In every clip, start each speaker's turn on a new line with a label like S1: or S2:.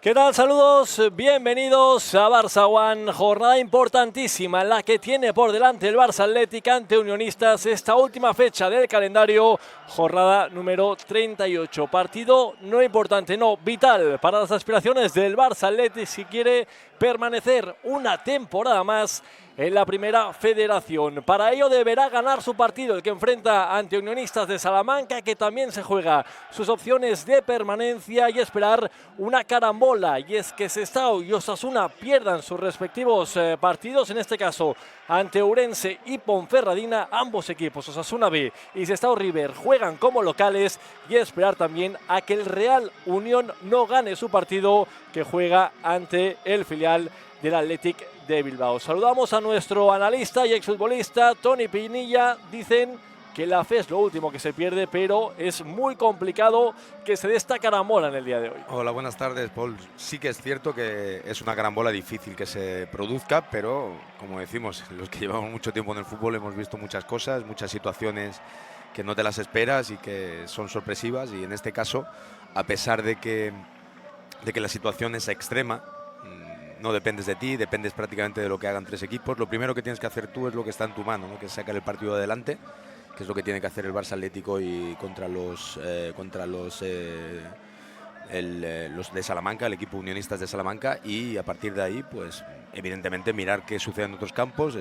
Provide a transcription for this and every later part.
S1: ¿Qué tal? Saludos, bienvenidos a Barça One, jornada importantísima en la que tiene por delante el Barça Athletic ante Unionistas esta última fecha del calendario, jornada número 38. Partido no importante, no, vital para las aspiraciones del Barça Athletic si quiere permanecer una temporada más en la primera federación. Para ello deberá ganar su partido, el que enfrenta ante Unionistas de Salamanca, que también se juega sus opciones de permanencia, y esperar una carambola. Y es que Sestao y Osasuna pierdan sus respectivos partidos, en este caso ante Ourense y Ponferradina. Ambos equipos, Osasuna B y Sestao River, juegan como locales, y esperar también a que el Real Unión no gane su partido, que juega ante el filial del Athletic de Bilbao. Saludamos a nuestro analista y exfutbolista Toni Pinilla. Dicen que la fe es lo último que se pierde, pero es muy complicado que se dé esta carambola en el día de hoy.
S2: Hola, buenas tardes, Paul. Sí que es cierto que es una carambola difícil que se produzca, pero como decimos, los que llevamos mucho tiempo en el fútbol hemos visto muchas cosas, muchas situaciones que no te las esperas y que son sorpresivas, y en este caso, a pesar de que la situación es extrema, no dependes de ti, dependes prácticamente de lo que hagan tres equipos. Lo primero que tienes que hacer tú es lo que está en tu mano, ¿no? Que es sacar el partido adelante, que es lo que tiene que hacer el Barça Atlético y contra los de Salamanca, el equipo Unionistas de Salamanca, y a partir de ahí, pues evidentemente mirar qué sucede en otros campos.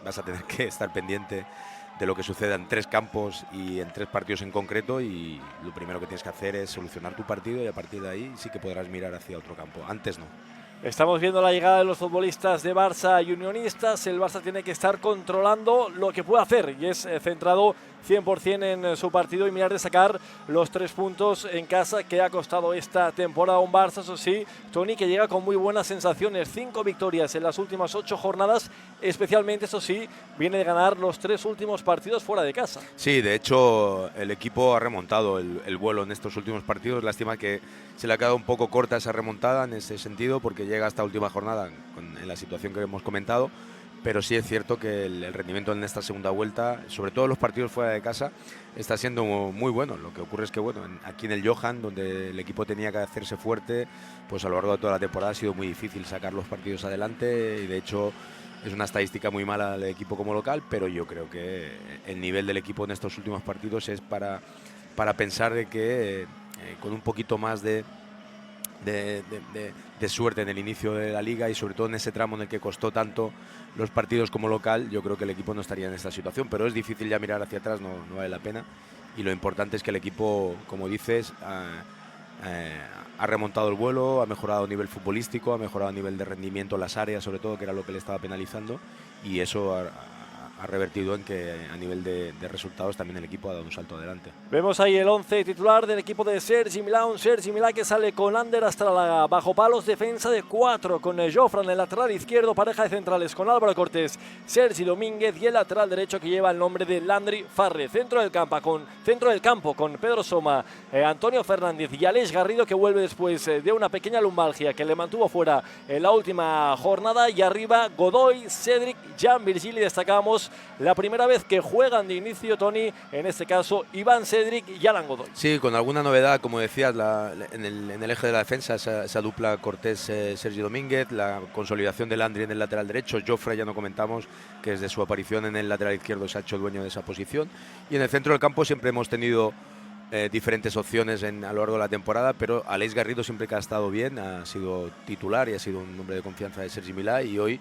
S2: Vas a tener que estar pendiente de lo que suceda en tres campos y en tres partidos en concreto, y lo primero que tienes que hacer es solucionar tu partido, y a partir de ahí sí que podrás mirar hacia otro campo. Antes no.
S1: Estamos viendo la llegada de los futbolistas de Barça y Unionistas. El Barça tiene que estar controlando lo que puede hacer, y es centrado 100% en su partido y mirar de sacar los 3 puntos en casa, que ha costado esta temporada a un Barça, eso sí, Toni, que llega con muy buenas sensaciones. 5 victorias en las últimas 8 jornadas, especialmente, eso sí, viene de ganar los 3 últimos partidos fuera de casa.
S2: Sí, de hecho el equipo ha remontado el vuelo en estos últimos partidos. Lástima que se le ha quedado un poco corta esa remontada en ese sentido, porque llega hasta última jornada en la situación que hemos comentado. Pero sí es cierto que el rendimiento en esta segunda vuelta, sobre todo los partidos fuera de casa, está siendo muy bueno. Lo que ocurre es que aquí en el Johan, donde el equipo tenía que hacerse fuerte, pues a lo largo de toda la temporada ha sido muy difícil sacar los partidos adelante, y de hecho es una estadística muy mala del equipo como local, pero yo creo que el nivel del equipo en estos últimos partidos es para pensar de que con un poquito más de suerte en el inicio de la liga, y sobre todo en ese tramo en el que costó tanto los partidos como local, yo creo que el equipo no estaría en esta situación. Pero es difícil ya mirar hacia atrás, no vale la pena, y lo importante es que el equipo, como dices, ha remontado el vuelo, ha mejorado a nivel futbolístico, ha mejorado a nivel de rendimiento en las áreas, sobre todo, que era lo que le estaba penalizando, y eso ha revertido en que a nivel de resultados también el equipo ha dado un salto adelante.
S1: Vemos ahí el 11 titular del equipo de Sergi Milà, un Sergi Milà que sale con Ander Astralaga bajo palos, defensa de 4 con Jofran en el lateral izquierdo, pareja de centrales con Álvaro Cortés, Sergi Domínguez, y el lateral derecho que lleva el nombre de Landry Farre. Centro del campo con Pedro Soma, Antonio Fernández y Aleix Garrido, que vuelve después de una pequeña lumbalgia que le mantuvo fuera en la última jornada, y arriba Godoy, Cedric, Jan Virgili. Destacamos la primera vez que juegan de inicio, Toni, en este caso Iván Cedric y Alan Godoy.
S2: Sí, con alguna novedad, como decías, en el eje de la defensa, esa dupla Cortés-Sergi Domínguez, la consolidación de Landry en el lateral derecho, Jofre ya no comentamos, que desde su aparición en el lateral izquierdo se ha hecho dueño de esa posición, y en el centro del campo siempre hemos tenido diferentes opciones a lo largo de la temporada, pero Aleix Garrido siempre que ha estado bien, ha sido titular y ha sido un hombre de confianza de Sergi Milà, y hoy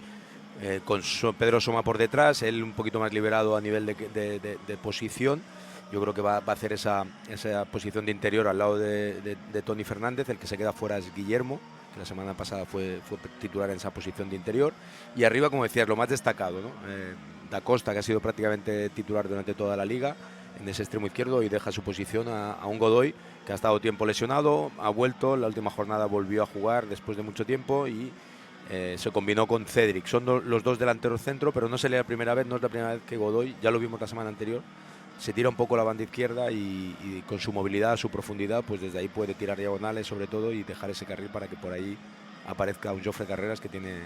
S2: con Pedro Soma por detrás, él un poquito más liberado a nivel de posición. Yo creo que va a hacer esa posición de interior al lado de Toni Fernández. El que se queda fuera es Guillermo, que la semana pasada fue titular en esa posición de interior. Y arriba, como decías, lo más destacado, ¿no? Da Costa, que ha sido prácticamente titular durante toda la liga en ese extremo izquierdo, y deja su posición a un Godoy que ha estado tiempo lesionado, ha vuelto, la última jornada volvió a jugar después de mucho tiempo, y se combinó con Cedric. Son los dos delanteros centro, pero no es la primera vez que Godoy, ya lo vimos la semana anterior, se tira un poco la banda izquierda, y con su movilidad, su profundidad, pues desde ahí puede tirar diagonales sobre todo, y dejar ese carril para que por ahí aparezca un Jofre Carreras, que tiene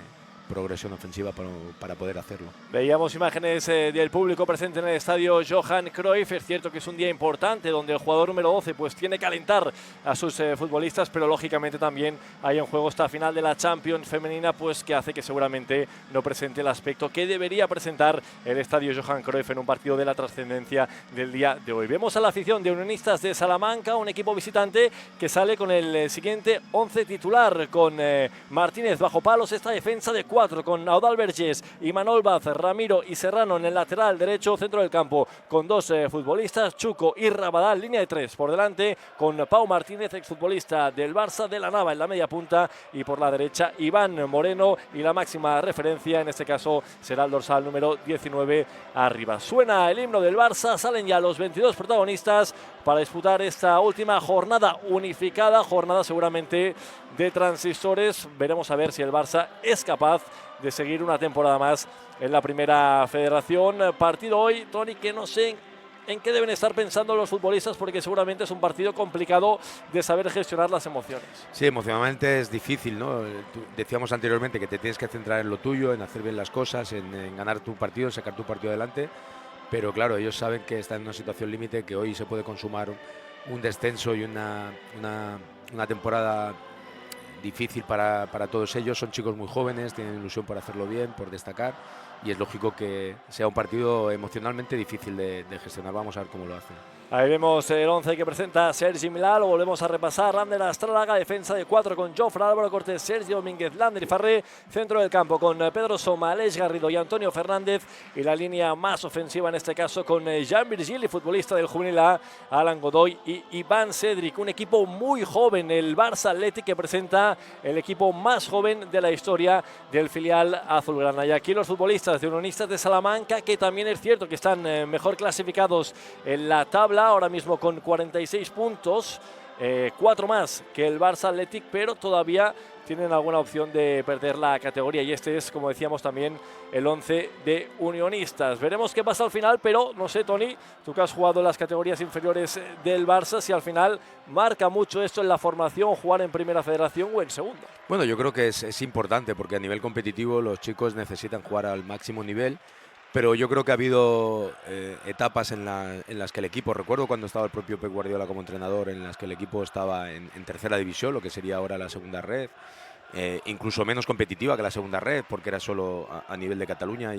S2: progresión ofensiva para poder hacerlo.
S1: Veíamos imágenes del público presente en el estadio Johan Cruyff. Es cierto que es un día importante donde el jugador número 12 pues tiene que alentar a sus futbolistas, pero lógicamente también hay en juego esta final de la Champions femenina, pues que hace que seguramente no presente el aspecto que debería presentar el estadio Johan Cruyff en un partido de la trascendencia del día de hoy. Vemos a la afición de Unionistas de Salamanca, un equipo visitante que sale con el siguiente 11 titular, con Martínez bajo palos, esta defensa de 4 con Audal Vergés, Imanol Baz, Ramiro y Serrano en el lateral derecho, centro del campo con 2 futbolistas, Chuco y Rabadán, línea de 3 por delante con Pau Martínez, exfutbolista del Barça de la Nava en la media punta, y por la derecha Iván Moreno, y la máxima referencia en este caso será el dorsal número 19 arriba. Suena el himno del Barça, salen ya los 22 protagonistas para disputar esta última jornada unificada, jornada seguramente de transistores. Veremos a ver si el Barça es capaz de seguir una temporada más en la primera federación. Partido hoy, Toni, que no sé en qué deben estar pensando los futbolistas, porque seguramente es un partido complicado de saber gestionar las emociones.
S2: Sí, emocionalmente es difícil, ¿no? Decíamos anteriormente que te tienes que centrar en lo tuyo, en hacer bien las cosas, en ganar tu partido, en sacar tu partido adelante, pero claro, ellos saben que están en una situación límite, que hoy se puede consumar un descenso y una temporada difícil para todos ellos. Son chicos muy jóvenes, tienen ilusión por hacerlo bien, por destacar, y es lógico que sea un partido emocionalmente difícil de gestionar. Vamos a ver cómo lo hacen.
S1: Ahí vemos el 11 que presenta Sergi Milà, lo volvemos a repasar. Lander Astrálaga, defensa de 4 con Jofre, Álvaro Cortés, Sergio Domínguez, Lander y Farré. Centro del campo con Pedro Soma, Aleix Garrido y Antonio Fernández. Y la línea más ofensiva en este caso con Jean Virgili, futbolista del Juvenil A, Alan Godoy y Iván Cedric. Un equipo muy joven, el Barça Athletic, que presenta el equipo más joven de la historia del filial azulgrana. Y aquí los futbolistas de Unionistas de Salamanca, que también es cierto que están mejor clasificados en la tabla, ahora mismo con 46 puntos, 4 más que el Barça Athletic, pero todavía tienen alguna opción de perder la categoría, y este es, como decíamos, también el 11 de Unionistas. Veremos qué pasa al final, pero no sé, Toni, tú que has jugado en las categorías inferiores del Barça, si al final marca mucho esto en la formación, jugar en primera federación o en segunda.
S2: Bueno, yo creo que es importante, porque a nivel competitivo los chicos necesitan jugar al máximo nivel. Pero yo creo que ha habido etapas en las que el equipo, recuerdo cuando estaba el propio Pep Guardiola como entrenador, en las que el equipo estaba en tercera división, lo que sería ahora la segunda red, incluso menos competitiva que la segunda red, porque era solo a nivel de Cataluña,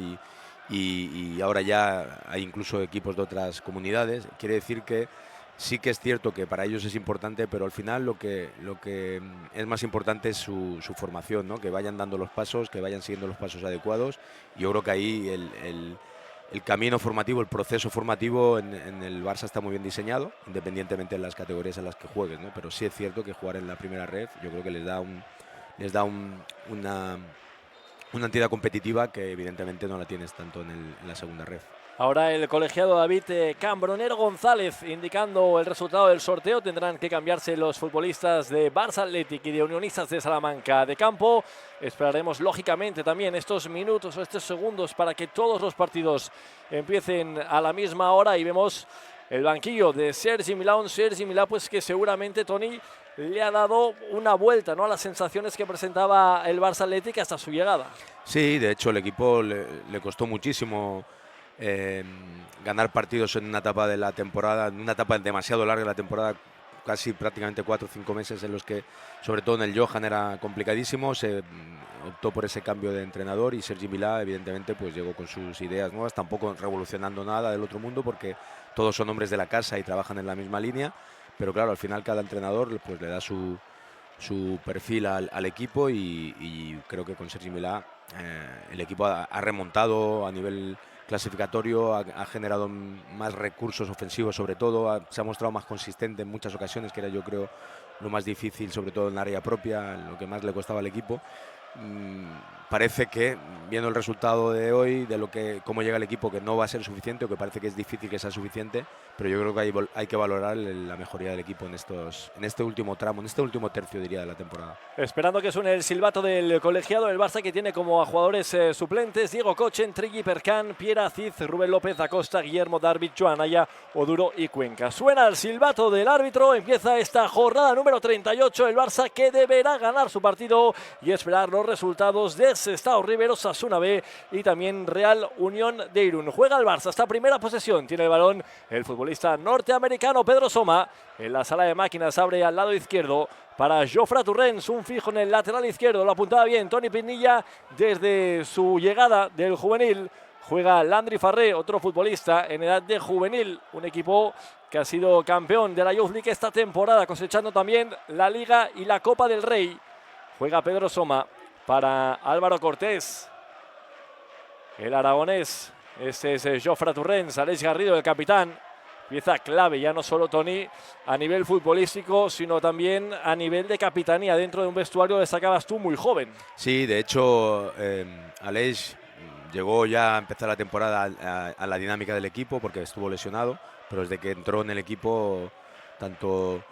S2: y ahora ya hay incluso equipos de otras comunidades. Quiere decir que sí que es cierto que para ellos es importante, pero al final lo que es más importante es su formación, ¿no? Que vayan dando los pasos, que vayan siguiendo los pasos adecuados. Y yo creo que ahí el camino formativo, el proceso formativo en el Barça está muy bien diseñado, independientemente de las categorías en las que juegues, ¿no? Pero sí es cierto que jugar en la primera red, yo creo que les da una entidad competitiva que evidentemente no la tienes tanto en la segunda red.
S1: Ahora el colegiado David Cambronero González indicando el resultado del sorteo. Tendrán que cambiarse los futbolistas de Barça Athletic y de Unionistas de Salamanca de campo. Esperaremos lógicamente también estos minutos o estos segundos para que todos los partidos empiecen a la misma hora, y vemos el banquillo de Sergi Milà, un Sergi Milà pues que seguramente, Toni, le ha dado una vuelta, ¿no?, a las sensaciones que presentaba el Barça Athletic hasta su llegada.
S2: Sí, de hecho el equipo le costó muchísimo ganar partidos en una etapa de la temporada, en una etapa demasiado larga de la temporada, casi prácticamente 4 o 5 meses en los que, sobre todo en el Johan, era complicadísimo. Se optó por ese cambio de entrenador, y Sergi Milà evidentemente pues llegó con sus ideas nuevas, tampoco revolucionando nada del otro mundo, porque todos son hombres de la casa y trabajan en la misma línea, pero claro, al final cada entrenador pues le da su perfil al equipo, y creo que con Sergi Milà el equipo ha remontado a nivel clasificatorio, ha generado más recursos ofensivos, sobre todo se ha mostrado más consistente en muchas ocasiones, que era, yo creo, lo más difícil, sobre todo en área propia, lo que más le costaba al equipo. Parece que, viendo el resultado de hoy, de cómo llega el equipo, que no va a ser suficiente, o que parece que es difícil que sea suficiente, pero yo creo que hay que valorar la mejoría del equipo en este último tramo, en este último tercio, diría, de la temporada. Esperando
S1: que suene el silbato del colegiado, el Barça, que tiene como a jugadores suplentes Diego Cochen, Trigui, Percán, Piera, Cid, Rubén López, Acosta, Guillermo, Darvid, Joan Aya, Oduro y Cuenca. Suena el silbato del árbitro, empieza esta jornada número 38, el Barça que deberá ganar su partido y esperar los resultados de Sestao Rivero, Osasuna B y también Real Unión de Irún. Juega el Barça hasta primera posesión. Tiene el balón el futbolista norteamericano Pedro Soma. En la sala de máquinas abre al lado izquierdo para Jofre Torrens, un fijo en el lateral izquierdo. Lo apuntaba bien Toni Pinilla desde su llegada del juvenil. Juega Landry Farré, otro futbolista en edad de juvenil, un equipo que ha sido campeón de la Youth League esta temporada, cosechando también la Liga y la Copa del Rey. Juega Pedro Soma para Álvaro Cortés, el aragonés. Este es Jofre Torrens, Aleix Garrido, el capitán. Pieza clave, ya no solo Toni a nivel futbolístico, sino también a nivel de capitanía. Dentro de un vestuario destacabas tú muy joven.
S2: Sí, de hecho, Aleix llegó ya a empezar la temporada a la dinámica del equipo porque estuvo lesionado, pero desde que entró en el equipo, tanto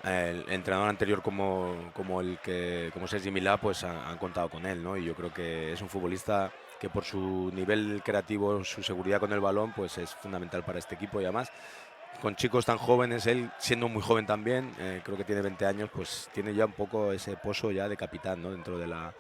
S2: el entrenador anterior como Sergi Milà, pues han contado con él, ¿no? Y yo creo que es un futbolista que por su nivel creativo, su seguridad con el balón, pues es fundamental para este equipo. Y además, con chicos tan jóvenes, él siendo muy joven también, creo que tiene 20 años, pues tiene ya un poco ese pozo ya de capitán, ¿no? Dentro de la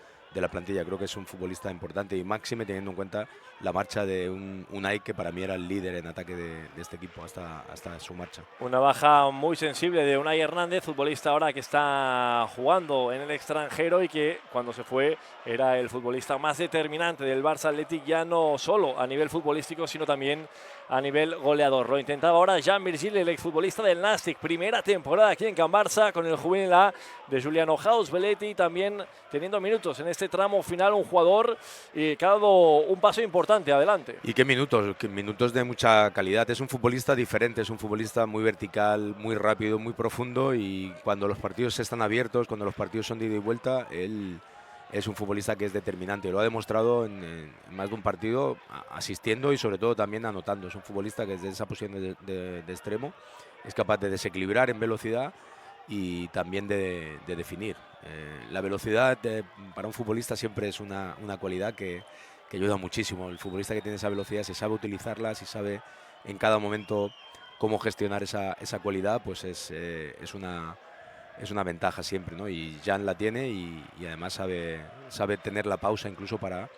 S2: plantilla. Creo que es un futbolista importante y máxime teniendo en cuenta la marcha de un Unai, que para mí era el líder en ataque de este equipo hasta su marcha.
S1: Una baja muy sensible de Unai Hernández, futbolista ahora que está jugando en el extranjero y que cuando se fue era el futbolista más determinante del Barça Athletic, ya no solo a nivel futbolístico sino también a nivel goleador. Lo intentaba ahora Jan Virgili, el exfutbolista del Nàstic, primera temporada aquí en Can Barça con el juvenil A de Juliano Haus Belletti, también teniendo minutos en este tramo final, un jugador que ha dado un paso importante adelante.
S2: Y qué minutos de mucha calidad. Es un futbolista diferente, es un futbolista muy vertical, muy rápido, muy profundo, y cuando los partidos están abiertos, cuando los partidos son de ida y vuelta, él es un futbolista que es determinante. Lo ha demostrado en más de un partido, asistiendo y sobre todo también anotando. Es un futbolista que desde esa posición de extremo es capaz de desequilibrar en velocidad y también de definir. La velocidad para un futbolista siempre es una cualidad que ayuda muchísimo. El futbolista que tiene esa velocidad, si sabe utilizarla, si sabe en cada momento cómo gestionar esa cualidad, pues es una ventaja siempre, ¿no? Y Jan la tiene y además sabe tener la pausa incluso para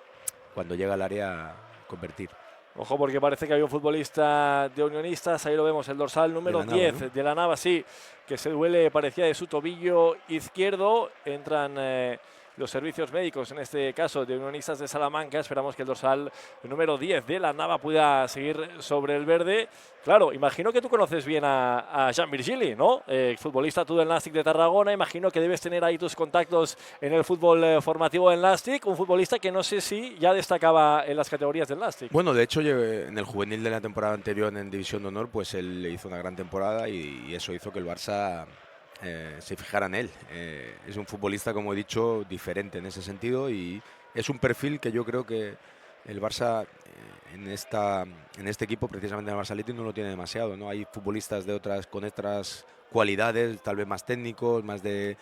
S2: cuando llega al área convertir.
S1: Ojo, porque parece que hay un futbolista de Unionistas, ahí lo vemos, el dorsal número 10 ¿no? De la Nava, sí, que se duele, parecía, de su tobillo izquierdo. Entran los servicios médicos, en este caso de Unionistas de Salamanca. Esperamos que el dorsal número 10 de la Nava pueda seguir sobre el verde. Claro, imagino que tú conoces bien a Jan Virgili, ¿no? Futbolista tú del Nàstic de Tarragona, imagino que debes tener ahí tus contactos en el fútbol formativo del Nàstic, un futbolista que no sé si ya destacaba en las categorías del Nàstic.
S2: Bueno, de hecho, en el juvenil de la temporada anterior en División de Honor, pues él hizo una gran temporada y eso hizo que el Barça se fijara en él. Es un futbolista, como he dicho, diferente en ese sentido, y es un perfil que yo creo que el Barça en este equipo, precisamente en el Barça Athletic, no lo tiene demasiado, ¿no? Hay futbolistas con otras cualidades, tal vez más técnicos, más de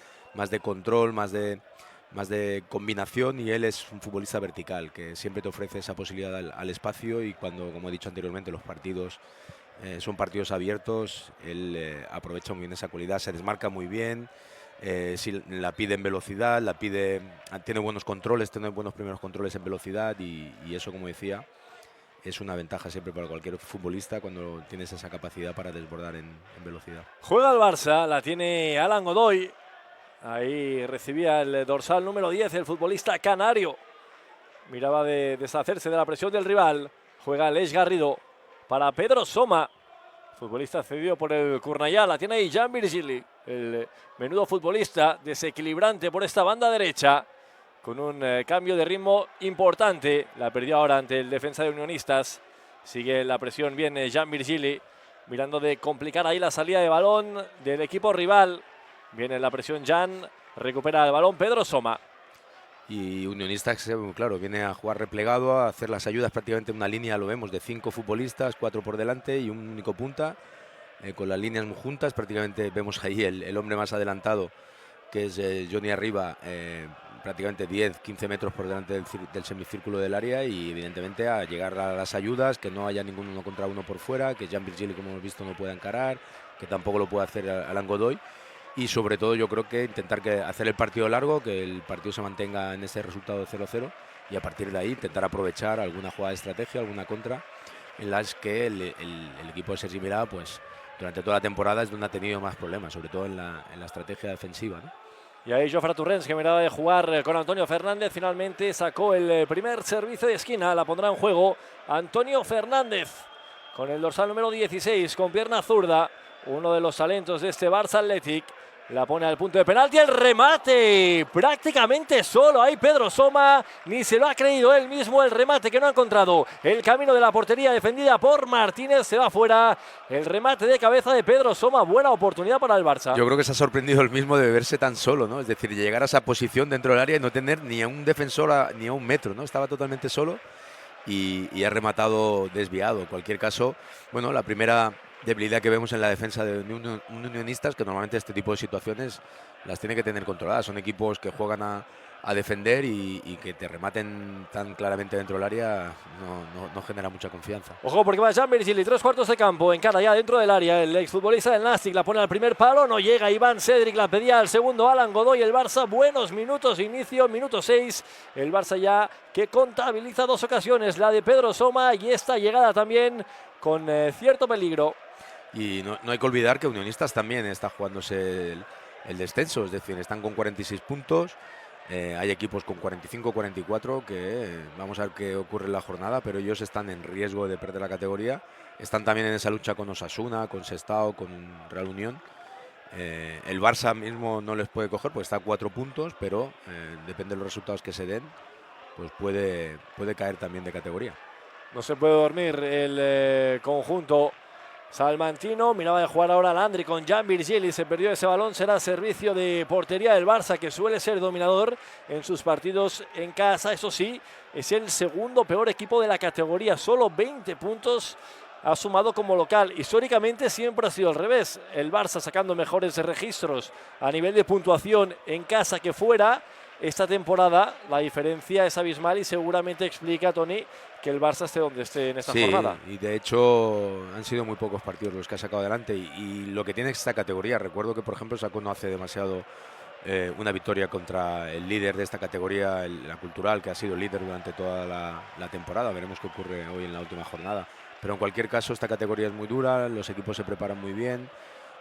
S2: control, más de combinación, y él es un futbolista vertical que siempre te ofrece esa posibilidad al espacio, y cuando, como he dicho anteriormente, los partidos son partidos abiertos, él aprovecha muy bien esa cualidad, se desmarca muy bien, si la pide en velocidad, tiene buenos controles, tiene buenos primeros controles en velocidad, y eso, como decía, es una ventaja siempre para cualquier futbolista cuando tienes esa capacidad para desbordar en velocidad.
S1: Juega el Barça, la tiene Alan Godoy, ahí recibía el dorsal número 10, el futbolista canario, miraba de deshacerse de la presión del rival. Juega Aleix Garrido para Pedro Soma, futbolista cedido por el Cornellà. La tiene ahí Jan Virgili, el menudo futbolista desequilibrante por esta banda derecha, con un cambio de ritmo importante. La perdió ahora ante el defensa de Unionistas. Sigue la presión bien Jan Virgili, mirando de complicar ahí la salida de balón del equipo rival. Viene la presión Jan, recupera el balón Pedro Soma.
S2: Y Unionistas, claro, viene a jugar replegado, a hacer las ayudas prácticamente en una línea, lo vemos, de 5 futbolistas, 4 por delante y un único punta, con las líneas muy juntas. Prácticamente vemos ahí el hombre más adelantado, que es Johnny Arriba, prácticamente 10-15 metros por delante del semicírculo del área, y evidentemente a llegar a las ayudas, que no haya ningún 1 contra 1 por fuera, que Jan Virgili, como hemos visto, no pueda encarar, que tampoco lo puede hacer Alan Godoy. y sobre todo yo creo que intentar hacer el partido largo, que el partido se mantenga en ese resultado de 0-0 y a partir de ahí intentar aprovechar alguna jugada de estrategia, alguna contra, en las que el equipo de Sergi Mirà, pues durante toda la temporada es donde ha tenido más problemas, sobre todo en la estrategia defensiva, ¿no?
S1: Y ahí Jofre Torrents, que miraba de jugar con Antonio Fernández, finalmente sacó el primer servicio de esquina, la pondrá en juego Antonio Fernández, con el dorsal número 16, con pierna zurda, uno de los talentos de este Barça Athletic. La pone al punto de penalti, el remate prácticamente solo. Ahí Pedro Soma, ni se lo ha creído él mismo, el remate que no ha encontrado el camino de la portería defendida por Martínez, se va fuera. El remate de cabeza de Pedro Soma, buena oportunidad para el Barça.
S2: Yo creo que se ha sorprendido el mismo de verse tan solo, ¿no? Es decir, llegar a esa posición dentro del área y no tener ni a un defensor ni a un metro, ¿no? Estaba totalmente solo y ha rematado desviado. En cualquier caso, bueno, la primera debilidad que vemos en la defensa de Unionistas, que normalmente este tipo de situaciones las tiene que tener controladas. Son equipos que juegan a defender y que te rematen tan claramente dentro del área no genera mucha confianza.
S1: Ojo, porque va Jean-Virgili, 3/4 de campo, encara ya dentro del área, el exfutbolista del Nàstic la pone al primer palo, no llega Iván Cedric, la pedía al segundo Alan Godoy, el Barça, buenos minutos, inicio, minuto 6, el Barça ya que contabiliza 2 ocasiones, la de Pedro Soma y esta llegada también con cierto peligro.
S2: Y no hay que olvidar que Unionistas también está jugándose el descenso, es decir, están con 46 puntos, hay equipos con 45, 44, que vamos a ver qué ocurre en la jornada, pero ellos están en riesgo de perder la categoría, están también en esa lucha con Osasuna, con Sestao, con Real Unión. El Barça mismo no les puede coger porque está a 4 puntos, pero depende de los resultados que se den, pues puede caer también de categoría.
S1: No se puede dormir el conjunto salmantino, miraba de jugar ahora Landry con Jean-Virgili, se perdió ese balón, será servicio de portería del Barça, que suele ser dominador en sus partidos en casa. Eso sí, es el segundo peor equipo de la categoría, solo 20 puntos ha sumado como local. Históricamente siempre ha sido al revés, el Barça sacando mejores registros a nivel de puntuación en casa que fuera. Esta temporada la diferencia es abismal y seguramente explica, Tony, que el Barça esté donde esté en esta jornada.
S2: Y de hecho han sido muy pocos partidos los que ha sacado adelante y lo que tiene esta categoría, recuerdo que por ejemplo sacó no hace demasiado una victoria contra el líder de esta categoría, la Cultural, que ha sido líder durante toda la temporada. Veremos qué ocurre hoy en la última jornada, pero en cualquier caso esta categoría es muy dura, los equipos se preparan muy bien,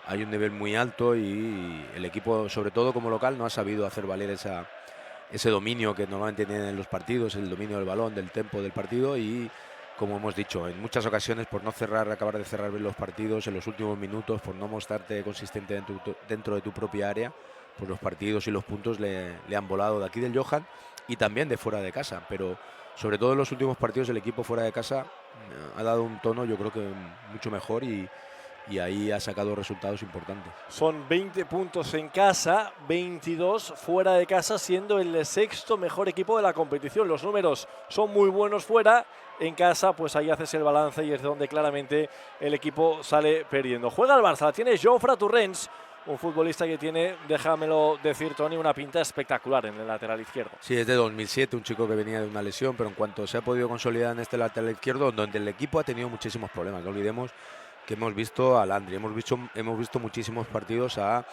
S2: hay un nivel muy alto y el equipo, sobre todo como local, no ha sabido hacer valer ese dominio que normalmente tienen en los partidos, el dominio del balón, del tempo del partido y, como hemos dicho, en muchas ocasiones por no acabar de cerrar bien los partidos en los últimos minutos, por no mostrarte consistente dentro de tu propia área, pues los partidos y los puntos le han volado de aquí del Johan y también de fuera de casa, pero sobre todo en los últimos partidos el equipo fuera de casa ha dado un tono yo creo que mucho mejor y ahí ha sacado resultados importantes.
S1: Son 20 puntos en casa, 22 fuera de casa, siendo el sexto mejor equipo de la competición. Los números son muy buenos fuera, en casa pues ahí haces el balance y es donde claramente el equipo sale perdiendo. Juega el Barça, tiene Jofre Torrents, un futbolista que tiene, déjamelo decir Tony, una pinta espectacular en el lateral izquierdo.
S2: Sí, es de 2007, un chico que venía de una lesión, pero en cuanto se ha podido consolidar en este lateral izquierdo, donde el equipo ha tenido muchísimos problemas, no olvidemos que hemos visto a Landry, hemos visto muchísimos partidos a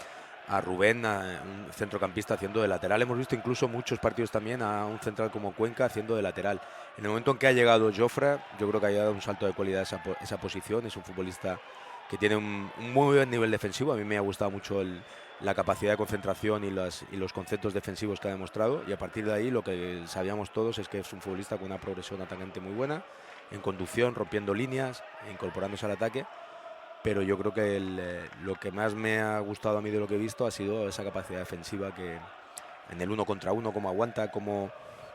S2: Rubén, a un centrocampista haciendo de lateral, hemos visto incluso muchos partidos también a un central como Cuenca haciendo de lateral. En el momento en que ha llegado Jofre, yo creo que ha dado un salto de calidad esa posición, es un futbolista que tiene un muy buen nivel defensivo, a mí me ha gustado mucho la capacidad de concentración y los conceptos defensivos que ha demostrado y a partir de ahí lo que sabíamos todos es que es un futbolista con una progresión atacante muy buena, en conducción, rompiendo líneas, incorporándose al ataque. Pero yo creo que lo que más me ha gustado a mí de lo que he visto ha sido esa capacidad defensiva que en el 1 contra 1, cómo aguanta, cómo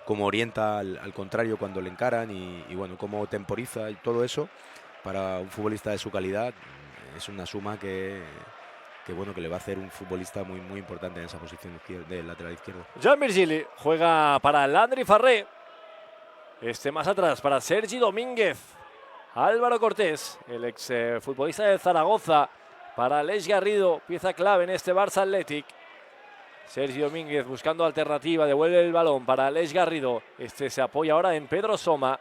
S2: orienta al contrario cuando le encaran y bueno, cómo temporiza y todo eso para un futbolista de su calidad es una suma que bueno, que le va a hacer un futbolista muy, muy importante en esa posición de lateral izquierdo.
S1: Jean-Virgili juega para Landry Farré, más atrás para Sergi Domínguez. Álvaro Cortés, el ex futbolista de Zaragoza, para Aleix Garrido, pieza clave en este Barça Athletic. Sergi Domínguez buscando alternativa, devuelve el balón para Aleix Garrido. Se apoya ahora en Pedro Soma.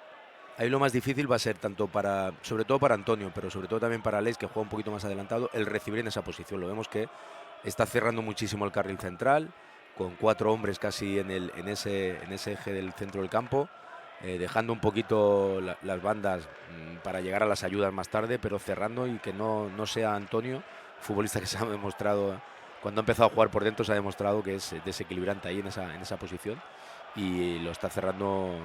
S2: Ahí lo más difícil va a ser sobre todo para Antonio, pero sobre todo también para Aleix, que juega un poquito más adelantado, el recibir en esa posición. Lo vemos que está cerrando muchísimo el carril central, con 4 hombres casi en ese eje del centro del campo, dejando un poquito las bandas para llegar a las ayudas más tarde, pero cerrando, y que no sea Antonio, futbolista que se ha demostrado, cuando ha empezado a jugar por dentro, se ha demostrado que es desequilibrante ahí en esa posición, y lo está cerrando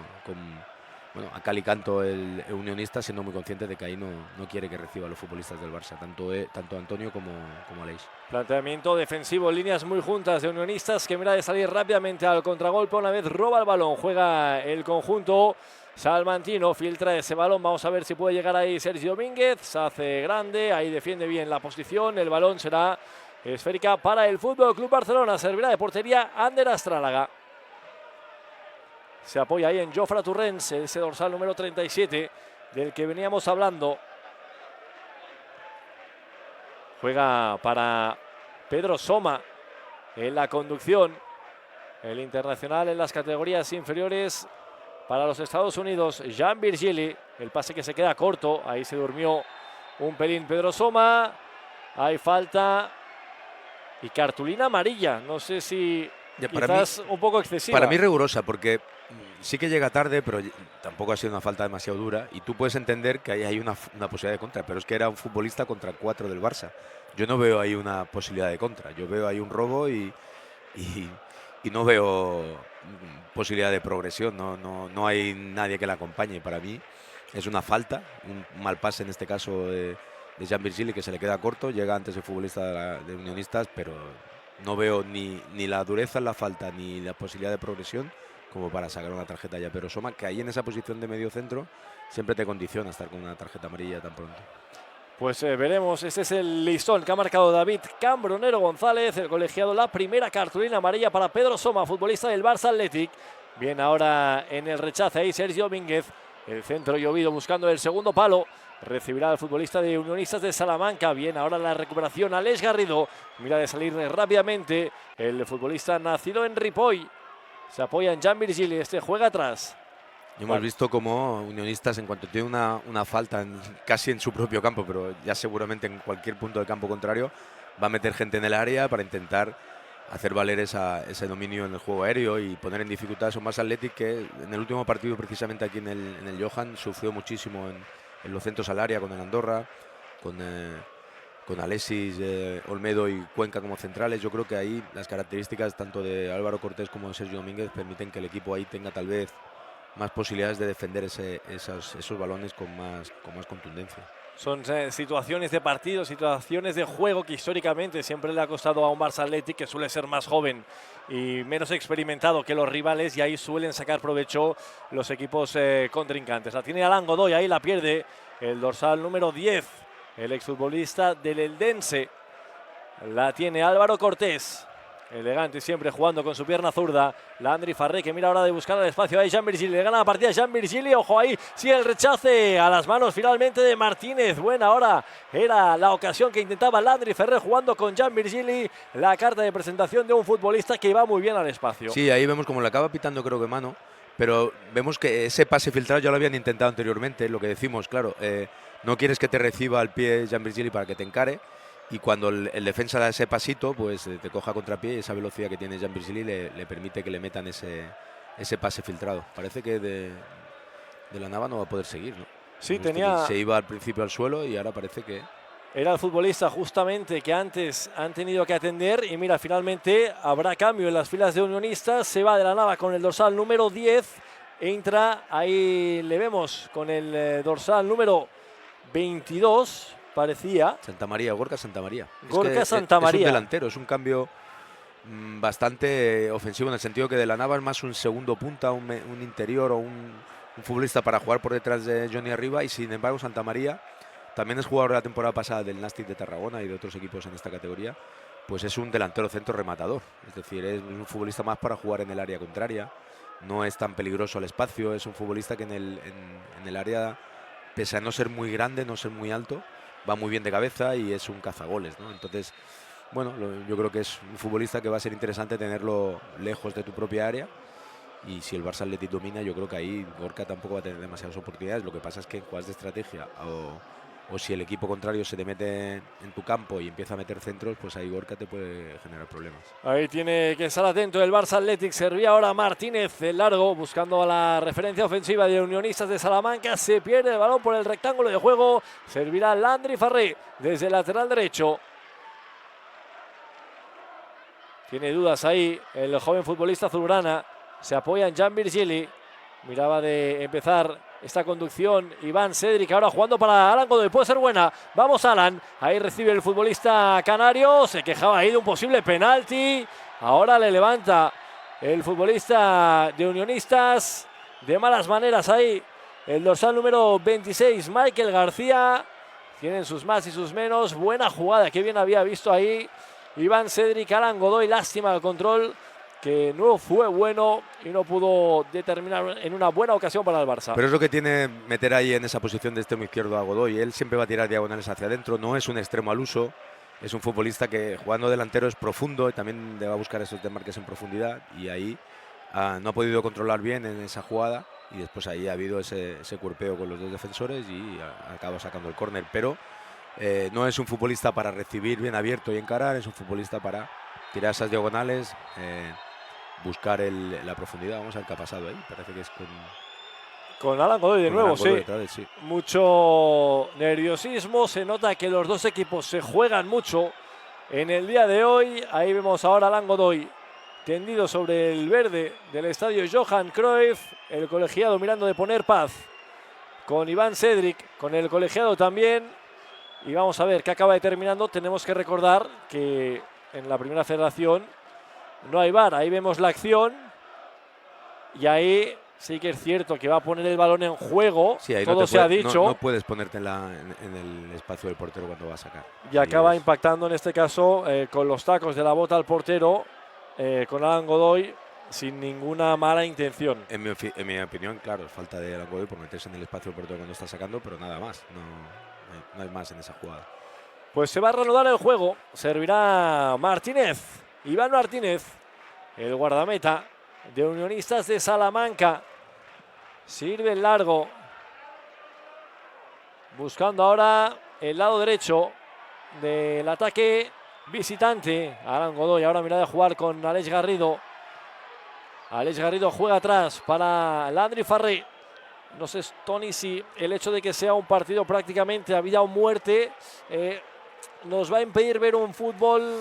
S2: bueno, a cal y canto el Unionista, siendo muy consciente de que ahí no quiere que reciba a los futbolistas del Barça, tanto Antonio como Aleix.
S1: Planteamiento defensivo, líneas muy juntas de Unionistas, que mira de salir rápidamente al contragolpe. Una vez roba el balón, juega el conjunto salmantino, filtra ese balón. Vamos a ver si puede llegar ahí Sergio Domínguez. Se hace grande, ahí defiende bien la posición. El balón será esférica para el Fútbol Club Barcelona. Servirá de portería Ander Astrálaga. Se apoya ahí en Jofre Torrents, ese dorsal número 37 del que veníamos hablando. Juega para Pedro Soma en la conducción. El internacional en las categorías inferiores para los Estados Unidos, Jean Virgili. El pase que se queda corto, ahí se durmió un pelín Pedro Soma. Hay falta y cartulina amarilla. No sé si quizás un poco excesiva.
S2: Para mí rigurosa, porque sí que llega tarde, pero tampoco ha sido una falta demasiado dura, y tú puedes entender que ahí hay una posibilidad de contra, pero es que era un futbolista contra 4 del Barça. Yo no veo ahí una posibilidad de contra, yo veo ahí un robo y no veo posibilidad de progresión, no hay nadie que la acompañe. Para mí es una falta, un mal pase en este caso de Jean Virgili, que se le queda corto, llega antes el futbolista de Unionistas, pero no veo ni la dureza en la falta ni la posibilidad de progresión como para sacar una tarjeta ya. Pero Soma, que ahí en esa posición de medio centro siempre te condiciona estar con una tarjeta amarilla tan pronto.
S1: Pues veremos, ese es el listón que ha marcado David Cambronero González, el colegiado. La primera cartulina amarilla para Pedro Soma, futbolista del Barça Athletic. Bien, ahora en el rechace ahí Sergio Domínguez, el centro llovido buscando el segundo palo. Recibirá al futbolista de Unionistas de Salamanca. Bien, ahora la recuperación Aleix Garrido. Mira de salir rápidamente el futbolista nacido en Ripoll. Se apoya en Jean Virgili, este juega atrás.
S2: Hemos visto como Unionistas, en cuanto tiene una falta casi en su propio campo, pero ya seguramente en cualquier punto del campo contrario, va a meter gente en el área para intentar hacer valer ese dominio en el juego aéreo y poner en dificultad a esos más Athletic, que en el último partido, precisamente aquí en el Johan, sufrió muchísimo en los centros al área con el Andorra, con Alexis, Olmedo y Cuenca como centrales. Yo creo que ahí las características tanto de Álvaro Cortés como de Sergio Domínguez permiten que el equipo ahí tenga tal vez más posibilidades de defender esos balones con más contundencia.
S1: Son situaciones de partido, situaciones de juego que históricamente siempre le ha costado a un Barça Athletic, que suele ser más joven y menos experimentado que los rivales, y ahí suelen sacar provecho los equipos contrincantes. La tiene Alan Godoy, ahí la pierde el dorsal número 10, el exfutbolista del Eldense. La tiene Álvaro Cortés. Elegante siempre jugando con su pierna zurda. Landry Farré, que mira ahora de buscar el espacio. Ahí Jean Virgili, le gana la partida Jean Virgili. Ojo ahí, sí, el rechace a las manos finalmente de Martínez. Buena hora, era la ocasión que intentaba Landry Farré jugando con Jean Virgili. La carta de presentación de un futbolista que va muy bien al espacio.
S2: Sí, ahí vemos como le acaba pitando, creo que mano, pero vemos que ese pase filtrado ya lo habían intentado anteriormente. Lo que decimos, claro, no quieres que te reciba al pie Jean Virgili para que te encare. Y cuando el defensa da ese pasito, pues te coja a contrapié, y esa velocidad que tiene Jean Virgili le permite que le metan ese pase filtrado. Parece que de la Nava no va a poder seguir, ¿no?
S1: Sí,
S2: se iba al principio al suelo y ahora parece que...
S1: Era el futbolista justamente que antes han tenido que atender, y mira, finalmente habrá cambio en las filas de Unionistas. Se va de la Nava con el dorsal número 10, entra, ahí le vemos con el dorsal número 22, parecía.
S2: Gorka Santamaría.
S1: Gorka Santamaría.
S2: Es un delantero, es un cambio bastante ofensivo, en el sentido que de la Nava es más un segundo punta, un interior o un futbolista para jugar por detrás de Johnny arriba, y sin embargo Santamaría también es jugador de la temporada pasada del Nàstic de Tarragona y de otros equipos en esta categoría. Pues es un delantero centro rematador, es decir, es un futbolista más para jugar en el área contraria, no es tan peligroso al espacio, es un futbolista que en el área, pese a no ser muy grande, no ser muy alto, va muy bien de cabeza y es un cazagoles, ¿no? Entonces, bueno, yo creo que es un futbolista que va a ser interesante tenerlo lejos de tu propia área, y si el Barça Athletic domina, yo creo que ahí Gorka tampoco va a tener demasiadas oportunidades. Lo que pasa es que en jugadas de estrategia o si el equipo contrario se te mete en tu campo y empieza a meter centros, pues ahí Gorka te puede generar problemas.
S1: Ahí tiene que estar atento el Barça Athletic. Servía ahora Martínez el largo, buscando a la referencia ofensiva de Unionistas de Salamanca. Se pierde el balón por el rectángulo de juego. Servirá Landry Farré desde el lateral derecho. Tiene dudas ahí el joven futbolista azulgrana. Se apoya en Jan Virgili. Miraba de empezar esta conducción Iván Cedric, ahora jugando para Alan Godoy, puede ser buena. Vamos Alan, ahí recibe el futbolista canario. Se quejaba ahí de un posible penalti. Ahora le levanta el futbolista de Unionistas de malas maneras ahí. El dorsal número 26, Michael García. Tienen sus más y sus menos. Buena jugada, que bien había visto ahí Iván Cedric, Alan Godoy. Lástima el control, que no fue bueno y no pudo determinar en una buena ocasión para el Barça.
S2: Pero es lo que tiene meter ahí en esa posición de extremo izquierdo a Godoy. Él siempre va a tirar diagonales hacia adentro, no es un extremo al uso, es un futbolista que jugando delantero es profundo y también le va a buscar esos desmarques en profundidad, y ahí no ha podido controlar bien en esa jugada, y después ahí ha habido ese cuerpeo con los dos defensores y acaba sacando el córner. Pero no es un futbolista para recibir bien abierto y encarar, es un futbolista para tirar esas diagonales, buscar la profundidad. Vamos a ver qué ha pasado ahí. Parece que es
S1: con Alan Godoy de nuevo, sí.
S2: Sí.
S1: Mucho nerviosismo. Se nota que los dos equipos se juegan mucho en el día de hoy. Ahí vemos ahora a Alan Godoy tendido sobre el verde del estadio Johan Cruyff. El colegiado mirando de poner paz con Iván Cedric, con el colegiado también. Y vamos a ver qué acaba determinando. Tenemos que recordar que en la primera federación no hay VAR. Ahí vemos la acción y ahí sí que es cierto que va a poner el balón en juego.
S2: Sí, ahí
S1: todo se ha dicho.
S2: No puedes ponerte en el espacio del portero cuando va a sacar.
S1: Y acaba impactando en este caso con los tacos de la bota al portero, con Alan Godoy, sin ninguna mala intención.
S2: En mi opinión, claro, es falta de Alan Godoy por meterse en el espacio del portero cuando está sacando, pero nada más. No hay más en esa jugada.
S1: Pues se va a reanudar el juego. Servirá Martínez, Iván Martínez, el guardameta de Unionistas de Salamanca. Sirve el largo, buscando ahora el lado derecho del ataque visitante. Alan Godoy ahora mira de jugar con Aleix Garrido. Aleix Garrido juega atrás para Landry Farré. No sé, Tony, si el hecho de que sea un partido prácticamente a vida o muerte nos va a impedir ver un fútbol.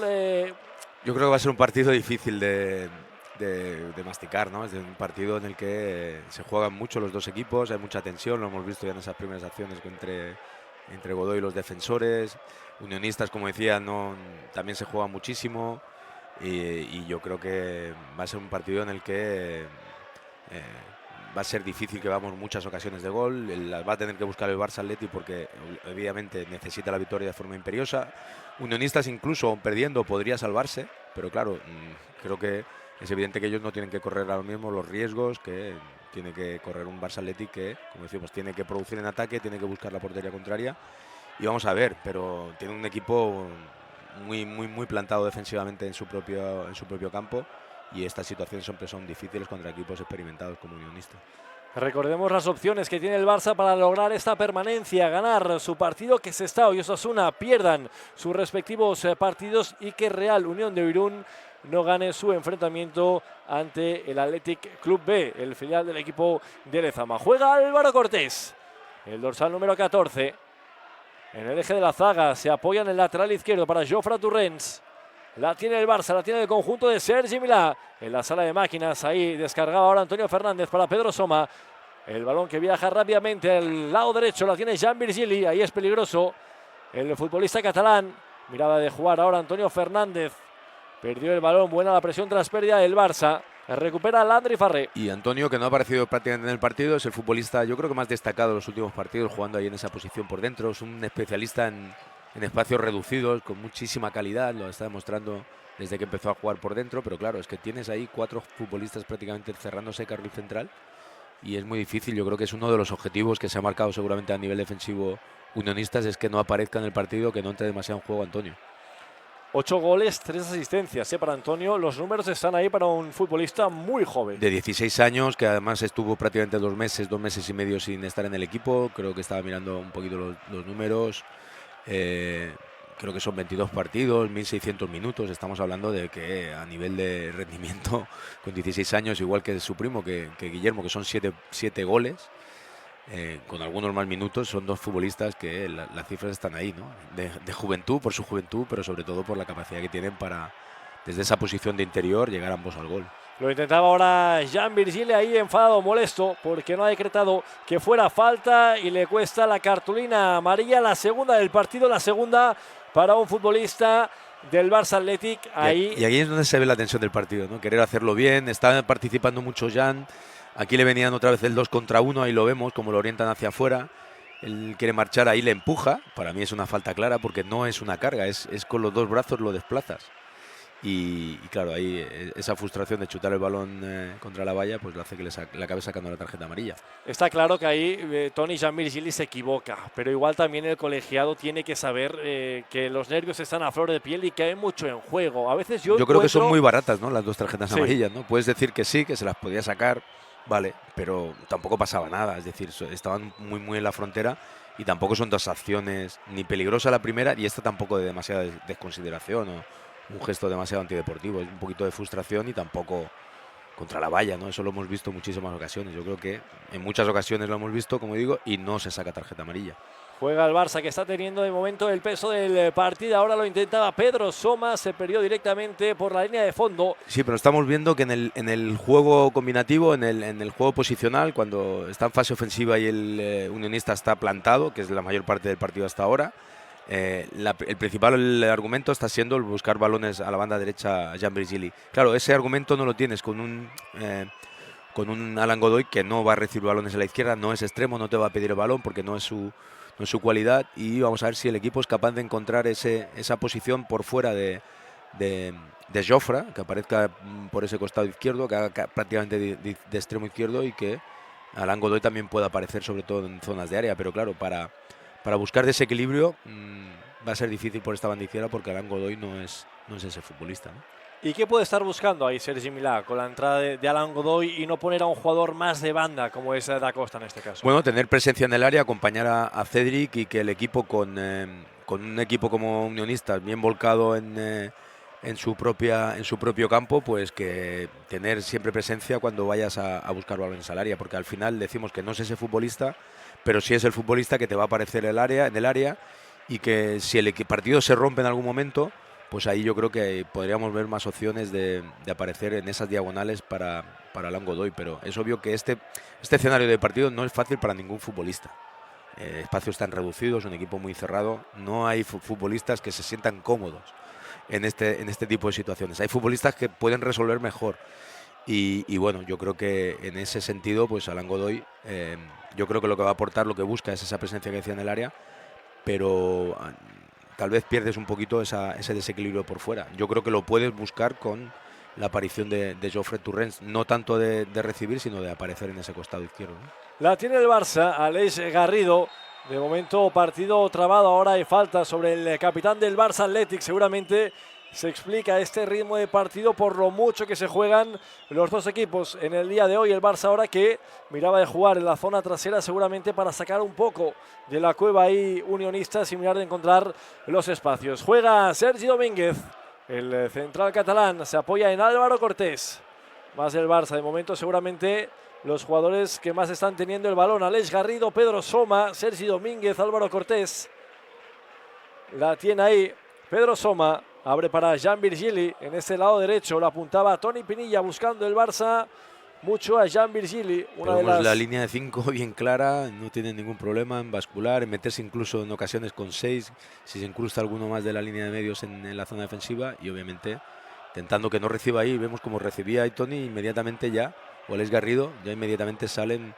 S2: Yo creo que va a ser un partido difícil de masticar, ¿no? Es un partido en el que se juegan mucho los dos equipos, hay mucha tensión, lo hemos visto ya en esas primeras acciones entre Godoy y los defensores. Unionistas, como decía, también se juega muchísimo, y yo creo que va a ser un partido en el que va a ser difícil que veamos muchas ocasiones de gol. Las va a tener que buscar el Barça Athletic porque obviamente necesita la victoria de forma imperiosa. Unionistas, incluso perdiendo, podría salvarse, pero claro, creo que es evidente que ellos no tienen que correr ahora mismo los riesgos que tiene que correr un Barça Athletic, que, como decimos, tiene que producir en ataque, tiene que buscar la portería contraria, y vamos a ver, pero tiene un equipo muy plantado defensivamente en su propio campo, y estas situaciones siempre son difíciles contra equipos experimentados como Unionistas.
S1: Recordemos las opciones que tiene el Barça para lograr esta permanencia: ganar su partido, que Sestao y Osasuna pierdan sus respectivos partidos y que Real Unión de Irún no gane su enfrentamiento ante el Athletic Club B, el filial del equipo de Lezama. Juega Álvaro Cortés, el dorsal número 14. En el eje de la zaga se apoya en el lateral izquierdo para Jofre Torrents. La tiene el Barça, la tiene el conjunto de Sergi Milà. En la sala de máquinas, ahí descargaba ahora Antonio Fernández para Pedro Soma. El balón que viaja rápidamente al lado derecho, la tiene Jan Virgili. Ahí es peligroso el futbolista catalán. Miraba de jugar ahora Antonio Fernández. Perdió el balón, buena la presión tras pérdida del Barça. Recupera Landry Farré.
S2: Y Antonio, que no ha aparecido prácticamente en el partido, es el futbolista, yo creo que más destacado de los últimos partidos, jugando ahí en esa posición por dentro. Es un especialista en espacios reducidos, con muchísima calidad, lo está demostrando desde que empezó a jugar por dentro, pero claro, es que tienes ahí 4 futbolistas prácticamente cerrándose carril central, y es muy difícil. Yo creo que es uno de los objetivos que se ha marcado seguramente a nivel defensivo Unionistas, es que no aparezca en el partido, que no entre demasiado en juego Antonio.
S1: 8 goles, 3 asistencias, para Antonio. Los números están ahí para un futbolista muy joven.
S2: De 16 años, que además estuvo prácticamente 2 meses y medio sin estar en el equipo. Creo que estaba mirando un poquito los números. Creo que son 22 partidos, 1.600 minutos. Estamos hablando de que a nivel de rendimiento, con 16 años, igual que su primo, que Guillermo, que son 7 goles, con algunos más minutos, son 2 futbolistas que las cifras están ahí, ¿no? De juventud, por su juventud, pero sobre todo por la capacidad que tienen para, desde esa posición de interior, llegar ambos al gol.
S1: Lo intentaba ahora Jean Virgile ahí enfadado, molesto, porque no ha decretado que fuera falta y le cuesta la cartulina amarilla, la segunda del partido, la segunda para un futbolista del Barça Athletic. Ahí.
S2: Y aquí es donde se ve la tensión del partido, ¿no? Querer hacerlo bien, está participando mucho Jean. Aquí le venían otra vez el 2 contra 1, ahí lo vemos, como lo orientan hacia afuera. Él quiere marchar, ahí le empuja. Para mí es una falta clara porque no es una carga, es con los 2 brazos lo desplazas. Y claro, ahí esa frustración de chutar el balón contra la valla, pues lo hace que le acabe sacando la tarjeta amarilla.
S1: Está claro que ahí Toni Jean Virgili se equivoca, pero igual también el colegiado tiene que saber que los nervios están a flor de piel y que hay mucho en juego. A veces yo
S2: creo que son muy baratas, ¿no? Las 2 tarjetas amarillas, ¿no? Puedes decir que sí, que se las podía sacar, vale, pero tampoco pasaba nada. Es decir, estaban muy en la frontera y tampoco son 2 acciones ni peligrosa la primera y esta tampoco de demasiada desconsideración o un gesto demasiado antideportivo. Es un poquito de frustración y tampoco contra la valla, ¿no? Eso lo hemos visto en muchísimas ocasiones. Yo creo que en muchas ocasiones lo hemos visto, como digo, y no se saca tarjeta amarilla.
S1: Juega el Barça, que está teniendo de momento el peso del partido. Ahora lo intentaba Pedro Soma, se perdió directamente por la línea de fondo.
S2: Sí, pero estamos viendo que en el juego combinativo, en el juego posicional, cuando está en fase ofensiva y el unionista está plantado, que es la mayor parte del partido hasta ahora, el principal argumento está siendo el buscar balones a la banda derecha a Jean Virgili. Claro, ese argumento no lo tienes con un Alan Godoy que no va a recibir balones a la izquierda, no es extremo, no te va a pedir el balón porque no es su cualidad, y vamos a ver si el equipo es capaz de encontrar esa posición por fuera de Jofre, que aparezca por ese costado izquierdo, que haga prácticamente de extremo izquierdo, y que Alan Godoy también pueda aparecer sobre todo en zonas de área, pero claro, para buscar desequilibrio va a ser difícil por esta banda izquierda porque Alan Godoy no es ese futbolista, ¿no?
S1: ¿Y qué puede estar buscando ahí Sergi Milà con la entrada de Alan Godoy y no poner a un jugador más de banda como es Da Costa en este caso?
S2: Bueno, tener presencia en el área, acompañar a Cedric, y que el equipo con un equipo como Unionistas bien volcado en su propio campo, pues que tener siempre presencia cuando vayas a buscar balones al área, porque al final decimos que no es ese futbolista, pero sí es el futbolista que te va a aparecer en el área, y que si el partido se rompe en algún momento, pues ahí yo creo que podríamos ver más opciones de aparecer en esas diagonales para Alan Godoy. Pero es obvio que este escenario de partido no es fácil para ningún futbolista. Espacios tan reducidos, un equipo muy cerrado, no hay futbolistas que se sientan cómodos en este tipo de situaciones. Hay futbolistas que pueden resolver mejor. Y bueno, yo creo que en ese sentido, pues Alan Godoy, yo creo que lo que va a aportar, lo que busca es esa presencia que decía en el área, pero tal vez pierdes un poquito ese desequilibrio por fuera. Yo creo que lo puedes buscar con la aparición de Jofre Torrens, no tanto de recibir, sino de aparecer en ese costado izquierdo, ¿no?
S1: La tiene el Barça, Aleix Garrido. De momento partido trabado, ahora hay falta sobre el capitán del Barça Athletic. Seguramente se explica este ritmo de partido por lo mucho que se juegan los 2 equipos en el día de hoy. El Barça ahora que miraba de jugar en la zona trasera seguramente para sacar un poco de la cueva ahí Unionistas y mirar de encontrar los espacios. Juega Sergi Domínguez, el central catalán, se apoya en Álvaro Cortés. Más el Barça de momento, seguramente los jugadores que más están teniendo el balón: Aleix Garrido, Pedro Soma, Sergi Domínguez, Álvaro Cortés. La tiene ahí Pedro Soma. Abre para Jean Virgili en este lado derecho. Lo apuntaba Toni Pinilla buscando el Barça mucho a Jean Virgili.
S2: La línea de 5 bien clara, no tiene ningún problema en bascular, en meterse incluso en ocasiones con 6, si se incrusta alguno más de la línea de medios en la zona defensiva, y obviamente intentando que no reciba ahí. Vemos como recibía ahí Toni inmediatamente ya, o Aleix Garrido, ya inmediatamente salen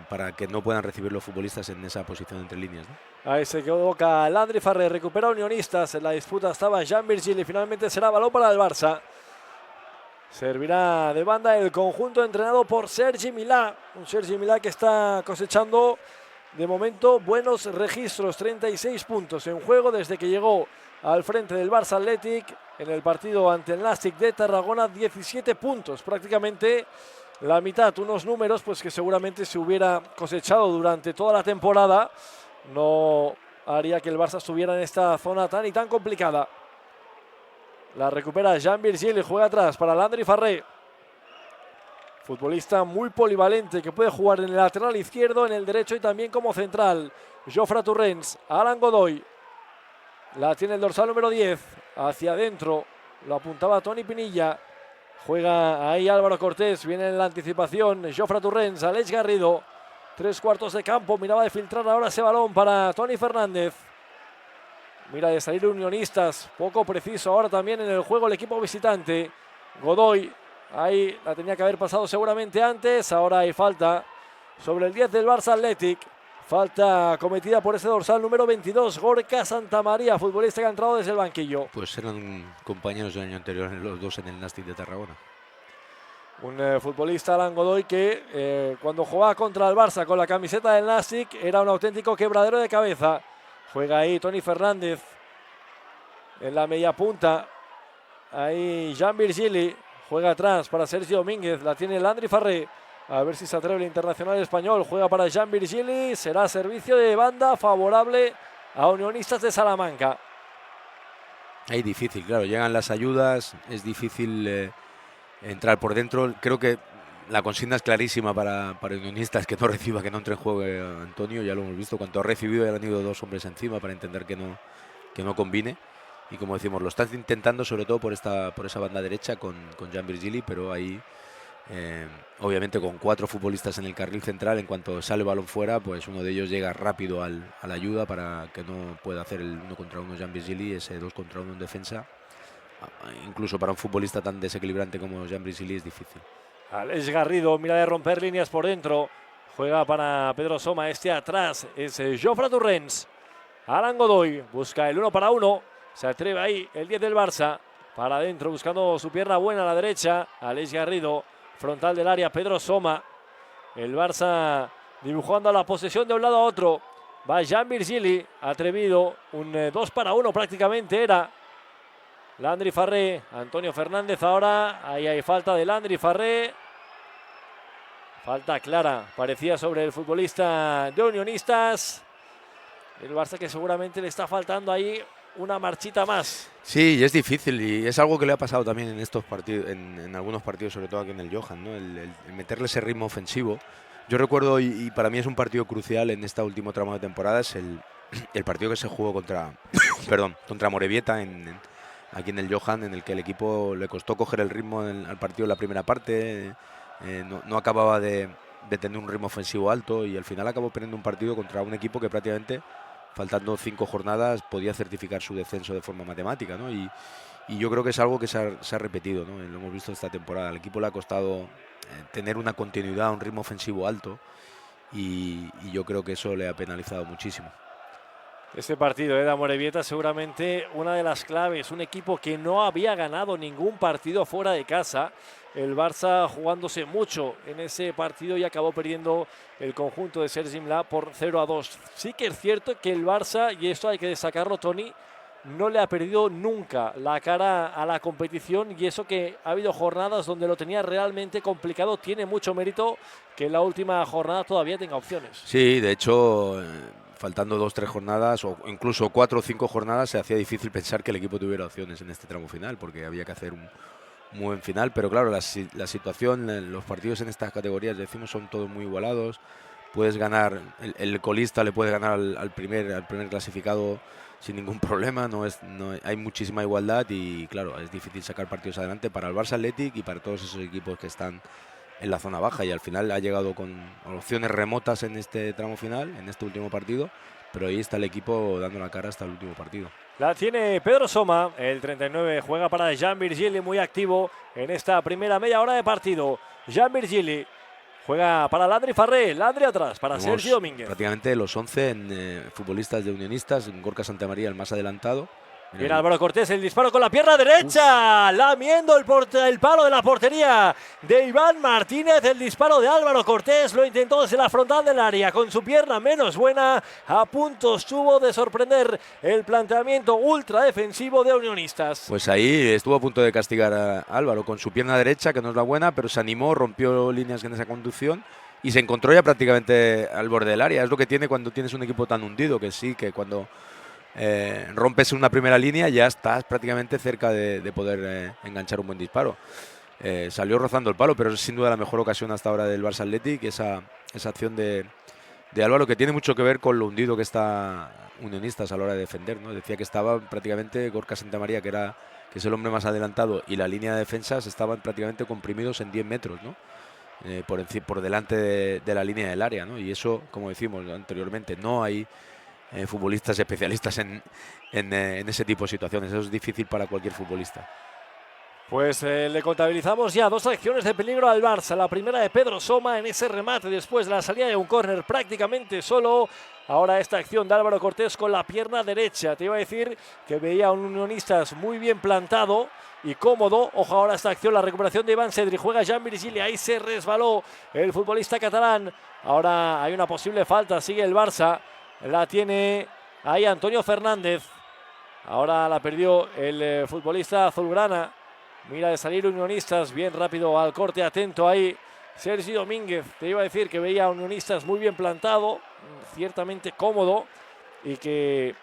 S2: para que no puedan recibir los futbolistas en esa posición entre líneas, ¿no?
S1: Ahí se equivoca Landry Farré, recupera Unionistas. En la disputa estaba Jean Virgili, finalmente será balón para el Barça. Servirá de banda el conjunto entrenado por Sergi Milà. Un Sergi Milà que está cosechando de momento buenos registros, 36 puntos en juego desde que llegó al frente del Barça Athletic en el partido ante el Nàstic de Tarragona, 17 puntos, prácticamente la mitad, unos números pues que seguramente se hubiera cosechado durante toda la temporada, no haría que el Barça estuviera en esta zona tan y tan complicada. La recupera Jean Virgili, juega atrás para Landry Farré. Futbolista muy polivalente que puede jugar en el lateral izquierdo, en el derecho y también como central. Jofre Torrents, Alan Godoy. La tiene el dorsal número 10, hacia adentro, lo apuntaba Toni Pinilla. Juega ahí Álvaro Cortés, viene en la anticipación Jofre Torrents, Aleix Garrido. 3/4 de campo, miraba de filtrar ahora ese balón para Toni Fernández. Mira de salir Unionistas, poco preciso ahora también en el juego el equipo visitante. Godoy, ahí la tenía que haber pasado seguramente antes, ahora hay falta sobre el 10 del Barça Athletic. Falta cometida por ese dorsal número 22, Gorka Santamaría, futbolista que ha entrado desde el banquillo.
S2: Pues eran compañeros del año anterior los dos en el Nàstic de Tarragona.
S1: Un futbolista, Alan Godoy, que cuando jugaba contra el Barça con la camiseta del Nàstic era un auténtico quebradero de cabeza. Juega ahí Toni Fernández en la media punta. Ahí Jean Virgili juega atrás para Sergio Domínguez. La tiene Landry Farré. A ver si se atreve el internacional español. Juega para Jean Virgili. Será servicio de banda favorable a Unionistas de Salamanca.
S2: Ahí difícil, claro. Llegan las ayudas. Es difícil entrar por dentro. Creo que la consigna es clarísima para Unionistas, que no reciba, que no entre en juego Antonio. Ya lo hemos visto. Cuanto ha recibido, ya han ido dos hombres encima para entender que no combine. Y como decimos, lo están intentando sobre todo por esa banda derecha con Jean Virgili, pero ahí obviamente con 4 futbolistas en el carril central, en cuanto sale el balón fuera, pues uno de ellos llega rápido a la ayuda para que no pueda hacer el 1 contra 1 Jean Virgili, ese 2 contra 1 en defensa. Incluso para un futbolista tan desequilibrante como Jean Virgili es difícil.
S1: Aleix Garrido mira de romper líneas por dentro, juega para Pedro Soma, atrás es Jofre Torrents. Alan Godoy busca el 1 para 1. Se atreve ahí el 10 del Barça. Para adentro buscando su pierna buena a la derecha. Aleix Garrido, frontal del área, Pedro Soma. El Barça dibujando la posesión de un lado a otro. Va Jean Virgili, atrevido. Un 2 para 1 prácticamente era. Landry Farré, Antonio Fernández ahora. Ahí hay falta de Landry Farré. Falta clara, parecía sobre el futbolista de Unionistas. El Barça que seguramente le está faltando ahí una marchita más.
S2: Sí, y es difícil y es algo que le ha pasado también en estos partidos, en algunos partidos, sobre todo aquí en el Johan, ¿no? El meterle ese ritmo ofensivo. Yo recuerdo, y para mí es un partido crucial en este último tramo de temporada, es el partido que se jugó contra Amorebieta aquí en el Johan, en el que el equipo le costó coger el ritmo al partido en la primera parte, no acababa de tener un ritmo ofensivo alto y al final acabó perdiendo un partido contra un equipo que prácticamente, faltando 5 jornadas, podía certificar su descenso de forma matemática, ¿no? Y yo creo que es algo que se ha repetido, ¿no? Lo hemos visto esta temporada. Al equipo le ha costado tener una continuidad, un ritmo ofensivo alto y yo creo que eso le ha penalizado muchísimo.
S1: Este partido de Amorebieta seguramente una de las claves, un equipo que no había ganado ningún partido fuera de casa, el Barça jugándose mucho en ese partido y acabó perdiendo el conjunto de Sergi Mla por 0-2. Sí que es cierto que el Barça, y esto hay que destacarlo, Toni, no le ha perdido nunca la cara a la competición y eso que ha habido jornadas donde lo tenía realmente complicado. Tiene mucho mérito que en la última jornada todavía tenga opciones.
S2: Sí, de hecho, faltando 2 o 3 jornadas o incluso 4 o 5 jornadas se hacía difícil pensar que el equipo tuviera opciones en este tramo final porque había que hacer un muy buen final, pero claro, la situación, los partidos en estas categorías, decimos, son todos muy igualados. Puedes ganar, el colista le puede ganar al primer clasificado sin ningún problema, hay muchísima igualdad y claro, es difícil sacar partidos adelante para el Barça Athletic y para todos esos equipos que están en la zona baja y al final ha llegado con opciones remotas en este tramo final, en este último partido, pero ahí está el equipo dando la cara hasta el último partido.
S1: La tiene Pedro Soma, el 39, juega para Jean Virgili, muy activo en esta primera media hora de partido. Jean Virgili juega para Landry Farré, Landry atrás para Sergio Domínguez.
S2: Prácticamente los 11 futbolistas de Unionistas, Gorka Santamaría el más adelantado,
S1: Viene Álvaro Cortés, el disparo con la pierna derecha, lamiendo el palo de la portería de Iván Martínez. El disparo de Álvaro Cortés lo intentó desde la frontal del área con su pierna menos buena. A punto estuvo de sorprender el planteamiento ultra defensivo de Unionistas.
S2: Pues ahí estuvo a punto de castigar a Álvaro con su pierna derecha, que no es la buena, pero se animó, rompió líneas en esa conducción y se encontró ya prácticamente al borde del área. Es lo que tiene cuando tienes un equipo tan hundido, que sí, que cuando rompes una primera línea ya estás prácticamente cerca de poder enganchar un buen disparo. Salió rozando el palo, pero es sin duda la mejor ocasión hasta ahora del Barça Athletic, esa acción de Álvaro, que tiene mucho que ver con lo hundido que está Unionistas a la hora de defender, ¿no? Decía que estaba prácticamente Gorka Santamaría, que es el hombre más adelantado, y la línea de defensas estaban prácticamente comprimidos en 10 metros, ¿no? Por delante de la línea del área, ¿no? Y eso, como decimos anteriormente, no hay futbolistas especialistas en ese tipo de situaciones. Eso es difícil para cualquier futbolista.
S1: Pues le contabilizamos ya 2 acciones de peligro al Barça. La primera de Pedro Soma en ese remate después de la salida de un córner prácticamente solo. Ahora esta acción de Álvaro Cortés con la pierna derecha. Te iba a decir que veía a un Unionistas muy bien plantado y cómodo. Ojo ahora esta acción, la recuperación de Iván Cedri. Juega Jean Virgili, ahí se resbaló el futbolista catalán. Ahora hay una posible falta, sigue el Barça. La tiene ahí Antonio Fernández. Ahora la perdió el futbolista azulgrana. Mira de salir Unionistas, bien rápido al corte, atento ahí Sergi Domínguez. Te iba a decir que veía a Unionistas muy bien plantado, ciertamente cómodo, y que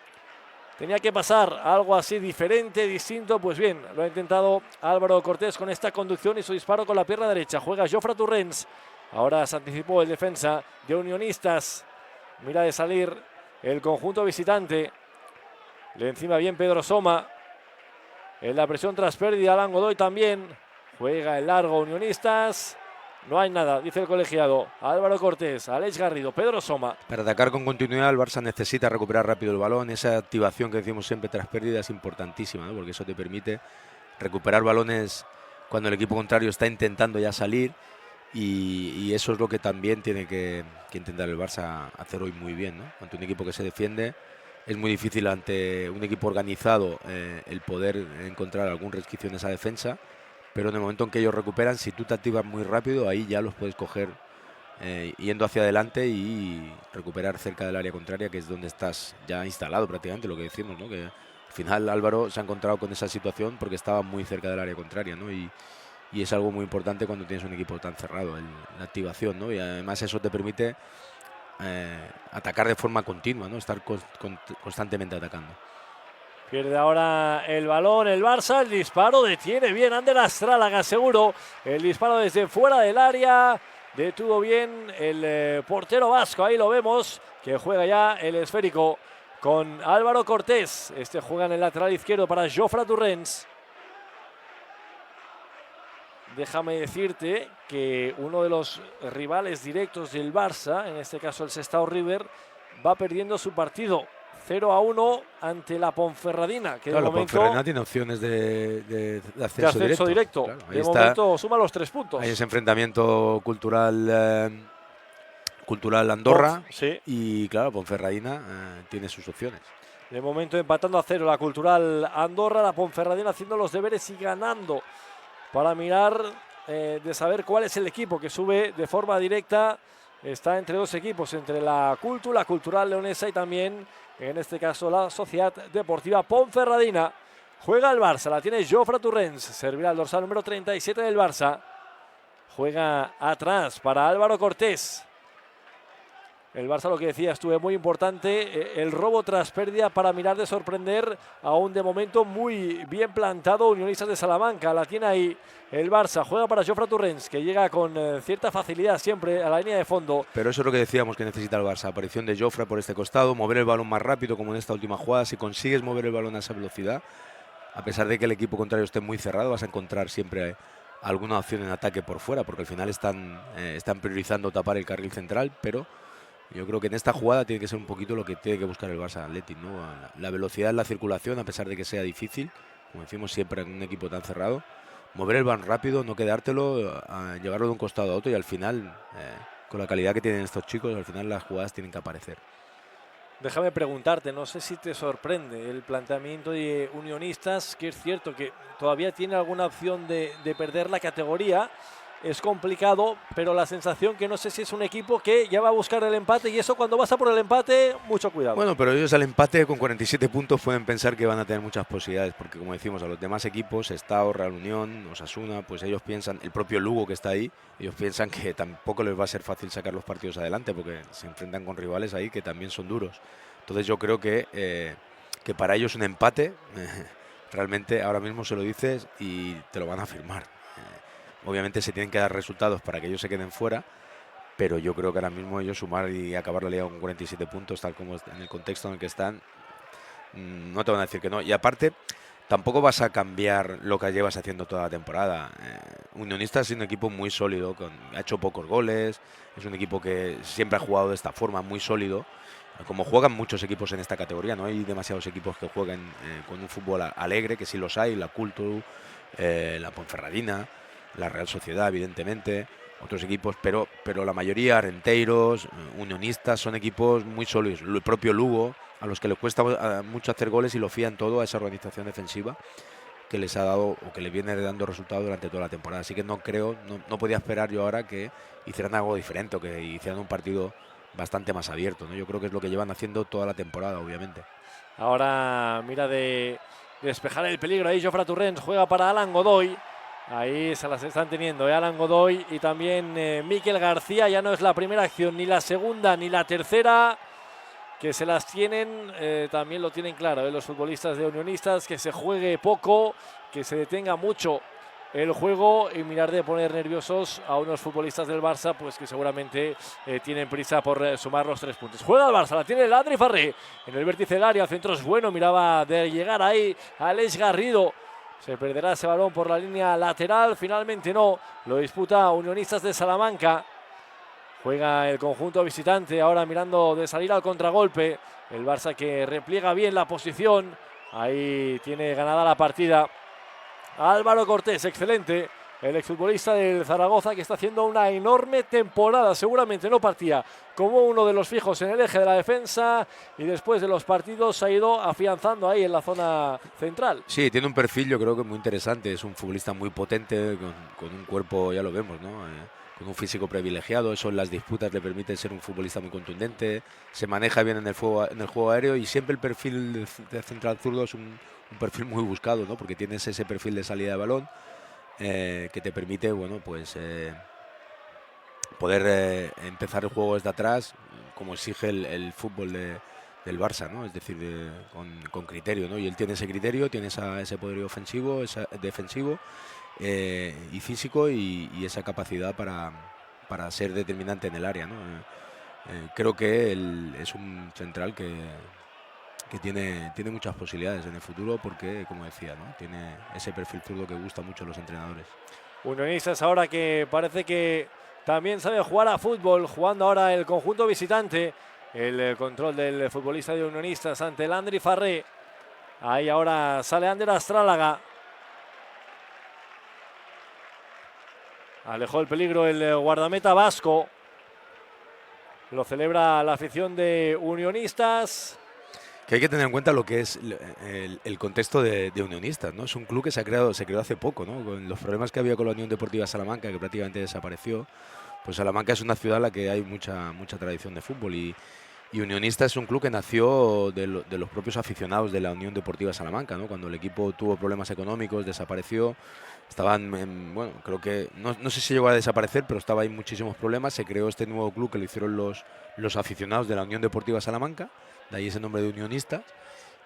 S1: tenía que pasar algo así diferente, distinto. Pues bien, lo ha intentado Álvaro Cortés con esta conducción y su disparo con la pierna derecha. Juega Jofre Torrents. Ahora se anticipó el defensa de Unionistas. Mira de salir el conjunto visitante. Le encima bien Pedro Soma. En la presión tras pérdida, Alan Godoy también. Juega el largo Unionistas. No hay nada, dice el colegiado. Álvaro Cortés, Alex Garrido, Pedro Soma.
S2: Para atacar con continuidad, el Barça necesita recuperar rápido el balón. Esa activación que decimos siempre tras pérdida es importantísima, ¿no? Porque eso te permite recuperar balones cuando el equipo contrario está intentando ya salir. Y eso es lo que también tiene que intentar el Barça hacer hoy muy bien, ¿no? Ante un equipo que se defiende, es muy difícil ante un equipo organizado el poder encontrar algún resquicio en esa defensa, pero en el momento en que ellos recuperan, si tú te activas muy rápido, ahí ya los puedes coger yendo hacia adelante y recuperar cerca del área contraria, que es donde estás ya instalado prácticamente, lo que decimos, ¿no? Que al final Álvaro se ha encontrado con esa situación porque estaba muy cerca del área contraria, ¿no? Y es algo muy importante cuando tienes un equipo tan cerrado, la activación, ¿no? Y además eso te permite atacar de forma continua, ¿no? Estar constantemente atacando.
S1: Pierde ahora el balón el Barça, el disparo detiene bien Ander Astrálaga, seguro. El disparo desde fuera del área, detuvo bien el portero vasco, ahí lo vemos, que juega ya el esférico con Álvaro Cortés. Este juega en el lateral izquierdo para Jofre Torrents. Déjame decirte que uno de los rivales directos del Barça, en este caso el Sestao River, va perdiendo su partido 0-1 ante la Ponferradina, que
S2: claro,
S1: de momento
S2: la Ponferradina tiene opciones de ascenso
S1: directo.
S2: Claro,
S1: de momento suma los 3 puntos.
S2: Hay ese enfrentamiento cultural Andorra,
S1: sí.
S2: Y claro, Ponferradina tiene sus opciones.
S1: De momento empatando a 0 la cultural Andorra, la Ponferradina haciendo los deberes y ganando para mirar de saber cuál es el equipo que sube de forma directa. Está entre 2 equipos, entre la Cultural Leonesa y también, en este caso, la Sociedad Deportiva Ponferradina. Juega el Barça, la tiene Jofre Torrents, servirá el dorsal número 37 del Barça. Juega atrás para Álvaro Cortés. El Barça, lo que decía, estuvo muy importante el robo tras pérdida para mirar de sorprender a un de momento muy bien plantado Unionistas de Salamanca. La tiene ahí el Barça, juega para Jofre Torrents, que llega con cierta facilidad siempre a la línea de fondo.
S2: Pero eso es lo que decíamos que necesita el Barça, aparición de Jofre por este costado, mover el balón más rápido como en esta última jugada. Si consigues mover el balón a esa velocidad, a pesar de que el equipo contrario esté muy cerrado, vas a encontrar siempre alguna opción en ataque por fuera, porque al final están priorizando tapar el carril central, pero yo creo que en esta jugada tiene que ser un poquito lo que tiene que buscar el Barça Athletic, ¿no? La velocidad en la circulación, a pesar de que sea difícil, como decimos siempre en un equipo tan cerrado, mover el balón rápido, no quedártelo, llevarlo de un costado a otro, y al final, con la calidad que tienen estos chicos, al final las jugadas tienen que aparecer.
S1: Déjame preguntarte, no sé si te sorprende el planteamiento de Unionistas, que es cierto que todavía tiene alguna opción de perder la categoría. Es complicado, pero la sensación que no sé si es un equipo que ya va a buscar el empate, y eso cuando vas a por el empate, mucho cuidado.
S2: Bueno, pero ellos al empate con 47 puntos pueden pensar que van a tener muchas posibilidades, porque como decimos, a los demás equipos, Sestao, Real Unión, Osasuna, pues ellos piensan, el propio Lugo que está ahí, ellos piensan que tampoco les va a ser fácil sacar los partidos adelante, porque se enfrentan con rivales ahí que también son duros. Entonces yo creo que para ellos un empate, realmente ahora mismo se lo dices y te lo van a firmar. Obviamente se tienen que dar resultados para que ellos se queden fuera, pero yo creo que ahora mismo ellos sumar y acabar la liga con 47 puntos, tal como en el contexto en el que están, no te van a decir que no. Y aparte, tampoco vas a cambiar lo que llevas haciendo toda la temporada. Unionistas es un equipo muy sólido, ha hecho pocos goles, es un equipo que siempre ha jugado de esta forma, muy sólido. Como juegan muchos equipos en esta categoría, no hay demasiados equipos que jueguen con un fútbol alegre, que sí los hay, la Culto, la Ponferradina, la Real Sociedad, evidentemente, otros equipos, pero la mayoría, Renteiros, Unionistas, son equipos muy sólidos. El propio Lugo, a los que les cuesta mucho hacer goles y lo fían todo a esa organización defensiva que les ha dado o que les viene dando resultados durante toda la temporada. Así que no podía esperar yo ahora que hicieran algo diferente o que hicieran un partido bastante más abierto, ¿no? Yo creo que es lo que llevan haciendo toda la temporada, obviamente.
S1: Ahora mira de despejar el peligro ahí Jofre Torrents, juega para Alan Godoy. Ahí se las están teniendo Alan Godoy y también Mikel García. Ya no es la primera acción, ni la segunda, ni la tercera, que se las tienen. También lo tienen claro los futbolistas de Unionistas, que se juegue poco, que se detenga mucho el juego y mirar de poner nerviosos a unos futbolistas del Barça, pues que seguramente tienen prisa por sumar los 3 puntos. Juega el Barça, la tiene el Adri Farré en el vértice del área, el centro es bueno, miraba de llegar ahí Alex Garrido. Se perderá ese balón por la línea lateral, finalmente no, lo disputa Unionistas de Salamanca. Juega el conjunto visitante, ahora mirando de salir al contragolpe. El Barça que repliega bien la posición, ahí tiene ganada la partida Álvaro Cortés, excelente. El exfutbolista del Zaragoza, que está haciendo una enorme temporada. Seguramente no partía como uno de los fijos en el eje de la defensa y después de los partidos se ha ido afianzando ahí en la zona central.
S2: Sí, tiene un perfil yo creo que muy interesante. Es un futbolista muy potente, con un cuerpo, ya lo vemos, ¿no? Con un físico privilegiado. Eso en las disputas le permite ser un futbolista muy contundente. Se maneja bien en el juego aéreo y siempre el perfil de central zurdo es un perfil muy buscado, ¿no? Porque tienes ese perfil de salida de balón. Que te permite, bueno, pues poder empezar el juego desde atrás, como exige el fútbol del Barça, ¿no? Es decir, con criterio, ¿no? Y él tiene ese criterio, tiene ese poderío ofensivo, defensivo y físico y esa capacidad para ser determinante en el área, ¿no? Creo que él es un central que tiene muchas posibilidades en el futuro porque, como decía, ¿no? Tiene ese perfil zurdo que gusta mucho a los entrenadores.
S1: Unionistas ahora que parece que también sabe jugar a fútbol, jugando ahora el conjunto visitante. El control del futbolista de Unionistas ante el Andri Farré. Ahí ahora sale Ander Astrálaga. Alejó el peligro el guardameta vasco. Lo celebra la afición de Unionistas.
S2: Que hay que tener en cuenta lo que es el contexto de Unionistas, ¿no? Es un club que se creó hace poco, ¿no? Con los problemas que había con la Unión Deportiva Salamanca, que prácticamente desapareció, pues Salamanca es una ciudad en la que hay mucha tradición de fútbol y Unionistas es un club que nació de los propios aficionados de la Unión Deportiva Salamanca, ¿no? Cuando el equipo tuvo problemas económicos, desapareció, bueno, creo que, no sé si llegó a desaparecer, pero estaba ahí muchísimos problemas, se creó este nuevo club que lo hicieron los aficionados de la Unión Deportiva Salamanca, de ahí ese nombre de Unionistas,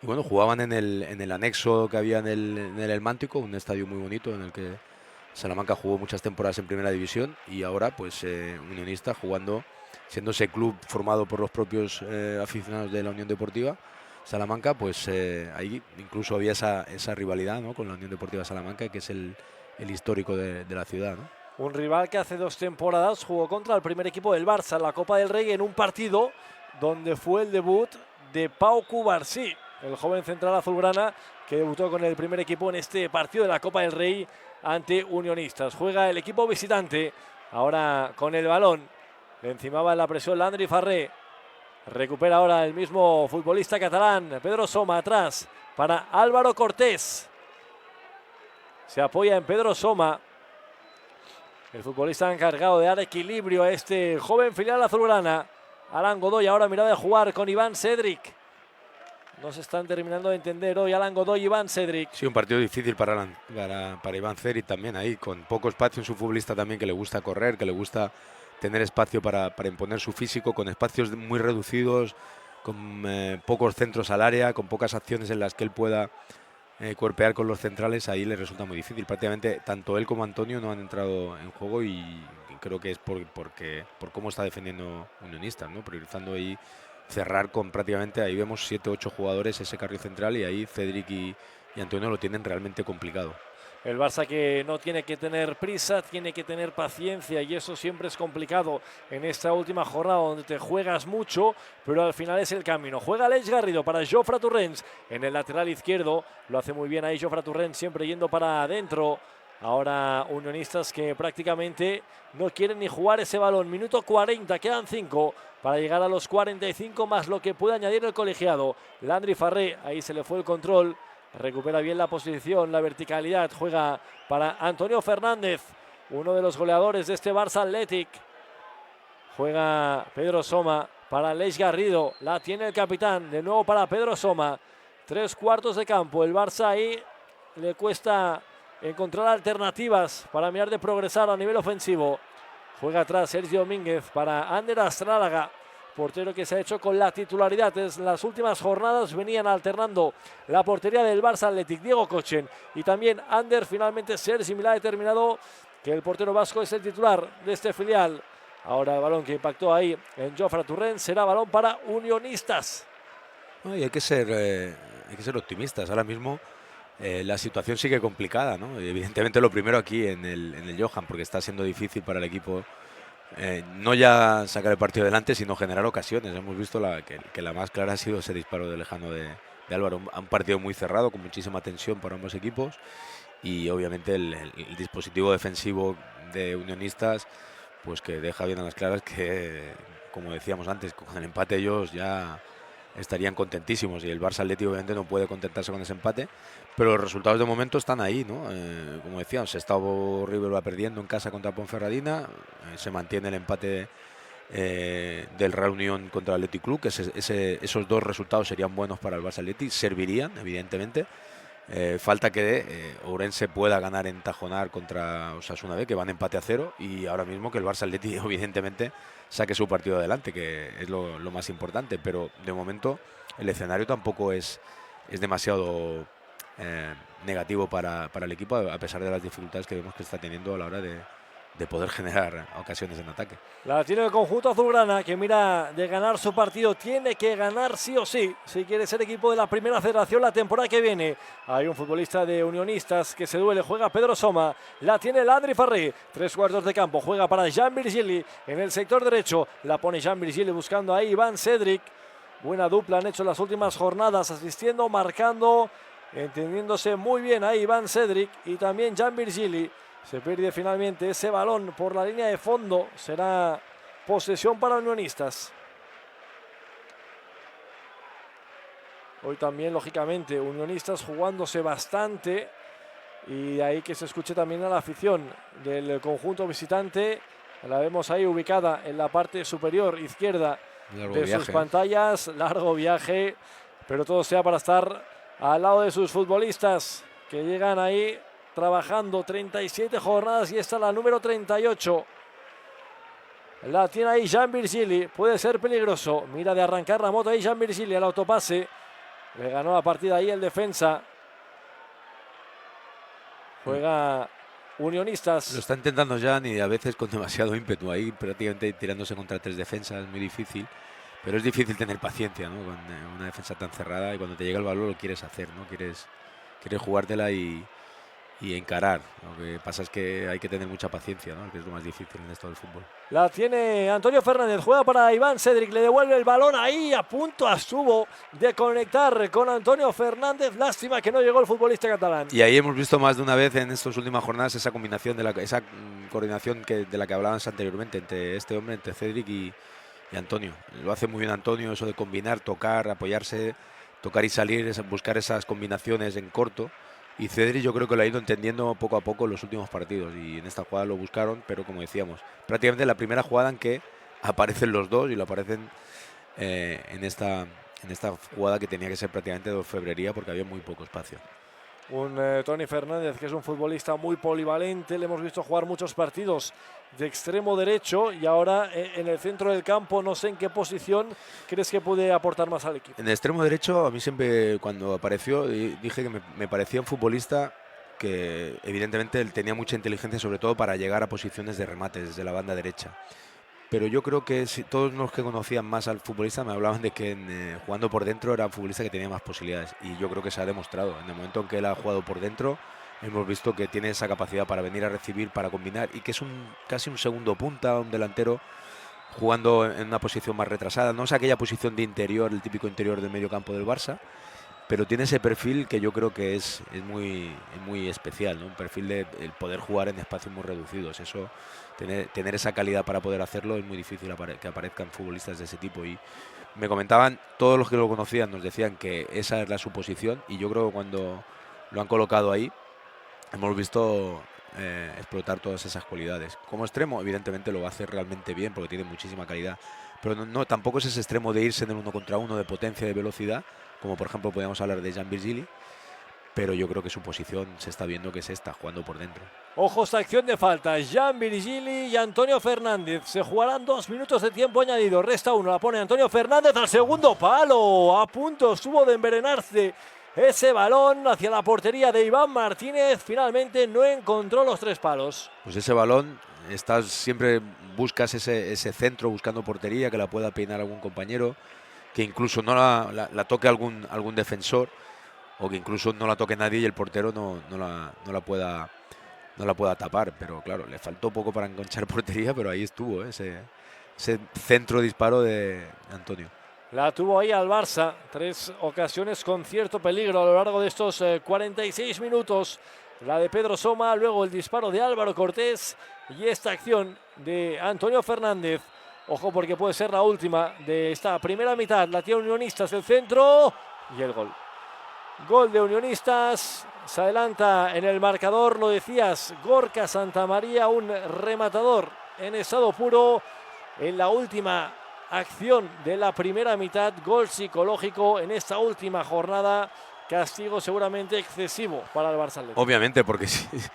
S2: y bueno, jugaban en el anexo que había en el Hermántico, un estadio muy bonito en el que Salamanca jugó muchas temporadas en Primera División y ahora pues Unionistas jugando, siendo ese club formado por los propios aficionados de la Unión Deportiva Salamanca, pues ahí incluso había esa rivalidad, ¿no? Con la Unión Deportiva Salamanca, que es el histórico de la ciudad, ¿no?
S1: Un rival que hace 2 temporadas jugó contra el primer equipo del Barça en la Copa del Rey en un partido donde fue el debut de Pau Cubarsí, el joven central azulgrana que debutó con el primer equipo en este partido de la Copa del Rey ante Unionistas. Juega el equipo visitante, ahora con el balón. Le encimaba en la presión Landry Farré. Recupera ahora el mismo futbolista catalán, Pedro Soma, atrás para Álvaro Cortés. Se apoya en Pedro Soma, el futbolista encargado de dar equilibrio a este joven filial azulgrana. Alan Godoy ahora mira de jugar con Iván Cedric. No se están terminando de entender hoy Alan Godoy y Iván Cedric.
S2: Sí, un partido difícil para Iván Cedric también ahí, con poco espacio en su futbolista también, que le gusta correr, que le gusta tener espacio para imponer su físico, con espacios muy reducidos, con pocos centros al área, con pocas acciones en las que él pueda cuerpear con los centrales. Ahí le resulta muy difícil. Prácticamente tanto él como Antonio no han entrado en juego y creo que es por cómo está defendiendo Unionistas, ¿no? Priorizando ahí cerrar con prácticamente, ahí vemos 7 o 8 jugadores ese carril central, y ahí Cedric y Antonio lo tienen realmente complicado.
S1: El Barça que no tiene que tener prisa, tiene que tener paciencia, y eso siempre es complicado en esta última jornada donde te juegas mucho, pero al final es el camino. Juega Aleix Garrido para Jofre Torrents en el lateral izquierdo. Lo hace muy bien ahí Jofre Torrents, siempre yendo para adentro. Ahora Unionistas que prácticamente no quieren ni jugar ese balón. Minuto 40, quedan 5 para llegar a los 45 más lo que puede añadir el colegiado. Landry Farré, ahí se le fue el control. Recupera bien la posición, la verticalidad. Juega para Antonio Fernández, uno de los goleadores de este Barça Athletic. Juega Pedro Soma para Aleix Garrido. La tiene el capitán, de nuevo para Pedro Soma. 3/4 de campo. El Barça ahí le cuesta encontrar alternativas para mirar de progresar a nivel ofensivo. Juega atrás Sergio Domínguez para Ander Astrálaga, portero que se ha hecho con la titularidad. En las últimas jornadas venían alternando la portería del Barça Athletic, Diego Cochen y también Ander. Finalmente Sergi Milá ha determinado que el portero vasco es el titular de este filial. Ahora el balón que impactó ahí en Jofre Torrents será balón para Unionistas.
S2: Y hay que ser optimistas. Ahora mismo la situación sigue complicada, ¿no? Y evidentemente lo primero aquí en el Johan, porque está siendo difícil para el equipo no ya sacar el partido adelante, sino generar ocasiones. Hemos visto que la más clara ha sido ese disparo de lejano de Álvaro. Un partido muy cerrado, con muchísima tensión para ambos equipos, y obviamente el dispositivo defensivo de Unionistas, pues que deja bien a las claras que, como decíamos antes, con el empate ellos ya estarían contentísimos, y el Barça Atlético obviamente no puede contentarse con ese empate, pero los resultados de momento están ahí, ¿no? Como decíamos, Sestao River va perdiendo en casa contra Ponferradina, se mantiene el empate del Real Unión contra el Athletic Club, que esos dos resultados serían buenos para el Barça Athletic, servirían evidentemente. Falta que Ourense pueda ganar en Tajonar contra Osasuna B, que van empate a 0, y ahora mismo que el Barça Athletic evidentemente saque su partido adelante, que es lo más importante. Pero de momento el escenario tampoco es demasiado negativo para el equipo, a pesar de las dificultades que vemos que está teniendo a la hora de poder generar ocasiones en ataque.
S1: La tiene el conjunto azulgrana, que mira de ganar su partido. Tiene que ganar sí o sí si quiere ser equipo de la primera federación la temporada que viene. Hay un futbolista de Unionistas que se duele. Juega Pedro Soma. La tiene Landry Farré. 3/4 de campo. Juega para Jean Virgili en el sector derecho. La pone Jean Virgili buscando ahí Iván Cedric. Buena dupla han hecho las últimas jornadas, asistiendo, marcando, entendiéndose muy bien ahí Iván Cedric y también Jean Virgili. Se pierde finalmente ese balón por la línea de fondo. Será posesión para Unionistas. Hoy también, lógicamente, Unionistas jugándose bastante. Y de ahí que se escuche también a la afición del conjunto visitante. La vemos ahí ubicada en la parte superior izquierda de sus pantallas. Largo viaje, pero todo sea para estar al lado de sus futbolistas que llegan ahí trabajando 37 jornadas, y esta es la número 38. La tiene ahí Jean Virgili, puede ser peligroso. Mira de arrancar la moto ahí Jean Virgili al autopase. Le ganó la partida ahí el defensa. Juega Unionistas.
S2: Lo está intentando Jan, y a veces con demasiado ímpetu, ahí prácticamente tirándose contra 3 defensas. Es muy difícil, pero es difícil tener paciencia, ¿no? Con una defensa tan cerrada, y cuando te llega el balón lo quieres hacer, ¿no? Quieres jugártela y encarar. Lo que pasa es que hay que tener mucha paciencia, ¿no? Que es lo más difícil en esto del fútbol.
S1: La tiene Antonio Fernández, juega para Iván Cedric, le devuelve el balón ahí, a punto estuvo de conectar con Antonio Fernández. Lástima que no llegó el futbolista catalán.
S2: Y ahí hemos visto más de una vez en estas últimas jornadas esa combinación, esa coordinación de la que hablábamos anteriormente entre este hombre, entre Cedric y Antonio. Lo hace muy bien Antonio, eso de combinar, tocar, apoyarse, tocar y salir, buscar esas combinaciones en corto. Y Cedric yo creo que lo ha ido entendiendo poco a poco en los últimos partidos y en esta jugada lo buscaron, pero como decíamos, prácticamente la primera jugada en que aparecen los dos y lo aparecen en esta jugada que tenía que ser prácticamente de orfebrería porque había muy poco espacio.
S1: Un Toni Fernández que es un futbolista muy polivalente, le hemos visto jugar muchos partidos de extremo derecho y ahora en el centro del campo, no sé en qué posición crees que puede aportar más al equipo.
S2: En el extremo derecho, a mí siempre cuando apareció dije que me parecía un futbolista que evidentemente él tenía mucha inteligencia, sobre todo para llegar a posiciones de remate desde la banda derecha. Pero yo creo que todos los que conocían más al futbolista me hablaban de que jugando por dentro era un futbolista que tenía más posibilidades. Y yo creo que se ha demostrado. En el momento en que él ha jugado por dentro, hemos visto que tiene esa capacidad para venir a recibir, para combinar, y que es casi un segundo punta, un delantero jugando en una posición más retrasada. No es aquella posición de interior, el típico interior del medio campo del Barça, pero tiene ese perfil que yo creo que es muy especial, ¿no? Un perfil de el poder jugar en espacios muy reducidos. Eso, tener esa calidad para poder hacerlo es muy difícil que aparezcan futbolistas de ese tipo. Y me comentaban, todos los que lo conocían nos decían que esa es la suposición, y yo creo que cuando lo han colocado ahí hemos visto explotar todas esas cualidades. Como extremo, evidentemente lo va a hacer realmente bien porque tiene muchísima calidad, pero tampoco es ese extremo de irse en el 1 contra 1, de potencia, de velocidad, como por ejemplo podríamos hablar de Jan Virgili, pero yo creo que su posición se está viendo que es esta, jugando por dentro.
S1: Ojo, esta acción de falta, Jan Virgili y Antonio Fernández. Se jugarán 2 minutos de tiempo añadido, resta 1, la pone Antonio Fernández al segundo palo, a punto estuvo de envenenarse ese balón hacia la portería de Iván Martínez, finalmente no encontró los 3 palos.
S2: Pues ese balón, siempre buscas ese centro buscando portería, que la pueda peinar algún compañero, que incluso no la toque algún defensor, o que incluso no la toque nadie y el portero no la pueda tapar. Pero claro, le faltó poco para enganchar portería, pero ahí estuvo ese centro disparo de Antonio.
S1: La tuvo ahí al Barça, 3 ocasiones con cierto peligro a lo largo de estos 46 minutos. La de Pedro Soma, luego el disparo de Álvaro Cortés y esta acción de Antonio Fernández. Ojo porque puede ser la última de esta primera mitad. La tiene Unionistas, el centro y el gol. Gol de Unionistas, se adelanta en el marcador, lo decías, Gorka Santamaría, un rematador en estado puro en la última acción de la primera mitad. Gol psicológico en esta última jornada, castigo seguramente excesivo para el Barça Atlético.
S2: Obviamente, porque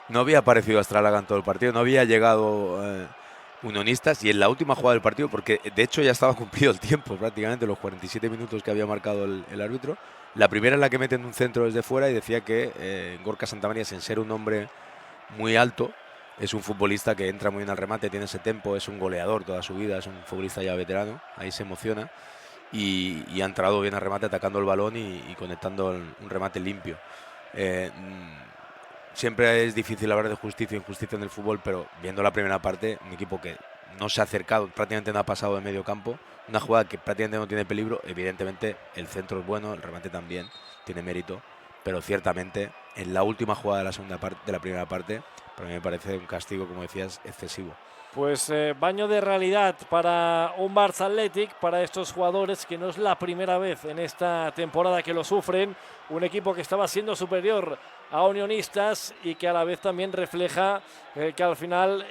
S2: no había aparecido Astralaga en todo el partido, no había llegado Unionistas, y en la última jugada del partido, porque de hecho ya estaba cumplido el tiempo, prácticamente los 47 minutos que había marcado el árbitro. La primera en la que meten un centro desde fuera, y decía que Gorka Santamaría, sin ser un hombre muy alto, es un futbolista que entra muy bien al remate, tiene ese tempo, es un goleador toda su vida, es un futbolista ya veterano, ahí se emociona, y ha entrado bien al remate, atacando el balón y conectando un remate limpio. Siempre es difícil hablar de justicia e injusticia en el fútbol, pero viendo la primera parte, un equipo que no se ha acercado, prácticamente no ha pasado de medio campo, una jugada que prácticamente no tiene peligro. Evidentemente el centro es bueno, el remate también tiene mérito, pero ciertamente en la última jugada de la primera parte, para mí me parece un castigo, como decías, excesivo.
S1: Pues baño de realidad para un Barça Athletic, para estos jugadores, que no es la primera vez en esta temporada que lo sufren. Un equipo que estaba siendo superior a Unionistas y que a la vez también refleja que al final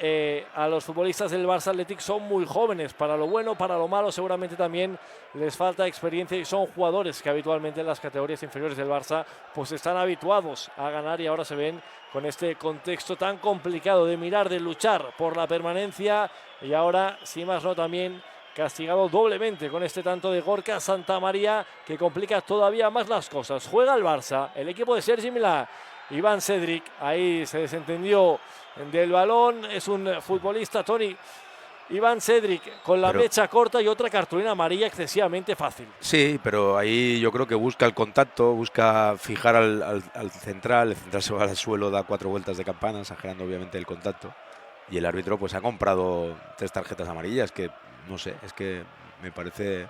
S1: a los futbolistas del Barça Athletic son muy jóvenes, para lo bueno, para lo malo seguramente también les falta experiencia, y son jugadores que habitualmente en las categorías inferiores del Barça pues están habituados a ganar, y ahora se ven con este contexto tan complicado de mirar, de luchar por la permanencia, y ahora, si más no, también castigado doblemente con este tanto de Gorka Santamaría, que complica todavía más las cosas. Juega el Barça, el equipo de Sergi Milà. Iván Cedric, ahí se desentendió del balón, es un futbolista, Toni, Iván Cedric, con la mecha corta y otra cartulina amarilla excesivamente fácil.
S2: Sí, pero ahí yo creo que busca el contacto, busca fijar al central. El central se va al suelo, da 4 vueltas de campana, exagerando obviamente el contacto, y el árbitro pues ha comprado 3 tarjetas amarillas, que no sé, es que me parece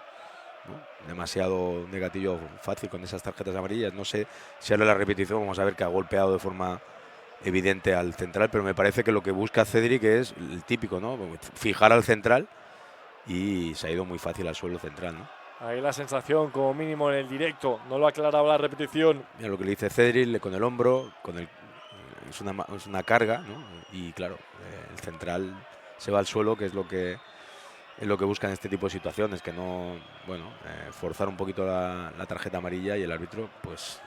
S2: demasiado negatillo fácil con esas tarjetas amarillas. No sé si ahora la repetición vamos a ver que ha golpeado de forma evidente al central, pero me parece que lo que busca Cedric es el típico, ¿no? Fijar al central y se ha ido muy fácil al suelo central, ¿no?
S1: Ahí la sensación, como mínimo en el directo, no lo aclaraba la repetición.
S2: Mira lo que le dice Cedric con el hombro, es una carga, ¿no? Y claro, el central se va al suelo, que es lo que buscan este tipo de situaciones, que no, bueno, forzar un poquito la tarjeta amarilla, y el árbitro, pues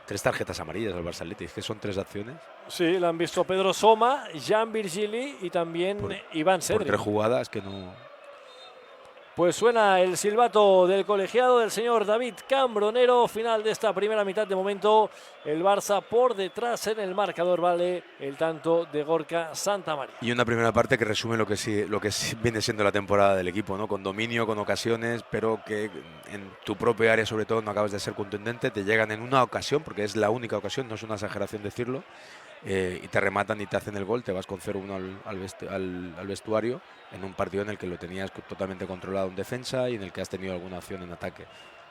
S2: 3 tarjetas amarillas al Barça Athletic, es que son 3 acciones.
S1: Sí, la han visto Pedro Soma, Jan Virgili y también Iván Cedric.
S2: Por 3 jugadas que no.
S1: Pues suena el silbato del colegiado del señor David Cambronero. Final de esta primera mitad. De momento el Barça por detrás en el marcador, vale el tanto de Gorka Santamaría.
S2: Y una primera parte que resume lo que sí viene siendo la temporada del equipo, ¿no? Con dominio, con ocasiones, pero que en tu propio área sobre todo no acabas de ser contundente. Te llegan en una ocasión, porque es la única ocasión, no es una exageración decirlo, y te rematan y te hacen el gol. Te vas con 0-1 al vestuario, en un partido en el que lo tenías totalmente controlado en defensa y en el que has tenido alguna acción en ataque.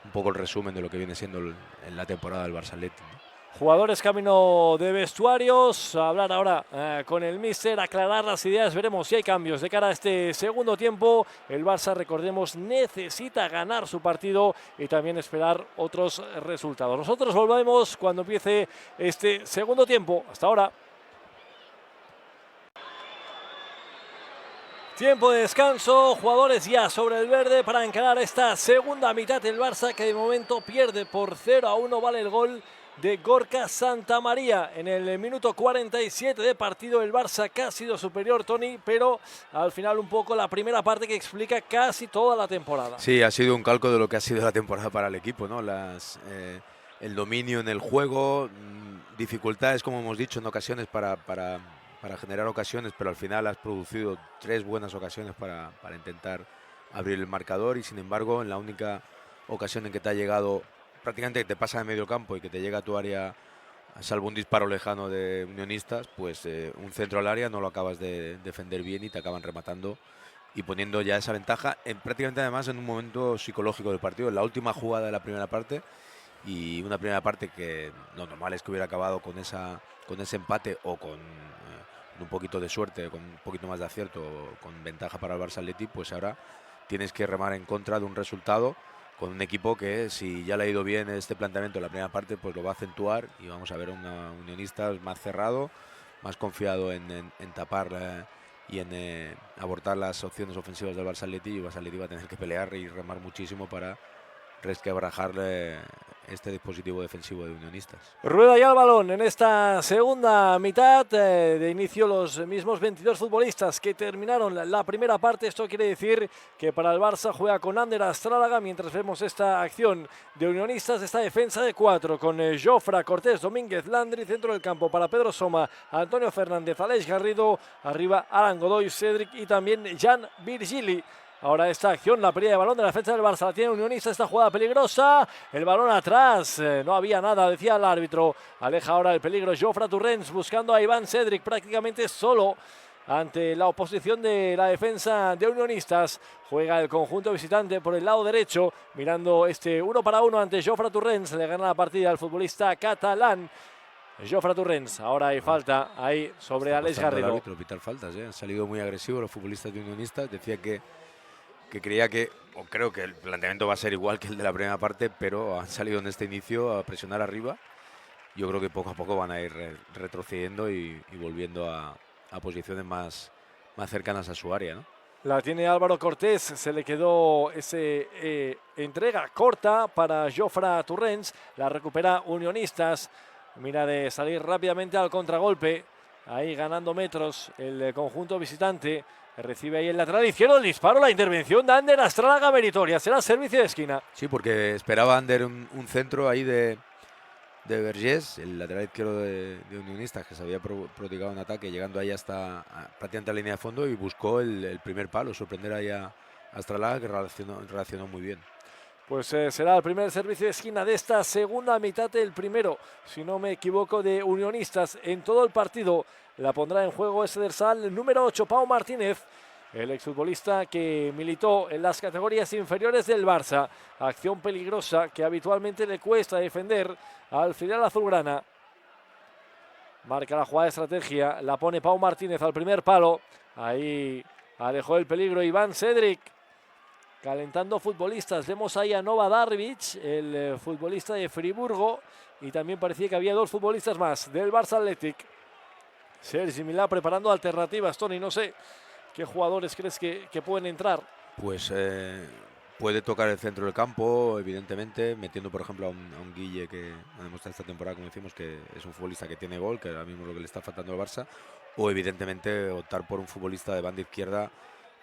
S2: Un poco el resumen de lo que viene siendo en la temporada del Barça Athletic, ¿no?
S1: Jugadores camino de vestuarios, a hablar ahora con el míster, aclarar las ideas, veremos si hay cambios de cara a este segundo tiempo. El Barça, recordemos, necesita ganar su partido y también esperar otros resultados. Nosotros volvemos cuando empiece este segundo tiempo. Hasta ahora. Tiempo de descanso, jugadores ya sobre el verde para encarar esta segunda mitad. El Barça, que de momento pierde por 0-1, vale el gol de Gorka Santamaría en el minuto 47 de partido. El Barça que ha sido superior, Tony, pero al final un poco la primera parte que explica casi toda la temporada.
S2: Sí, ha sido un calco de lo que ha sido la temporada para el equipo, ¿no? El dominio en el juego, dificultades, como hemos dicho, en ocasiones para generar ocasiones, pero al final has producido 3 buenas ocasiones para intentar abrir el marcador, y sin embargo en la única ocasión en que te ha llegado, prácticamente que te pasa de medio campo y que te llega a tu área, salvo un disparo lejano de Unionistas, pues un centro al área no lo acabas de defender bien y te acaban rematando y poniendo ya esa ventaja, prácticamente además en un momento psicológico del partido, en la última jugada de la primera parte, y una primera parte que lo normal es que hubiera acabado con ese empate o con un poquito de suerte, con un poquito más de acierto, con ventaja para el Barça Athletic. Pues ahora tienes que remar en contra de un resultado con un equipo que, si ya le ha ido bien este planteamiento en la primera parte, pues lo va a acentuar, y vamos a ver un Unionistas más cerrado, más confiado en tapar y en abortar las opciones ofensivas del Barça Athletic, y el Barça Athletic va a tener que pelear y remar muchísimo para resquebrajarle este dispositivo defensivo de Unionistas.
S1: Rueda ya el balón en esta segunda mitad. De inicio los mismos 22 futbolistas que terminaron la primera parte. Esto quiere decir que para el Barça juega con Ander Astrálaga, mientras vemos esta acción de Unionistas, esta defensa de 4 con Jofra, Cortés, Domínguez, Landry, centro del campo para Pedro Soma, Antonio Fernández, Aleix Garrido, arriba Alan Godoy, Cedric y también Jan Virgili. Ahora esta acción, la pérdida de balón de la defensa del Barça, la tiene Unionista, esta jugada peligrosa, el balón atrás, no había nada, decía el árbitro. Aleja ahora el peligro Jofra Torrents buscando a Iván Cedric prácticamente solo ante la oposición de la defensa de Unionistas. Juega el conjunto visitante por el lado derecho, mirando este 1 para 1 ante Jofra Torrents, le gana la partida al futbolista catalán. Jofra Torrents, ahora hay falta ahí sobre Aleix Garrido.
S2: El árbitro pitar faltas, han salido muy agresivos los futbolistas de Unionistas. Decía que creía o creo que el planteamiento va a ser igual que el de la primera parte, pero han salido en este inicio a presionar arriba. Yo creo que poco a poco van a ir retrocediendo y volviendo a posiciones más cercanas a su área, ¿no?
S1: La tiene Álvaro Cortés, se le quedó esa entrega corta para Jofra Torrents, la recupera Unionistas, mira de salir rápidamente al contragolpe, ahí ganando metros el conjunto visitante. Recibe ahí el lateral izquierdo el disparo, la intervención de Ander Astrálaga meritoria. Será servicio de esquina.
S2: Sí, porque esperaba Ander un centro ahí de Vergés, el lateral izquierdo de Unionistas, que se había prodigado en ataque, llegando ahí hasta prácticamente a la línea de fondo, y buscó el primer palo, sorprender ahí a Astrálaga, que reaccionó muy bien.
S1: Pues será el primer servicio de esquina de esta segunda mitad, el primero, si no me equivoco, de Unionistas en todo el partido. La pondrá en juego ese dorsal número 8, Pau Martínez, el exfutbolista que militó en las categorías inferiores del Barça. Acción peligrosa que habitualmente le cuesta defender al filial azulgrana. Marca la jugada de estrategia, la pone Pau Martínez al primer palo. Ahí Alejó el peligro Iván Cedric. Calentando futbolistas. Vemos ahí a Nova Darvic, el futbolista de Friburgo. Y también parecía que había 2 futbolistas más del Barça Athletic. Sergi Milà preparando alternativas, Tony. No sé qué jugadores crees que pueden entrar.
S2: Pues puede tocar el centro del campo, evidentemente, metiendo por ejemplo a un Guille que ha demostrado esta temporada, como decimos, que es un futbolista que tiene gol, que ahora mismo es lo que le está faltando al Barça. O evidentemente optar por un futbolista de banda izquierda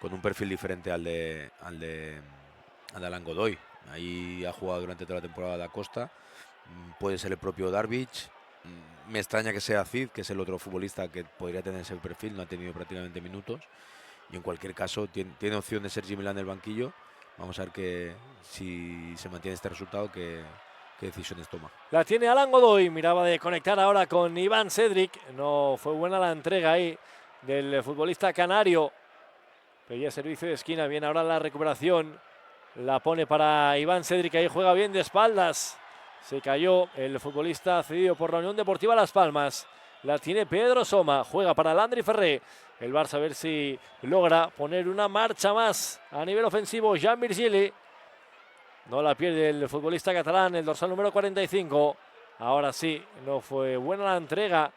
S2: con un perfil diferente al de Alan Godoy. Ahí ha jugado durante toda la temporada Da Costa. Puede ser el propio Darvic. Me extraña que sea Cid, que es el otro futbolista que podría tener ese perfil. No ha tenido prácticamente minutos. Y en cualquier caso tiene opción de Sergi Milà en el banquillo. Vamos a ver que si se mantiene este resultado, qué decisiones toma.
S1: La tiene Alan Godoy. Miraba de conectar ahora con Iván Cedric. No fue buena la entrega ahí del futbolista canario. Pedía servicio de esquina. Bien ahora la recuperación. La pone para Iván Cedric. Ahí juega bien de espaldas. Se cayó el futbolista cedido por la Unión Deportiva Las Palmas. La tiene Pedro Soma. Juega para Landry Ferré. El Barça a ver si logra poner una marcha más a nivel ofensivo. Jean Virgili. No la pierde el futbolista catalán, el dorsal número 45. Ahora sí, no fue buena la entrega.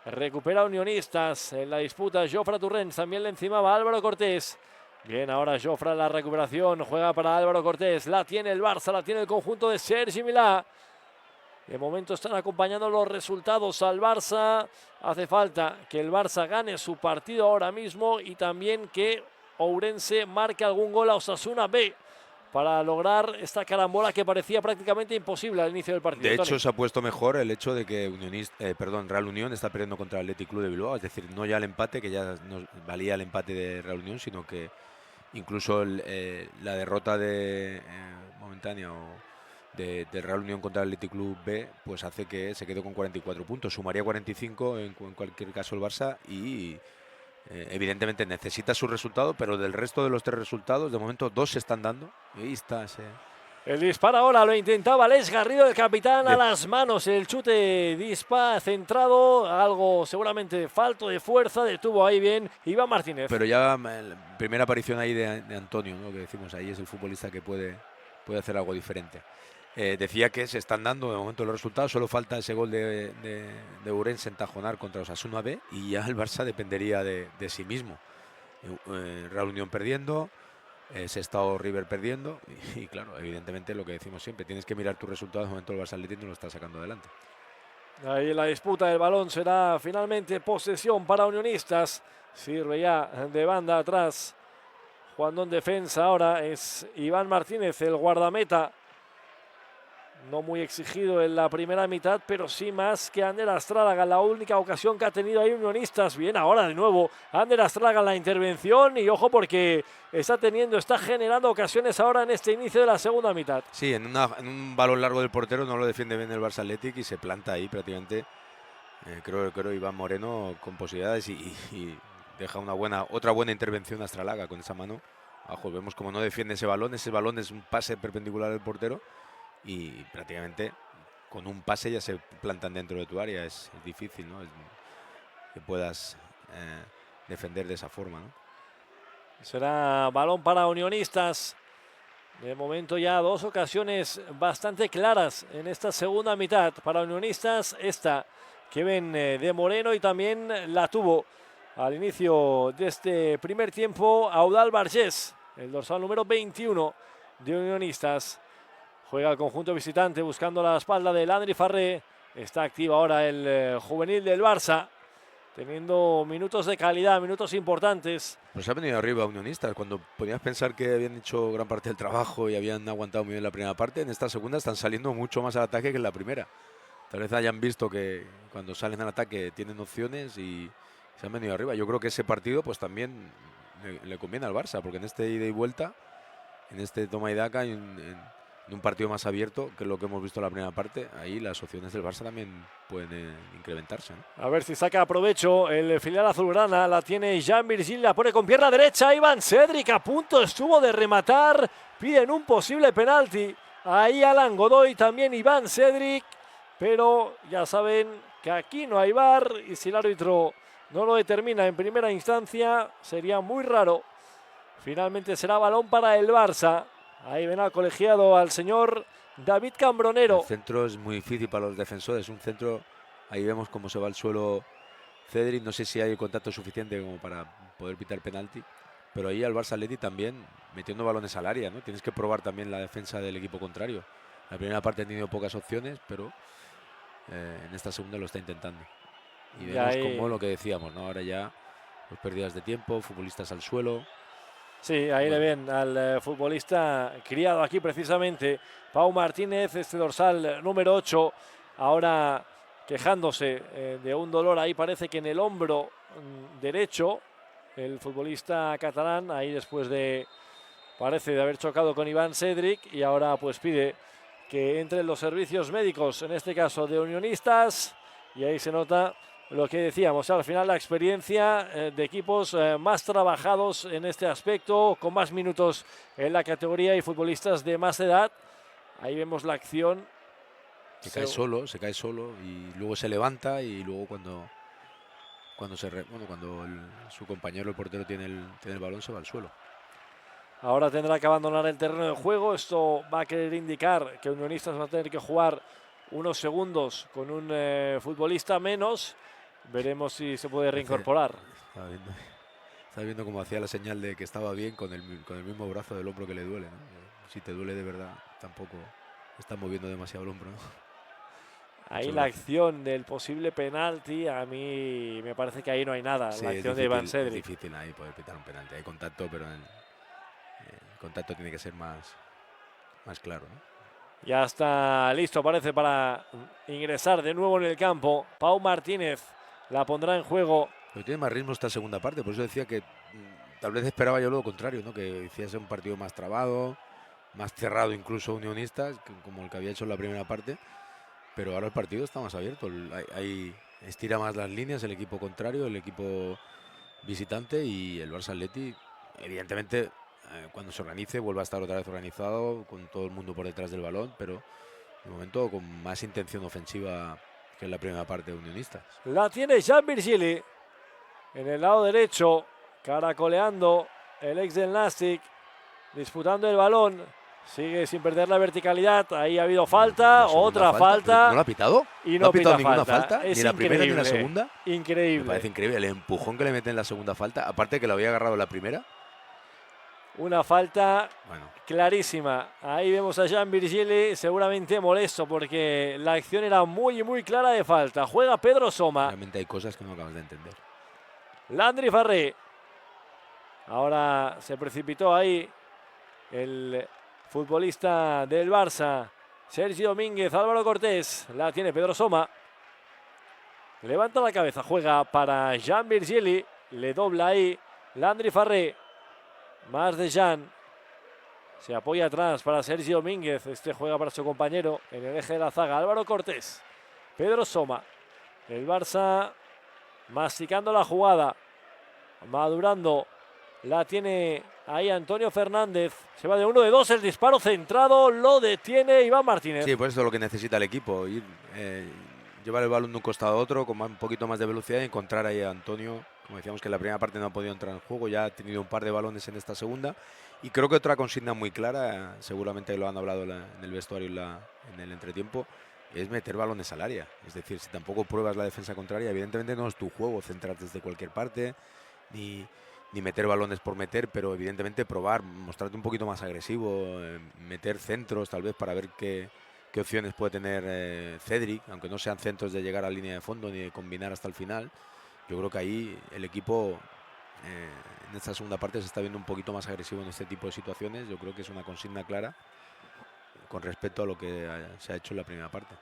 S1: Recupera Unionistas en la disputa. Jofre Torrents también le encimaba Álvaro Cortés. Bien, ahora Jofre la recuperación. Juega para Álvaro Cortés. La tiene el Barça, la tiene el conjunto de Sergi Milà. De momento están acompañando los resultados al Barça. Hace falta que el Barça gane su partido ahora mismo y también que Ourense marque algún gol a Osasuna B para lograr esta carambola que parecía prácticamente imposible al inicio del partido.
S2: De hecho, se ha puesto mejor el hecho de que Real Unión está perdiendo contra el Athletic Club de Bilbao. Es decir, no ya el empate, que ya no valía el empate de Real Unión, sino que incluso la derrota momentánea de Real Unión contra el Athletic Club B, pues hace que se quede con 44 puntos. Sumaría 45 en cualquier caso el Barça y evidentemente necesita su resultado, pero del resto de los 3 resultados, de momento 2 se están dando. Y ahí está ese...
S1: El disparo ahora lo intentaba Les Garrido, el capitán, a las manos. El chute centrado, algo seguramente falto de fuerza, detuvo ahí bien Iván Martínez.
S2: Pero ya la primera aparición ahí de Antonio, ¿no? Que decimos ahí, es el futbolista que puede hacer algo diferente. Decía que se están dando de momento los resultados, solo falta ese gol de Ourense en Tajonar contra Osasuna B y ya el Barça dependería de sí mismo. Real Unión perdiendo, Sestao River perdiendo y claro, evidentemente lo que decimos siempre, tienes que mirar tus resultados. De momento el Barça Athletic no lo está sacando adelante.
S1: Ahí la disputa del balón será finalmente posesión para Unionistas. Sirve ya de banda atrás. Jugando en defensa ahora es Iván Martínez, el guardameta. No muy exigido en la primera mitad, pero sí más que Ander Astrálaga. La única ocasión que ha tenido ahí Unionistas. Bien, ahora de nuevo Ander Astrálaga en la intervención. Y ojo porque está generando ocasiones ahora en este inicio de la segunda mitad.
S2: Sí, en un balón largo del portero no lo defiende bien el Barça Athletic y se planta ahí prácticamente. Creo Iván Moreno con posibilidades y deja otra buena intervención a Astrálaga con esa mano. Abajo vemos como no defiende ese balón. Ese balón es un pase perpendicular del portero. Y prácticamente con un pase ya se plantan dentro de tu área. Es difícil, ¿no? Que puedas defender de esa forma, ¿no?
S1: Será balón para Unionistas. De momento ya 2 ocasiones bastante claras en esta segunda mitad. Para Unionistas esta que ven de Moreno y también la tuvo al inicio de este primer tiempo Audal Bargés, el dorsal número 21 de Unionistas. Juega el conjunto visitante buscando la espalda de Landry Farré. Está activo ahora el juvenil del Barça, teniendo minutos de calidad, minutos importantes.
S2: Pues ha venido arriba Unionistas. Cuando podías pensar que habían hecho gran parte del trabajo y habían aguantado muy bien la primera parte, en esta segunda están saliendo mucho más al ataque que en la primera. Tal vez hayan visto que cuando salen al ataque tienen opciones y se han venido arriba. Yo creo que ese partido pues también le conviene al Barça, porque en este ida y vuelta, en este toma y daca, en un partido más abierto que lo que hemos visto en la primera parte, ahí las opciones del Barça también pueden incrementarse, ¿no?
S1: A ver si saca provecho el filial azulgrana. La tiene Jean Virgil, la pone con pierna derecha. Iván Cedric a punto estuvo de rematar. Piden un posible penalti. Ahí Alan Godoy, también Iván Cedric. Pero ya saben que aquí no hay VAR y si el árbitro no lo determina en primera instancia, sería muy raro Finalmente será balón para el Barça. Ahí ven al colegiado, al señor David Cambronero.
S2: El centro es muy difícil para los defensores. Un centro, ahí vemos cómo se va al suelo Cedric. No sé si hay el contacto suficiente como para poder pitar penalti. Pero ahí al Barça Atleti también metiendo balones al área, ¿no? Tienes que probar también la defensa del equipo contrario. La primera parte ha tenido pocas opciones, pero en esta segunda lo está intentando. Y vemos como lo que decíamos, ¿no? Ahora ya pues, pérdidas de tiempo, futbolistas al suelo.
S1: Sí, ahí le ven al futbolista criado aquí precisamente, Pau Martínez, este dorsal número 8, ahora quejándose de un dolor ahí parece que en el hombro derecho, el futbolista catalán, ahí después de, parece de haber chocado con Iván Cedric y ahora pues pide que entren los servicios médicos, en este caso de Unionistas, y ahí se nota lo que decíamos, al final la experiencia de equipos más trabajados en este aspecto, con más minutos en la categoría y futbolistas de más edad. Ahí vemos la acción.
S2: Se cae solo y luego se levanta y luego cuando su compañero, el portero, tiene el balón, se va al suelo.
S1: Ahora tendrá que abandonar el terreno de juego. Esto va a querer indicar que Unionistas va a tener que jugar unos segundos con un futbolista menos. Veremos si se puede reincorporar.
S2: Estaba viendo cómo hacía la señal de que estaba bien con el mismo brazo del hombro que le duele, ¿no? Si te duele de verdad, tampoco está moviendo demasiado el hombro, ¿no?
S1: Ahí la acción del posible penalti, a mí me parece que ahí no hay nada.
S2: Sí,
S1: la acción de Iván Cedric.
S2: Es difícil ahí poder pitar un penalti. Hay contacto, pero el contacto tiene que ser más claro, ¿no?
S1: Ya está listo, parece, para ingresar de nuevo en el campo. Pau Martínez la pondrá en juego.
S2: Pero tiene más ritmo esta segunda parte, por eso decía que tal vez esperaba yo lo contrario, ¿no? Que hiciese un partido más trabado, más cerrado incluso Unionistas, como el que había hecho en la primera parte. Pero ahora el partido está más abierto, estira más las líneas el equipo contrario, el equipo visitante, y el Barça Atleti, evidentemente, cuando se organice, vuelve a estar otra vez organizado, con todo el mundo por detrás del balón, pero de momento con más intención ofensiva que en la primera parte de Unionistas.
S1: La tiene Jean Virgili en el lado derecho, caracoleando el ex del Nastic, disputando el balón. Sigue sin perder la verticalidad. Ahí ha habido falta, otra falta.
S2: ¿No lo ha pitado?
S1: Y no
S2: ha pitado ninguna
S1: falta.
S2: falta, ni la primera ni la segunda.
S1: Increíble.
S2: Me parece increíble el empujón que le mete en la segunda falta, aparte que lo había agarrado en la primera.
S1: Una falta clarísima. Ahí vemos a Jean Virgili seguramente molesto porque la acción era muy clara de falta. Juega Pedro Soma.
S2: Realmente hay cosas que no acabas de entender.
S1: Landry Farré. Ahora se precipitó ahí el futbolista del Barça, Sergi Domínguez. Álvaro Cortés, la tiene Pedro Soma. Levanta la cabeza, juega para Jean Virgili. Le dobla ahí Landry Farré. Más de Jean. Se apoya atrás para Sergi Domínguez. Este juega para su compañero en el eje de la zaga. Álvaro Cortés. Pedro Soma. El Barça masticando la jugada. Madurando. La tiene ahí Antonio Fernández. Se va de 1 de 2. El disparo centrado. Lo detiene Iván Martínez.
S2: Sí, pues eso es lo que necesita el equipo. Llevar el balón de un costado a otro con un poquito más de velocidad y encontrar ahí a Antonio. Como decíamos que en la primera parte no ha podido entrar en juego. Ya ha tenido un par de balones en esta segunda. Y creo que otra consigna muy clara, seguramente lo han hablado en el vestuario en el entretiempo, es meter balones al área. Es decir, si tampoco pruebas la defensa contraria, evidentemente no es tu juego centrarte desde cualquier parte, ni meter balones por meter, pero evidentemente probar, mostrarte un poquito más agresivo, meter centros tal vez para ver qué opciones puede tener Cedric, aunque no sean centros de llegar a línea de fondo ni de combinar hasta el final. Yo creo que ahí el equipo en esta segunda parte se está viendo un poquito más agresivo en este tipo de situaciones. Yo creo que es una consigna clara con respecto a lo que se ha hecho en la primera parte.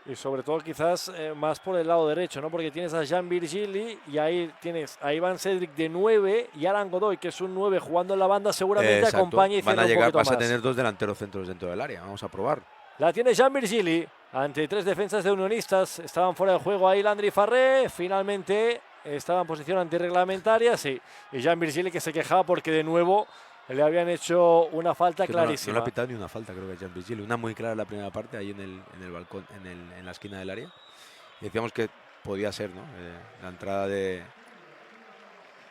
S1: Y sobre todo quizás más por el lado derecho, ¿no? Porque tienes a Jean Virgili y ahí tienes a Iván Cedric de 9 y Alan Godoy, que es un 9 jugando en la banda, seguramente acompaña y cierra un poquito más.
S2: Vas a tener dos delanteros centros dentro del área. Vamos a probar.
S1: La tiene Jean Virgili ante 3 defensas de Unionistas. Estaban fuera de juego ahí Landry Farré. Finalmente estaba en posición antirreglamentaria, sí. Y Jean Virgili que se quejaba porque de nuevo le habían hecho una falta clarísima.
S2: No le ha pitado ni una falta, creo que Jean Virgili. Una muy clara en la primera parte, ahí en el balcón, en la esquina del área. Y decíamos que podía ser, ¿no? La entrada de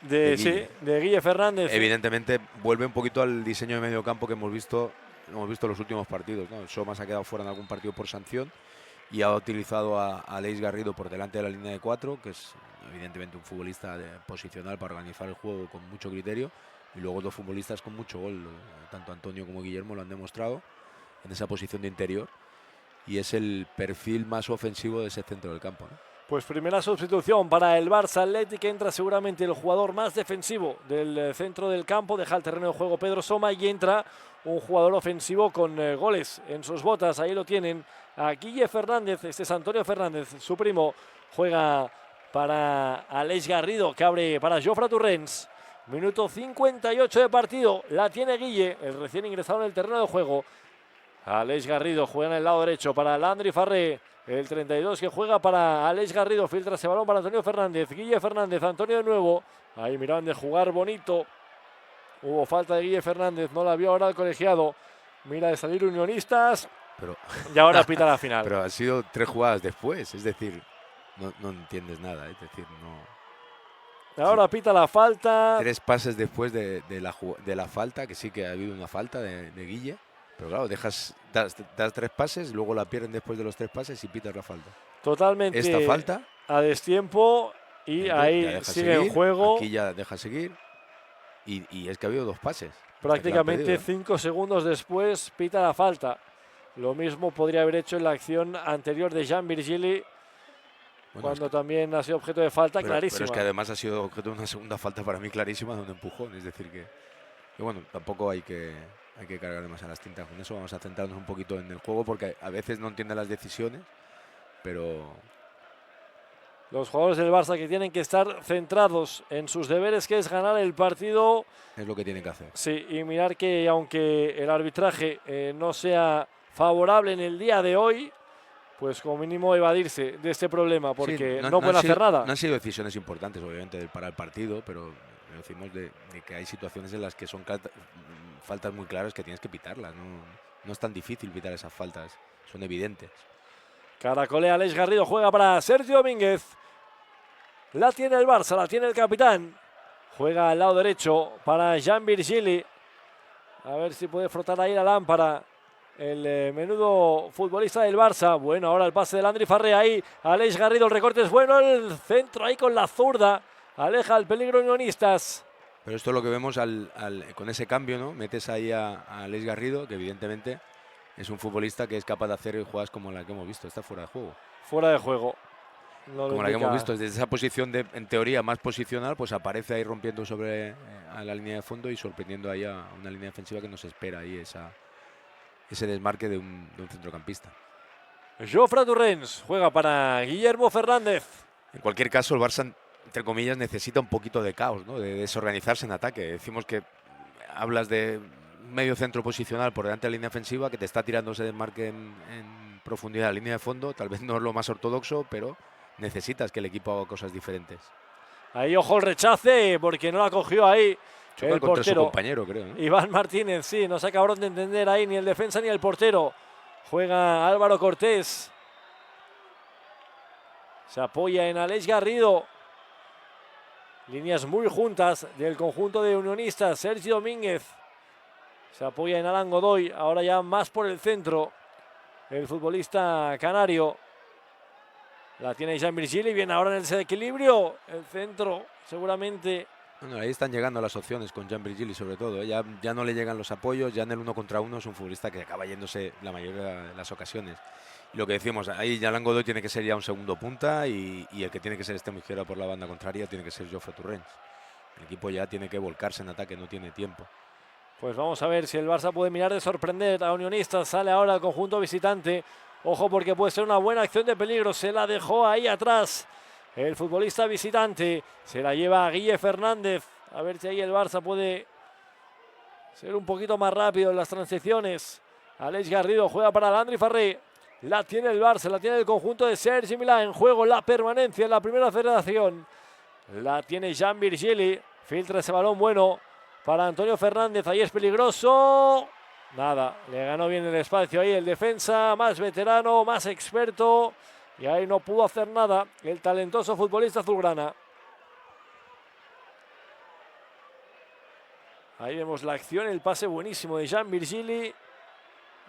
S1: de Guille Fernández.
S2: Evidentemente vuelve un poquito al diseño de medio campo que hemos visto en los últimos partidos, ¿no? Somas ha quedado fuera en algún partido por sanción y ha utilizado a Aleix Garrido por delante de la línea de 4, que es evidentemente un futbolista posicional para organizar el juego con mucho criterio, y luego dos futbolistas con mucho gol, tanto Antonio como Guillermo lo han demostrado en esa posición de interior, y es el perfil más ofensivo de ese centro del campo, ¿no?
S1: Pues primera sustitución para el Barça Athletic, entra seguramente el jugador más defensivo del centro del campo, deja el terreno de juego Pedro Soma y entra un jugador ofensivo con goles en sus botas, ahí lo tienen, a Guille Fernández, este es Antonio Fernández, su primo, juega para Aleix Garrido, que abre para Jofre Torrents, minuto 58 de partido, la tiene Guille, el recién ingresado en el terreno de juego, Aleix Garrido juega en el lado derecho para Landry Farré, el 32 que juega para Aleix Garrido, filtra ese balón para Antonio Fernández, Guille Fernández, Antonio de nuevo, ahí miraban de jugar bonito, hubo falta de Guille Fernández, no la vio ahora el colegiado, mira de salir Unionistas, y ahora pita la final.
S2: Pero han sido 3 jugadas después, es decir, no entiendes nada, es decir, no...
S1: Ahora pita la falta.
S2: 3 pases después de la falta, que sí que ha habido una falta de Guille. Pero claro, das 3 pases, luego la pierden después de los 3 pases y pitas la falta.
S1: Totalmente
S2: esta falta
S1: a destiempo y ahí sigue el juego.
S2: Aquí ya deja seguir y es que ha habido 2 pases.
S1: Prácticamente 5 segundos después pita la falta. Lo mismo podría haber hecho en la acción anterior de Jean Virgili, cuando también ha sido objeto de falta clarísima.
S2: Pero es que además ha sido objeto de una segunda falta para mí clarísima de un empujón. Es decir que bueno, tampoco hay que cargar demasiado las tintas con eso. Vamos a centrarnos un poquito en el juego porque a veces no entienden las decisiones, pero...
S1: Los jugadores del Barça que tienen que estar centrados en sus deberes, que es ganar el partido.
S2: Es lo que tienen que hacer.
S1: Sí, y mirar que aunque el arbitraje no sea favorable en el día de hoy, pues como mínimo evadirse de este problema, porque
S2: sí,
S1: no pueden hacer nada.
S2: No han sido decisiones importantes, obviamente, para el partido, pero decimos de que hay situaciones en las que son faltas muy claras que tienes que pitarlas. No es tan difícil pitar esas faltas, son evidentes.
S1: Caracolea Aleix Garrido, juega para Sergio Domínguez. La tiene el Barça, la tiene el capitán. Juega al lado derecho para Jean Virgili. A ver si puede frotar ahí la lámpara. El menudo futbolista del Barça. Bueno, ahora el pase de Landry Farré ahí. Aleix Garrido, el recorte es bueno. El centro ahí con la zurda. Aleja el peligro Unionistas.
S2: Pero esto es lo que vemos con ese cambio, ¿no? Metes ahí a Aleix Garrido, que evidentemente es un futbolista que es capaz de hacer jugadas como la que hemos visto. Está fuera de juego.
S1: Fuera de juego. No
S2: como la que hemos visto, desde esa posición en teoría más posicional, pues aparece ahí rompiendo sobre a la línea de fondo y sorprendiendo ahí a una línea defensiva que nos espera ahí ese desmarque de un centrocampista.
S1: Jofre Torrents juega para Guillermo Fernández.
S2: En cualquier caso, el Barça, entre comillas, necesita un poquito de caos, ¿no? De desorganizarse en ataque. Decimos que hablas de medio centro posicional por delante de la línea ofensiva que te está tirando ese desmarque en profundidad a la línea de fondo. Tal vez no es lo más ortodoxo, pero necesitas que el equipo haga cosas diferentes.
S1: Ahí ojo el rechace porque no la cogió ahí el portero.
S2: Su compañero, creo, ¿no?
S1: Iván Martínez, sí, no se acabaron de entender ahí ni el defensa ni el portero. Juega Álvaro Cortés. Se apoya en Aleix Garrido. Líneas muy juntas del conjunto de Unionistas. Sergio Domínguez. Se apoya en Alan Godoy. Ahora ya más por el centro. El futbolista canario. La tiene Jean Virgili. Viene ahora en el desequilibrio. El centro seguramente.
S2: Bueno, ahí están llegando las opciones con Jean Virgili sobre todo. Ya no le llegan los apoyos. Ya en el 1 contra 1 es un futbolista que acaba yéndose la mayoría de las ocasiones. Y lo que decimos, ahí Alan Godoy tiene que ser ya un segundo punta y el que tiene que ser extremo izquierda por la banda contraria tiene que ser Jofre Torrents. El equipo ya tiene que volcarse en ataque, no tiene tiempo.
S1: Pues vamos a ver si el Barça puede mirar de sorprender a Unionistas. Sale ahora el conjunto visitante. Ojo porque puede ser una buena acción de peligro. Se la dejó ahí atrás el futbolista visitante. Se la lleva a Guille Fernández. A ver si ahí el Barça puede ser un poquito más rápido en las transiciones. Aleix Garrido juega para Landry Farré. La tiene el Barça, la tiene el conjunto de Sergi Milà. En juego la permanencia en la primera federación. La tiene Jean Virgili. Filtra ese balón bueno para Antonio Fernández. Ahí es peligroso. Nada, le ganó bien el espacio ahí el defensa, más veterano, más experto. Y ahí no pudo hacer nada el talentoso futbolista azulgrana. Ahí vemos la acción, el pase buenísimo de Jean Virgili.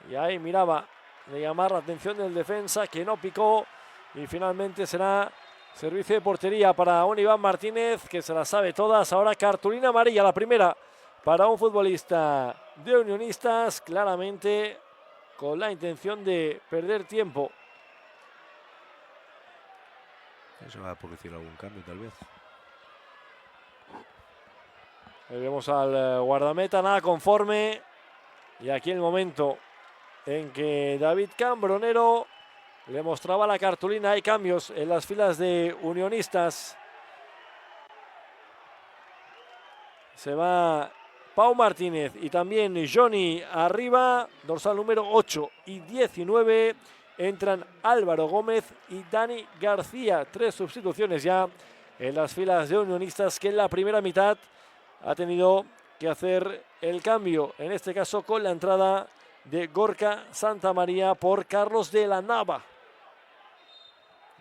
S1: Y ahí miraba de llamar la atención del defensa, que no picó. Y finalmente será servicio de portería para un Iván Martínez, que se la sabe todas. Ahora cartulina amarilla, la primera para un futbolista de Unionistas, claramente con la intención de perder tiempo.
S2: Eso va a producir algún cambio, tal vez.
S1: Ahí vemos al guardameta, nada conforme. Y aquí el momento en que David Cambronero le mostraba la cartulina. Hay cambios en las filas de Unionistas. Se va Pau Martínez y también Johnny arriba, dorsal número 8 y 19. Entran Álvaro Gómez y Dani García. 3 sustituciones ya en las filas de Unionistas, que en la primera mitad ha tenido que hacer el cambio, en este caso con la entrada de Gorka Santamaría por Carlos de la Nava.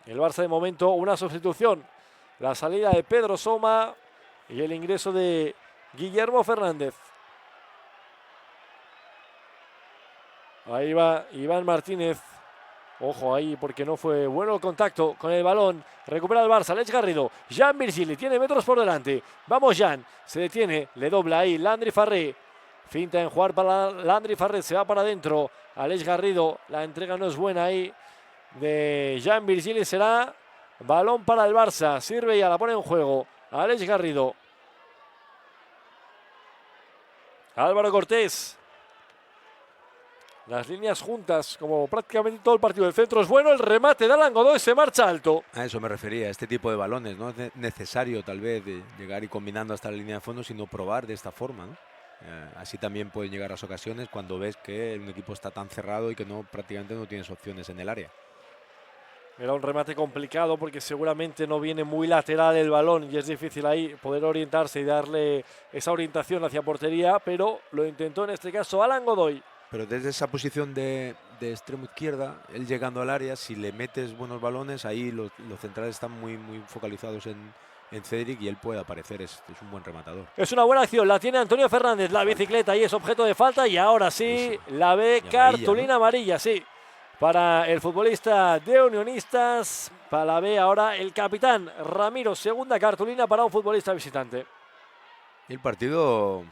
S1: El Barça de momento una sustitución, la salida de Pedro Soma y el ingreso de Guillermo Fernández. Ahí va Iván Martínez. Ojo ahí porque no fue bueno el contacto con el balón. Recupera el Barça, Alex Garrido. Jean Virgili tiene metros por delante. Vamos Jean, se detiene, le dobla ahí Landry Farré. Finta en jugar para Landry Farré, se va para adentro. Alex Garrido, la entrega no es buena ahí de Jean Virgili. Será balón para el Barça. Sirve ya, la pone en juego Alex Garrido. Álvaro Cortés. Las líneas juntas, como prácticamente todo el partido. El centro es bueno, el remate de Alan Godoy se marcha alto.
S2: A eso me refería, este tipo de balones. No es necesario tal vez de llegar y combinando hasta la línea de fondo, sino probar de esta forma, ¿no? Así también pueden llegar las ocasiones cuando ves que un equipo está tan cerrado y que prácticamente no tienes opciones en el área.
S1: Era un remate complicado porque seguramente no viene muy lateral el balón y es difícil ahí poder orientarse y darle esa orientación hacia portería, pero lo intentó en este caso Alan Godoy.
S2: Pero desde esa posición de extremo izquierda, él llegando al área, si le metes buenos balones, ahí los centrales están muy focalizados en Cedric y él puede aparecer, es un buen rematador.
S1: Es una buena acción, la tiene Antonio Fernández, la bicicleta y es objeto de falta y ahora sí, la ve cartulina amarilla, sí. Para el futbolista de Unionistas, para la B ahora el capitán Ramiro, segunda cartulina para un futbolista visitante.
S2: El partido,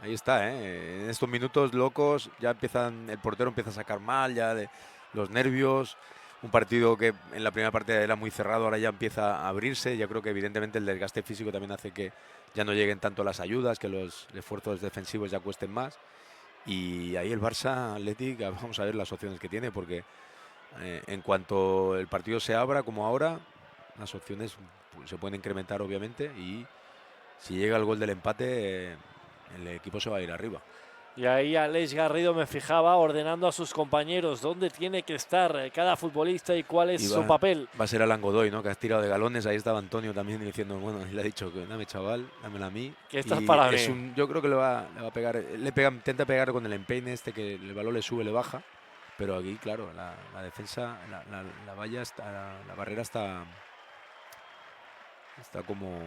S2: ahí está, en estos minutos locos ya el portero empieza a sacar mal, ya de los nervios. Un partido que en la primera parte era muy cerrado, ahora ya empieza a abrirse. Yo creo que evidentemente el desgaste físico también hace que ya no lleguen tanto las ayudas, que los esfuerzos defensivos ya cuesten más. Y ahí el Barça Athletic, vamos a ver las opciones que tiene, porque en cuanto el partido se abra, como ahora, las opciones se pueden incrementar obviamente, y si llega el gol del empate, el equipo se va a ir arriba.
S1: Y ahí Alex Garrido me fijaba ordenando a sus compañeros dónde tiene que estar cada futbolista y cuál es su papel.
S2: Va a ser Alan Godoy, ¿no? Que has tirado de galones. Ahí estaba Antonio también diciendo, bueno, le ha dicho que dame chaval, dámela a mí.
S1: Que estás para mí.
S2: Yo creo que le va a pegar, intenta pegar con el empeine que el balón le sube, le baja. Pero aquí, claro, la defensa, la valla está, la barrera está como...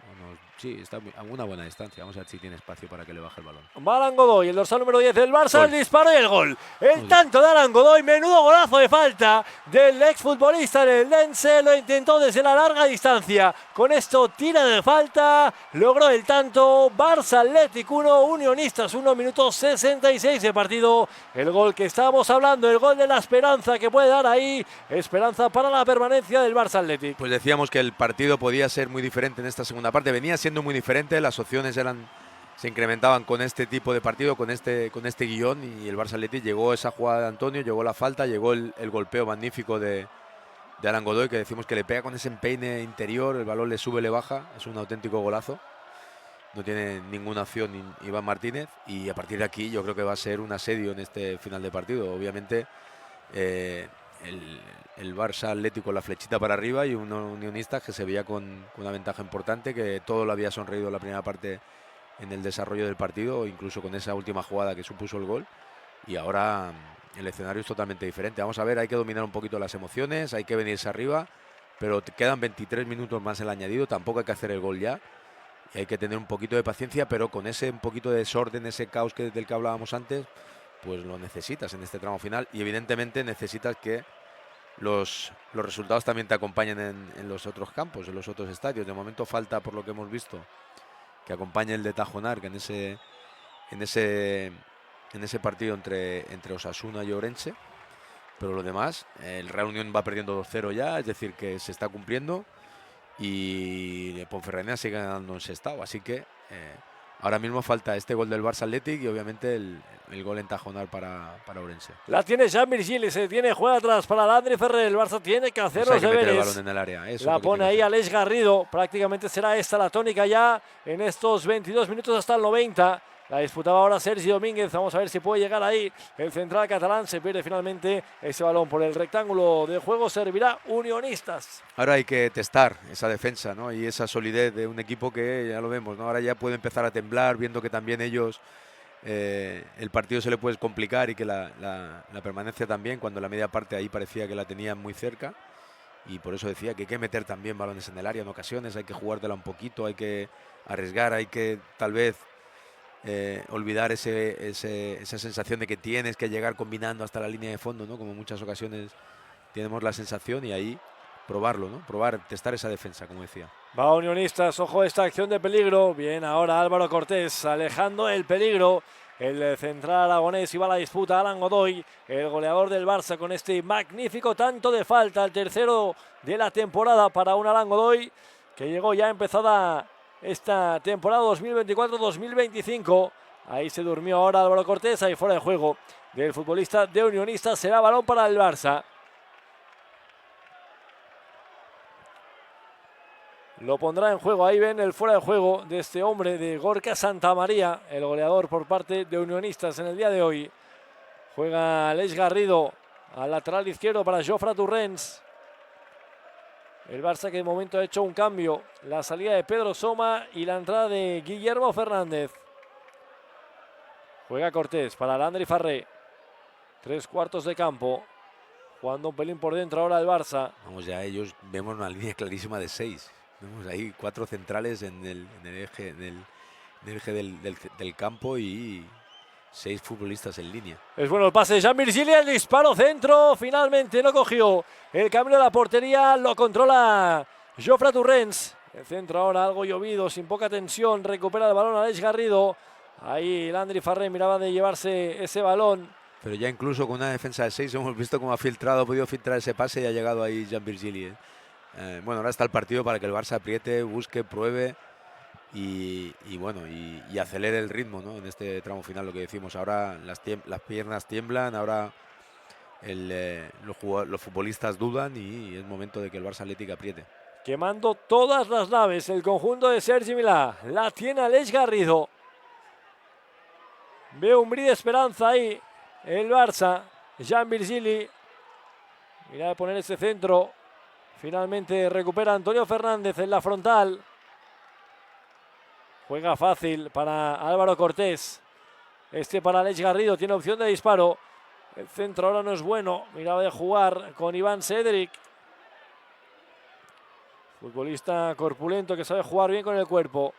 S2: Bueno, sí, está a una buena distancia. Vamos a ver si tiene espacio para que le baje el balón.
S1: Alan Godoy, el dorsal número 10 del Barça, el disparo y el gol. El tanto de Alan Godoy, menudo golazo de falta del exfutbolista del Dense. Lo intentó desde la larga distancia. Con esto tira de falta, logró el tanto. Barça Athletic 1, Unionistas 1, minuto 66 de partido. El gol que estábamos hablando, el gol de la esperanza que puede dar ahí. Esperanza para la permanencia del Barça Athletic.
S2: Pues decíamos que el partido podía ser muy diferente en esta segunda parte. Venía siendo muy diferente, las opciones se incrementaban con este tipo de partido, con este guión, y el Barça Athletic llegó esa jugada de Antonio, llegó la falta, llegó el golpeo magnífico de Alan Godoy, que decimos que le pega con ese empeine interior, el balón le sube, le baja, es un auténtico golazo. No tiene ninguna opción Iván Martínez, y a partir de aquí yo creo que va a ser un asedio en este final de partido. Obviamente el Barça Atlético la flechita para arriba y un Unionistas que se veía con una ventaja importante, que todo lo había sonreído la primera parte en el desarrollo del partido, incluso con esa última jugada que supuso el gol, y ahora el escenario es totalmente diferente. Vamos a ver, hay que dominar un poquito las emociones, hay que venirse arriba, pero quedan 23 minutos más el añadido, tampoco hay que hacer el gol ya, Y hay que tener un poquito de paciencia, pero con ese un poquito de desorden, ese caos del que hablábamos antes, pues lo necesitas en este tramo final. Y evidentemente necesitas que los resultados también te acompañen en los otros campos, en los otros estadios. De momento falta, por lo que hemos visto, que acompañe el de Tajonar, que en ese partido entre Osasuna y Ourense. Pero lo demás, el Real Unión va perdiendo 2-0 ya, es decir, que se está cumpliendo. Y Ponferradina sigue ganando en sextavo, así que ahora mismo falta este gol del Barça Athletic y obviamente el gol en Tajonar para Ourense.
S1: La tiene Jean Virgili, se tiene, juega atrás para Landry Ferrer. El Barça tiene que hacer los deberes.
S2: El balón en el área. Eso
S1: la pone ahí Aleix Garrido. Prácticamente será esta la tónica ya en estos 22 minutos hasta el 90. La disputaba ahora Sergi Domínguez. Vamos a ver si puede llegar ahí. El central catalán se pierde finalmente ese balón por el rectángulo de juego. Servirá Unionistas.
S2: Ahora hay que testar esa defensa, ¿no? Y esa solidez de un equipo que ya lo vemos, ¿no? Ahora ya puede empezar a temblar, viendo que también ellos el partido se le puede complicar y que la permanencia también, cuando la media parte ahí parecía que la tenían muy cerca. Y por eso decía que hay que meter también balones en el área en ocasiones, hay que jugártela un poquito, hay que arriesgar, hay que tal vez olvidar esa sensación de que tienes que llegar combinando hasta la línea de fondo, ¿no? Como en muchas ocasiones tenemos la sensación, y ahí probarlo, ¿no? Testar esa defensa, como decía.
S1: Va Unionistas, ojo esta acción de peligro. Bien, ahora Álvaro Cortés alejando el peligro. El central aragonés iba a la disputa, Alan Godoy, el goleador del Barça, con este magnífico tanto de falta, el tercero de la temporada para un Alan Godoy que llegó ya empezada esta temporada 2024-2025. Ahí se durmió ahora Álvaro Cortés, ahí fuera de juego del futbolista de Unionistas. Será balón para el Barça. Lo pondrá en juego, ahí ven el fuera de juego de este hombre, de Gorka Santamaría, el goleador por parte de Unionistas en el día de hoy. Juega Aleix Garrido al lateral izquierdo para Jofre Torrents. El Barça que de momento ha hecho un cambio, la salida de Pedro Soma y la entrada de Guillermo Fernández. Juega Cortés para Landry Farré. 3/4 de campo, jugando un pelín por dentro ahora el Barça.
S2: Vamos ya, ellos vemos una línea clarísima de 6. Vemos ahí 4 centrales en el eje del campo y 6 futbolistas en línea.
S1: Es bueno el pase de Jean Virgili, el disparo centro, finalmente no cogió el camino de la portería, lo controla Jofre Torrents. El centro ahora algo llovido, sin poca tensión, recupera el balón Aleix Garrido. Ahí Landry Farré miraba de llevarse ese balón.
S2: Pero ya incluso con una defensa de 6 hemos visto cómo ha podido filtrar ese pase y ha llegado ahí Jean Virgili. Bueno, ahora está el partido para que el Barça apriete, busque, pruebe y acelere el ritmo, ¿no? En este tramo final, lo que decimos. Ahora las piernas tiemblan, ahora los futbolistas dudan y es momento de que el Barça Athletic apriete.
S1: Quemando todas las naves, el conjunto de Sergi Milà. La tiene Aleix Garrido. Veo un brillo de esperanza ahí. El Barça, Jean Virgili. Mira de poner ese centro. Finalmente recupera Antonio Fernández en la frontal. Juega fácil para Álvaro Cortés. Este para Aleix Garrido, tiene opción de disparo. El centro ahora no es bueno. Miraba de jugar con Iván Cedric. Futbolista corpulento que sabe jugar bien con el cuerpo.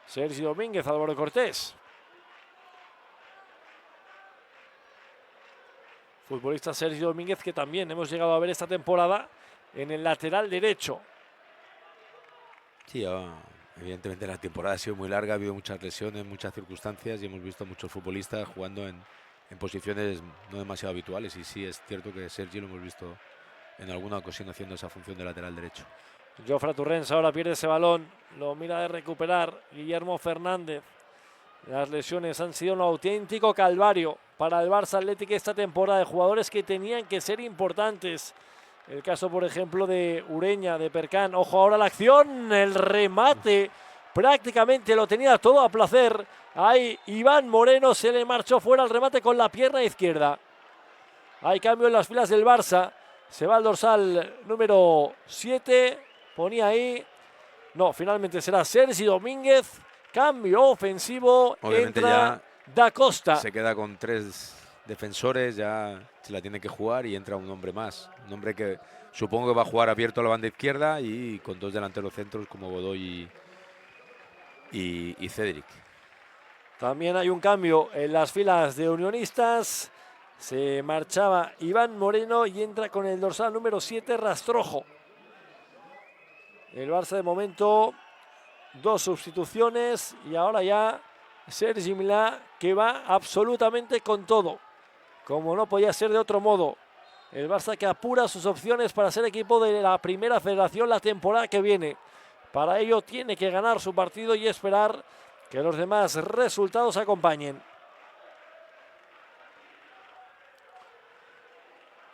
S1: Sergi Domínguez, Álvaro Cortés. Futbolista Sergi Domínguez que también hemos llegado a ver esta temporada en el lateral derecho.
S2: Sí, evidentemente la temporada ha sido muy larga, ha habido muchas lesiones, muchas circunstancias y hemos visto a muchos futbolistas jugando en posiciones no demasiado habituales. Y sí, es cierto que Sergi lo hemos visto en alguna ocasión haciendo esa función de lateral derecho.
S1: Jofre Torrents ahora pierde ese balón, lo mira de recuperar Guillermo Fernández. Las lesiones han sido un auténtico calvario para el Barça Athletic esta temporada, de jugadores que tenían que ser importantes. El caso, por ejemplo, de Ureña, de Percán. Ojo ahora la acción, el remate. Prácticamente lo tenía todo a placer. Ahí Iván Moreno se le marchó fuera el remate con la pierna izquierda. Hay cambio en las filas del Barça. Se va el dorsal número 7. Ponía ahí. No, finalmente será Sergi Domínguez. Cambio ofensivo.
S2: Obviamente
S1: entra Da Costa.
S2: Se queda con 3 defensores, ya se la tiene que jugar y entra un hombre más. Un hombre que supongo que va a jugar abierto a la banda izquierda y con 2 delanteros centros como Godoy y Cedric.
S1: También hay un cambio en las filas de Unionistas. Se marchaba Iván Moreno y entra con el dorsal número 7 Rastrojo. El Barça de momento 2 sustituciones y ahora ya Sergi Milà, que va absolutamente con todo, como no podía ser de otro modo. El Barça que apura sus opciones para ser equipo de la Primera Federación la temporada que viene. Para ello tiene que ganar su partido y esperar que los demás resultados acompañen.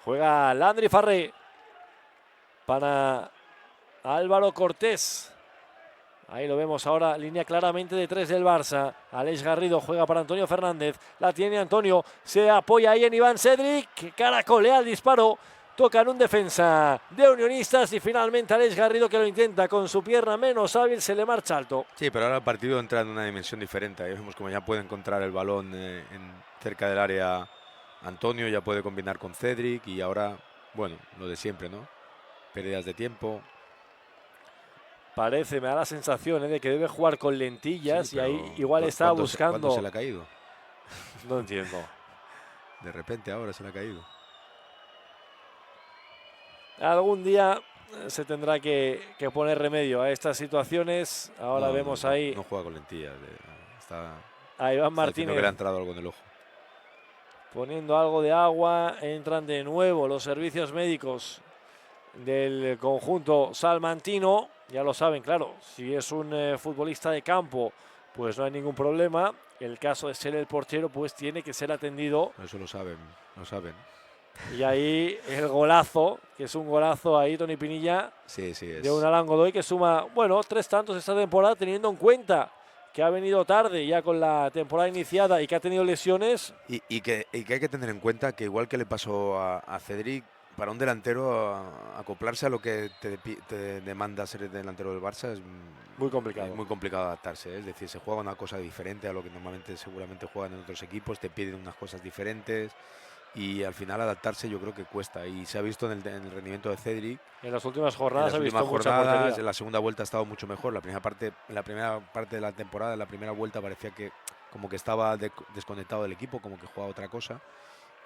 S1: Juega Landry Farré para Álvaro Cortés. Ahí lo vemos ahora, línea claramente de 3 del Barça. Aleix Garrido juega para Antonio Fernández. La tiene Antonio, se apoya ahí en Iván Cedric, que caracolea el disparo. Toca en un defensa de Unionistas y finalmente Aleix Garrido, que lo intenta con su pierna menos hábil, se le marcha alto.
S2: Sí, pero ahora el partido entra en una dimensión diferente. Ahí vemos como ya puede encontrar el balón cerca del área Antonio, ya puede combinar con Cedric y ahora, bueno, lo de siempre, ¿no? Pérdidas de tiempo.
S1: Parece, me da la sensación de que debe jugar con lentillas,
S2: Sí,
S1: y ahí igual está buscando.
S2: ¿Cuándo se le ha caído?
S1: No entiendo.
S2: De repente ahora se le ha caído.
S1: Algún día se tendrá que poner remedio a estas situaciones. Ahora vemos ahí
S2: No juega con lentillas.
S1: a Iván Martínez
S2: que le ha entrado algo en el ojo.
S1: Poniendo algo de agua. Entran de nuevo los servicios médicos del conjunto salmantino. Ya lo saben, claro, si es un futbolista de campo, pues no hay ningún problema. El caso de ser el portero, pues tiene que ser atendido.
S2: Eso lo saben.
S1: Y ahí el golazo, que es un golazo ahí, Toni Pinilla, de un Alan Godoy, que suma, bueno, 3 tantos esta temporada, teniendo en cuenta que ha venido tarde ya con la temporada iniciada y que ha tenido lesiones.
S2: Y que hay que tener en cuenta que igual que le pasó a Cedric, para un delantero acoplarse a lo que te demanda ser el delantero del Barça es
S1: muy complicado.
S2: Es muy complicado adaptarse, ¿eh? Es decir, se juega una cosa diferente a lo que normalmente seguramente juegan en otros equipos, te piden unas cosas diferentes y al final adaptarse yo creo que cuesta, y se ha visto en el rendimiento de Cedric.
S1: En las últimas jornadas
S2: ha visto
S1: mucha portería.
S2: En la segunda vuelta ha estado mucho mejor. En la primera parte de la temporada, en la primera vuelta parecía que como que estaba desconectado del equipo, como que jugaba otra cosa.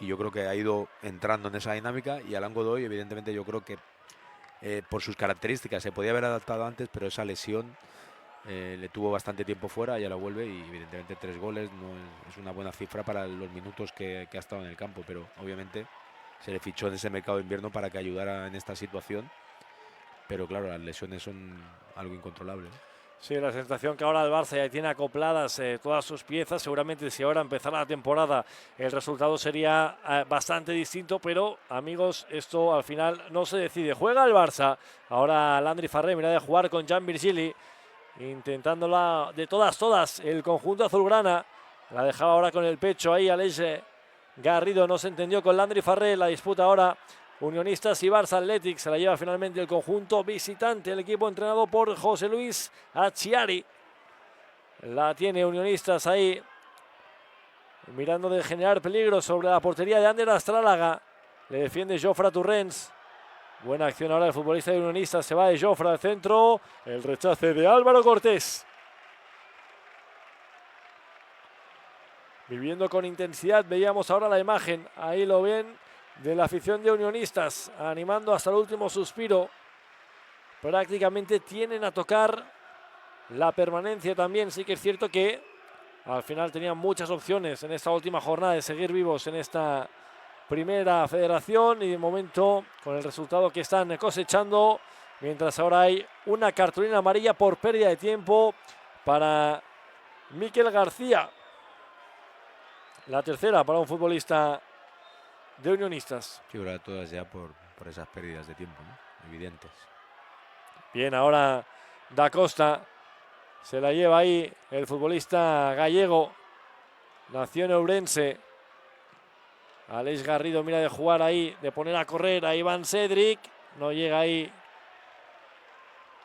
S2: Y yo creo que ha ido entrando en esa dinámica, y Alan Godoy, evidentemente, yo creo que por sus características se podía haber adaptado antes, pero esa lesión le tuvo bastante tiempo fuera y ahora vuelve, y evidentemente 3 goles no es una buena cifra para los minutos que ha estado en el campo, pero obviamente se le fichó en ese mercado de invierno para que ayudara en esta situación, pero claro, las lesiones son algo incontrolable.
S1: Sí, la sensación que ahora el Barça ya tiene acopladas todas sus piezas. Seguramente si ahora empezara la temporada el resultado sería bastante distinto, pero amigos, esto al final no se decide. Juega el Barça, ahora Landry Farré mira de jugar con Jan Virgili, intentándola de todas el conjunto azulgrana. La dejaba ahora con el pecho ahí Aleix Garrido, no se entendió con Landry Farré. La disputa ahora Unionistas y Barça Athletic, se la lleva finalmente el conjunto visitante, el equipo entrenado por José Luis Achiari. La tiene Unionistas ahí, mirando de generar peligro sobre la portería de Ander Astrálaga. Le defiende Jofre Torrents. Buena acción ahora del futbolista de Unionistas, se va de Jofre al centro. El rechace de Álvaro Cortés. Viviendo con intensidad, veíamos ahora la imagen, ahí lo ven, de la afición de Unionistas, animando hasta el último suspiro. Prácticamente tienen a tocar la permanencia también. Sí que es cierto que al final tenían muchas opciones en esta última jornada de seguir vivos en esta primera federación, y de momento con el resultado que están cosechando, mientras ahora hay una cartulina amarilla por pérdida de tiempo para Mikel García. La tercera para un futbolista de Unionistas.
S2: Sí, ahora todas ya por esas pérdidas de tiempo, ¿no? Evidentes.
S1: Bien, ahora Da Costa se la lleva ahí el futbolista gallego, nació en Ourense. Aleix Garrido mira de jugar ahí, de poner a correr a Iván Cedric. No llega ahí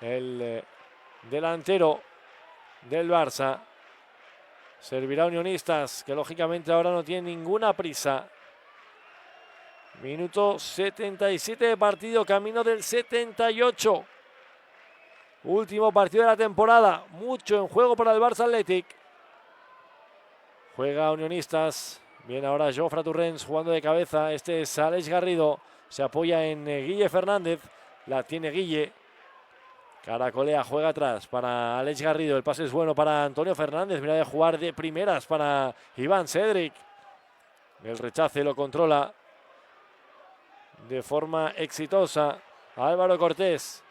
S1: el delantero del Barça. Servirá a Unionistas, que lógicamente ahora no tiene ninguna prisa. Minuto 77 de partido, camino del 78. Último partido de la temporada. Mucho en juego para el Barça Athletic. Juega Unionistas. Viene ahora Jofre Torrents jugando de cabeza. Este es Aleix Garrido. Se apoya en Guille Fernández. La tiene Guille. Caracolea, juega atrás para Aleix Garrido. El pase es bueno para Antonio Fernández. Mira de jugar de primeras para Iván Cedric. El rechace lo controla de forma exitosa Álvaro Cortés.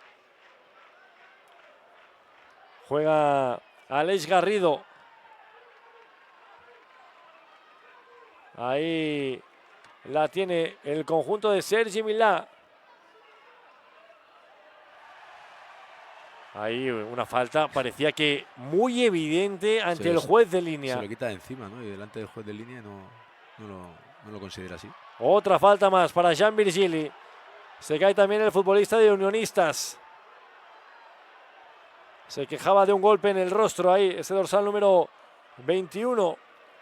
S1: Juega Aleix Garrido. Ahí la tiene el conjunto de Sergi Milà. Ahí una falta, parecía que muy evidente ante el juez de línea.
S2: Se lo quita de encima, ¿no? Y delante del juez de línea no lo considera así.
S1: Otra falta más para Jean Virgili. Se cae también el futbolista de Unionistas. Se quejaba de un golpe en el rostro ahí, ese dorsal número 21.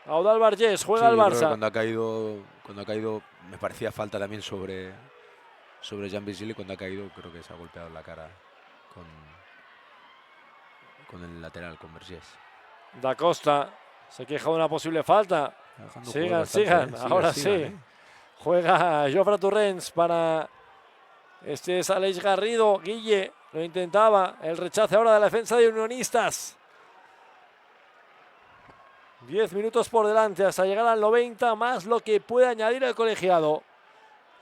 S1: Audal Bargés, juega el Barça.
S2: Cuando ha caído, me parecía falta también sobre Jean Virgili. Cuando ha caído, creo que se ha golpeado en la cara con el lateral, con Vergés.
S1: Da Costa se queja de una posible falta. Sigan. Ahora sí. Juega Jofre Torrents para este es Aleix Garrido. Guille lo intentaba. El rechace ahora de la defensa de Unionistas. 10 minutos por delante hasta llegar al 90, más lo que puede añadir el colegiado.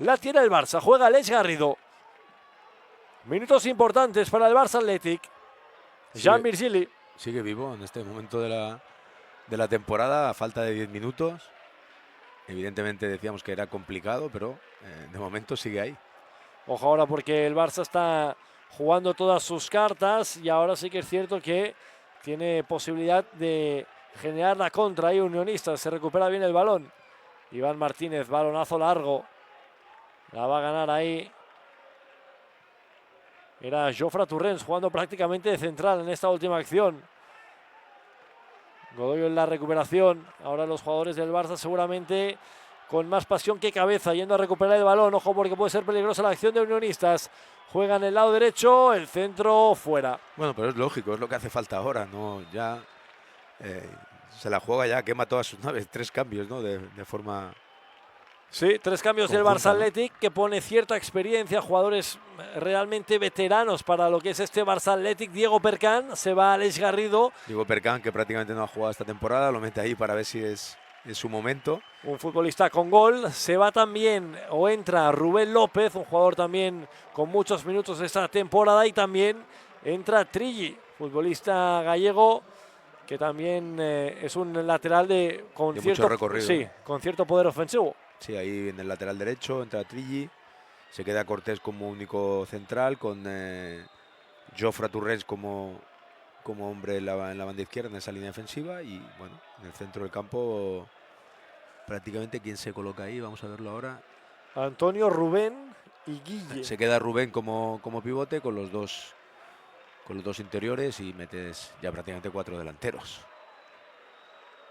S1: La tiene el Barça, juega Aleix Garrido. Minutos importantes para el Barça Athletic. Jean Virgili.
S2: Sigue vivo en este momento de la temporada, a falta de 10 minutos. Evidentemente decíamos que era complicado, pero de momento sigue ahí.
S1: Ojo ahora porque el Barça está jugando todas sus cartas y ahora sí que es cierto que tiene posibilidad de generar la contra ahí Unionistas. Se recupera bien el balón. Iván Martínez, balonazo largo. La va a ganar ahí. Era Jofre Torrents jugando prácticamente de central en esta última acción. Godoy en la recuperación. Ahora los jugadores del Barça seguramente con más pasión que cabeza yendo a recuperar el balón. Ojo porque puede ser peligrosa la acción de Unionistas. Juega en el lado derecho, el centro fuera.
S2: Bueno, pero es lógico, es lo que hace falta ahora, ¿no? Ya se la juega, ya quema todas sus naves. 3 cambios, ¿no? De forma...
S1: Sí, 3 cambios del Barça Athletic, que pone cierta experiencia, jugadores realmente veteranos para lo que es este Barça Athletic. Diego Percán, se va Aleix Garrido.
S2: Diego Percán, que prácticamente no ha jugado esta temporada, lo mete ahí para ver si es su momento.
S1: Un futbolista con gol. Se va también o entra Rubén López, un jugador también con muchos minutos esta temporada. Y también entra Trilli, futbolista gallego, que también es un lateral con cierto
S2: mucho recorrido.
S1: Sí, con cierto poder ofensivo.
S2: Sí, ahí en el lateral derecho entra Trilli, se queda Cortés como único central, con Jofre Torrents como hombre en la banda izquierda en esa línea defensiva, y bueno, en el centro del campo prácticamente quién se coloca ahí, vamos a verlo ahora.
S1: Antonio, Rubén y Guille.
S2: Se queda Rubén como pivote con los dos interiores y metes ya prácticamente 4 delanteros.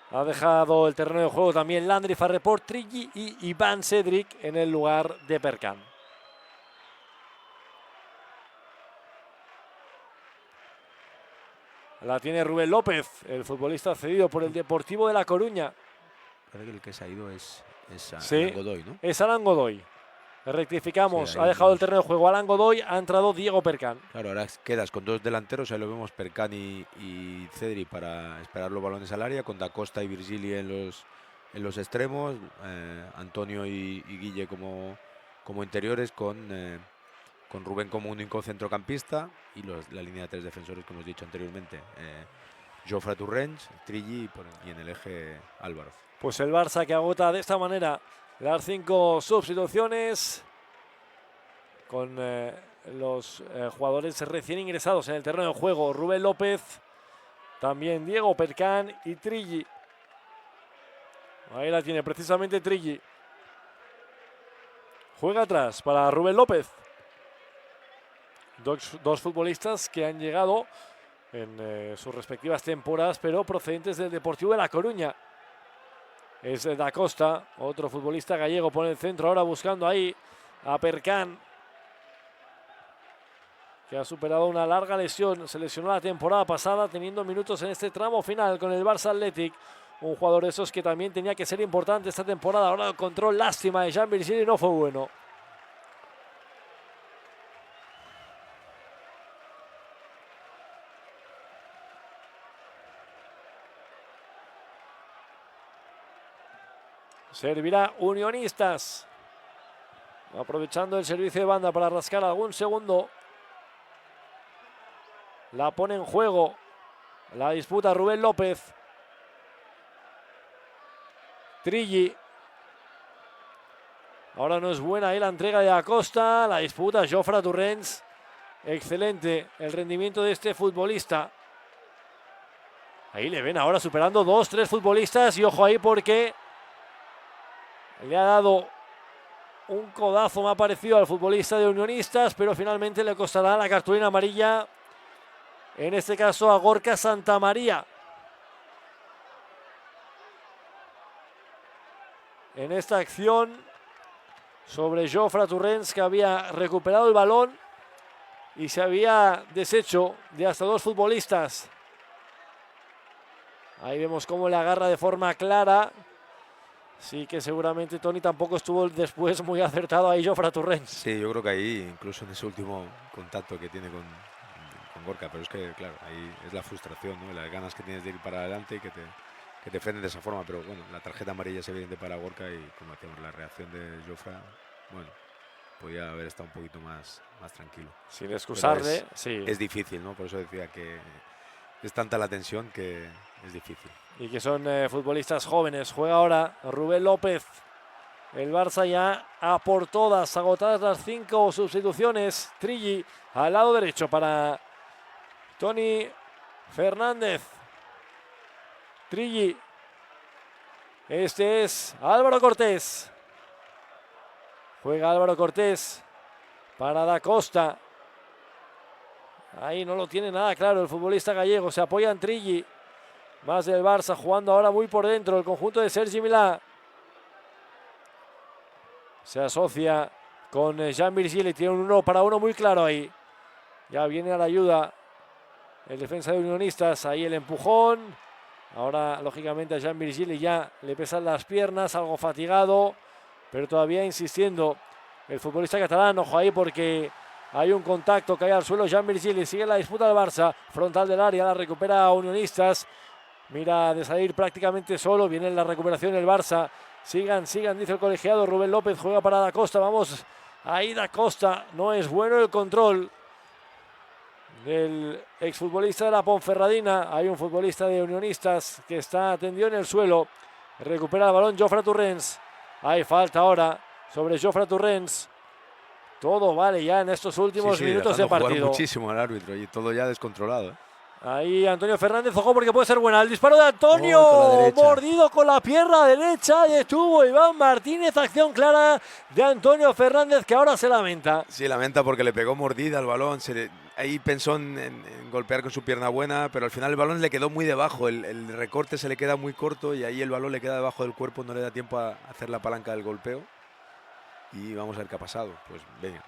S1: Ha dejado el terreno de juego también Landry Farreport, Trilli y Iván Cedric en el lugar de Percán. La tiene Rubén López, el futbolista cedido por el Deportivo de La Coruña.
S2: Parece que el que se ha ido es
S1: sí,
S2: Alan Godoy, ¿no?
S1: Es Alan Godoy. Rectificamos,
S2: sí,
S1: ha dejado el terreno de juego Alan Godoy, ha entrado Diego Percán.
S2: Claro, ahora quedas con 2 delanteros, ahí lo vemos Percán y Cedri para esperar los balones al área, con Da Costa y Virgili en los extremos, Antonio y Guille como interiores, con Rubén como único centrocampista y la línea de 3 defensores que hemos dicho anteriormente. Jofre Torrents, Trilli y en el eje Álvaro.
S1: Pues el Barça que agota de esta manera las 5 sustituciones con los jugadores recién ingresados en el terreno de juego. Rubén López, también Diego Percán y Trilli. Ahí la tiene precisamente Trilli. Juega atrás para Rubén López. Dos futbolistas que han llegado en sus respectivas temporadas, pero procedentes del Deportivo de La Coruña. Es Da Costa, otro futbolista gallego, pone el centro ahora buscando ahí a Percán. que ha superado una larga lesión. Se lesionó la temporada pasada, teniendo minutos en este tramo final con el Barça Athletic. Un jugador de esos que también tenía que ser importante esta temporada. Ahora el control, lástima de Jean Virgili, no fue bueno. Servirá Unionistas, aprovechando el servicio de banda para rascar algún segundo. La pone en juego, la disputa Rubén López. Trilli. Ahora no es buena ahí la entrega de Acosta, la disputa Jofre Torrents. Excelente el rendimiento de este futbolista. Ahí le ven ahora superando 2-3 futbolistas y ojo ahí porque le ha dado un codazo, me ha parecido, al futbolista de Unionistas, pero finalmente le costará la cartulina amarilla, en este caso a Gorka Santamaría. En esta acción sobre Jofre Torrents, que había recuperado el balón y se había deshecho de hasta 2 futbolistas. Ahí vemos cómo le agarra de forma clara. Sí que seguramente Toni tampoco estuvo después muy acertado ahí Jofre Torrents.
S2: Sí, yo creo que ahí, incluso en ese último contacto que tiene con Gorka, pero es que, claro, ahí es la frustración, ¿no? Las ganas que tienes de ir para adelante y que te frenen de esa forma. Pero bueno, la tarjeta amarilla es evidente para Gorka y, como decíamos, la reacción de Jofre, bueno, podía haber estado un poquito más tranquilo.
S1: Sin excusarle,
S2: sí. Es difícil, ¿no? Por eso decía que es tanta la tensión que es difícil.
S1: Y que son futbolistas jóvenes. Juega ahora Rubén López. El Barça ya a por todas, agotadas las 5 sustituciones. Trilli al lado derecho para Toni Fernández. Trilli. Este es Álvaro Cortés. Juega Álvaro Cortés para Da Costa. Ahí no lo tiene nada claro el futbolista gallego. Se apoya en Trilli. Más del Barça, jugando ahora muy por dentro el conjunto de Sergi Milà. Se asocia con Jean Virgili, tiene un 1-1 muy claro ahí. Ya viene a la ayuda el defensa de Unionistas, ahí el empujón. Ahora, lógicamente, a Jean Virgili ya le pesan las piernas, algo fatigado, pero todavía insistiendo el futbolista catalán. Ojo ahí porque hay un contacto, cae al suelo Jean Virgili, sigue la disputa del Barça, frontal del área, la recupera a Unionistas. Mira de salir prácticamente solo, viene la recuperación del Barça. Sigan, dice el colegiado. Rubén López juega para Da Costa, vamos, ahí Da Costa, no es bueno el control del exfutbolista de la Ponferradina. Hay un futbolista de Unionistas que está tendido en el suelo, recupera el balón Jofre Torrents. Hay falta ahora sobre Jofre Torrents. Todo vale ya en estos últimos minutos de partido.
S2: Jugar muchísimo al árbitro y todo ya descontrolado.
S1: Ahí Antonio Fernández, ojo porque puede ser buena. El disparo de Antonio, mordido con la pierna derecha, detuvo Iván Martínez. Acción clara de Antonio Fernández que ahora se lamenta.
S2: Sí, lamenta porque le pegó mordida al balón. Ahí pensó en golpear con su pierna buena, pero al final el balón le quedó muy debajo. El recorte se le queda muy corto y ahí el balón le queda debajo del cuerpo, no le da tiempo a hacer la palanca del golpeo. Y vamos a ver qué ha pasado. Pues venga,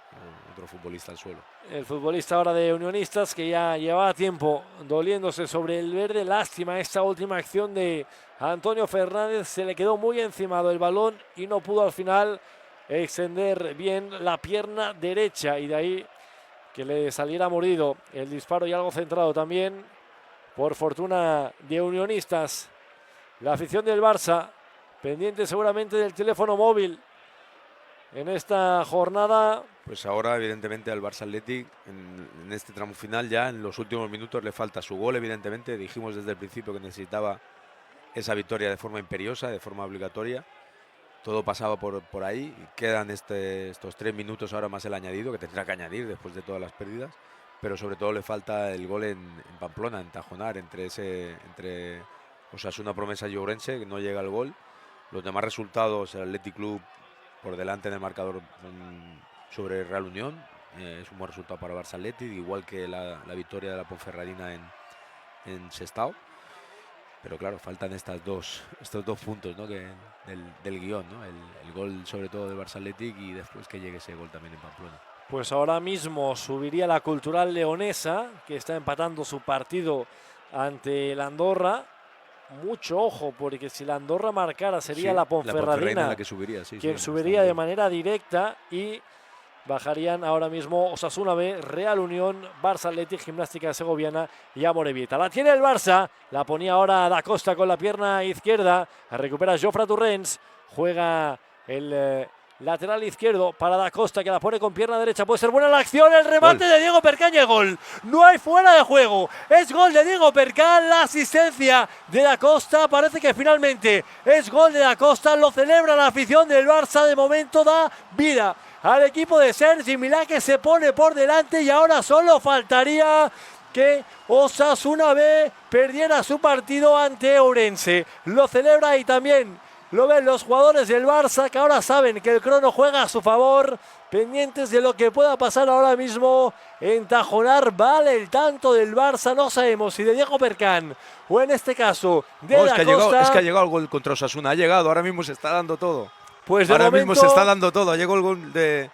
S2: otro futbolista al suelo.
S1: El futbolista ahora de Unionistas que ya llevaba tiempo doliéndose sobre el verde. Lástima esta última acción de Antonio Fernández. Se le quedó muy encimado el balón y no pudo al final extender bien la pierna derecha. Y de ahí que le saliera mordido el disparo y algo centrado también. Por fortuna de Unionistas. La afición del Barça pendiente seguramente del teléfono móvil en esta jornada.
S2: Pues ahora evidentemente al Barça Athletic en este tramo final, ya en los últimos minutos, le falta su gol. Evidentemente dijimos desde el principio que necesitaba esa victoria de forma imperiosa, de forma obligatoria. Todo pasaba por ahí. Quedan estos 3 minutos ahora más el añadido, que tendrá que añadir después de todas las pérdidas, pero sobre todo le falta el gol en Pamplona, en Tajonar, entre Osasuna, Promesa y Ourense, que no llega el gol. Los demás resultados, el Athletic Club por delante en el marcador sobre Real Unión, es un buen resultado para Barça Athletic, igual que la victoria de la Ponferradina en Sestao. Pero claro, faltan estos dos puntos, ¿no? del guión, ¿no? El gol sobre todo del Barça Athletic y después que llegue ese gol también en Pamplona.
S1: Pues ahora mismo subiría la Cultural Leonesa, que está empatando su partido ante la Andorra. Mucho ojo, porque si la Andorra marcara sería
S2: Sí,
S1: la Ponferradina
S2: la que subiría, sí,
S1: quien
S2: sí,
S1: subiría de
S2: bastante.
S1: manera directa, y bajarían ahora mismo Osasuna B, Real Unión, Barça Athletic, Gimnástica Segoviana y Amorebieta. La tiene el Barça, la ponía ahora Da Costa con la pierna izquierda, recupera Jofre Torrents, juega el lateral izquierdo para Da Costa, que la pone con pierna derecha. Puede ser buena la acción, el remate
S2: Gol.
S1: de Diego Percañ y el gol. No hay fuera de juego, es gol de Diego Percañ, la asistencia de Da Costa. Parece que finalmente es gol de Da Costa, lo celebra la afición del Barça. De momento da vida al equipo de Sergi Milà, que se pone por delante, y ahora solo faltaría que Osasuna B perdiera su partido ante Ourense. Lo celebra y también lo ven los jugadores del Barça, que ahora saben que el crono juega a su favor, pendientes de lo que pueda pasar ahora mismo en Tajonar. Vale el tanto del Barça, no sabemos si de Diego Percañ o en este caso de
S2: No,
S1: Da Costa.
S2: es que ha llegado el gol contra Osasuna, ha llegado, ahora mismo se está dando todo.
S1: Pues de
S2: Ahora
S1: momento,
S2: mismo se está dando todo. Llegó el gol de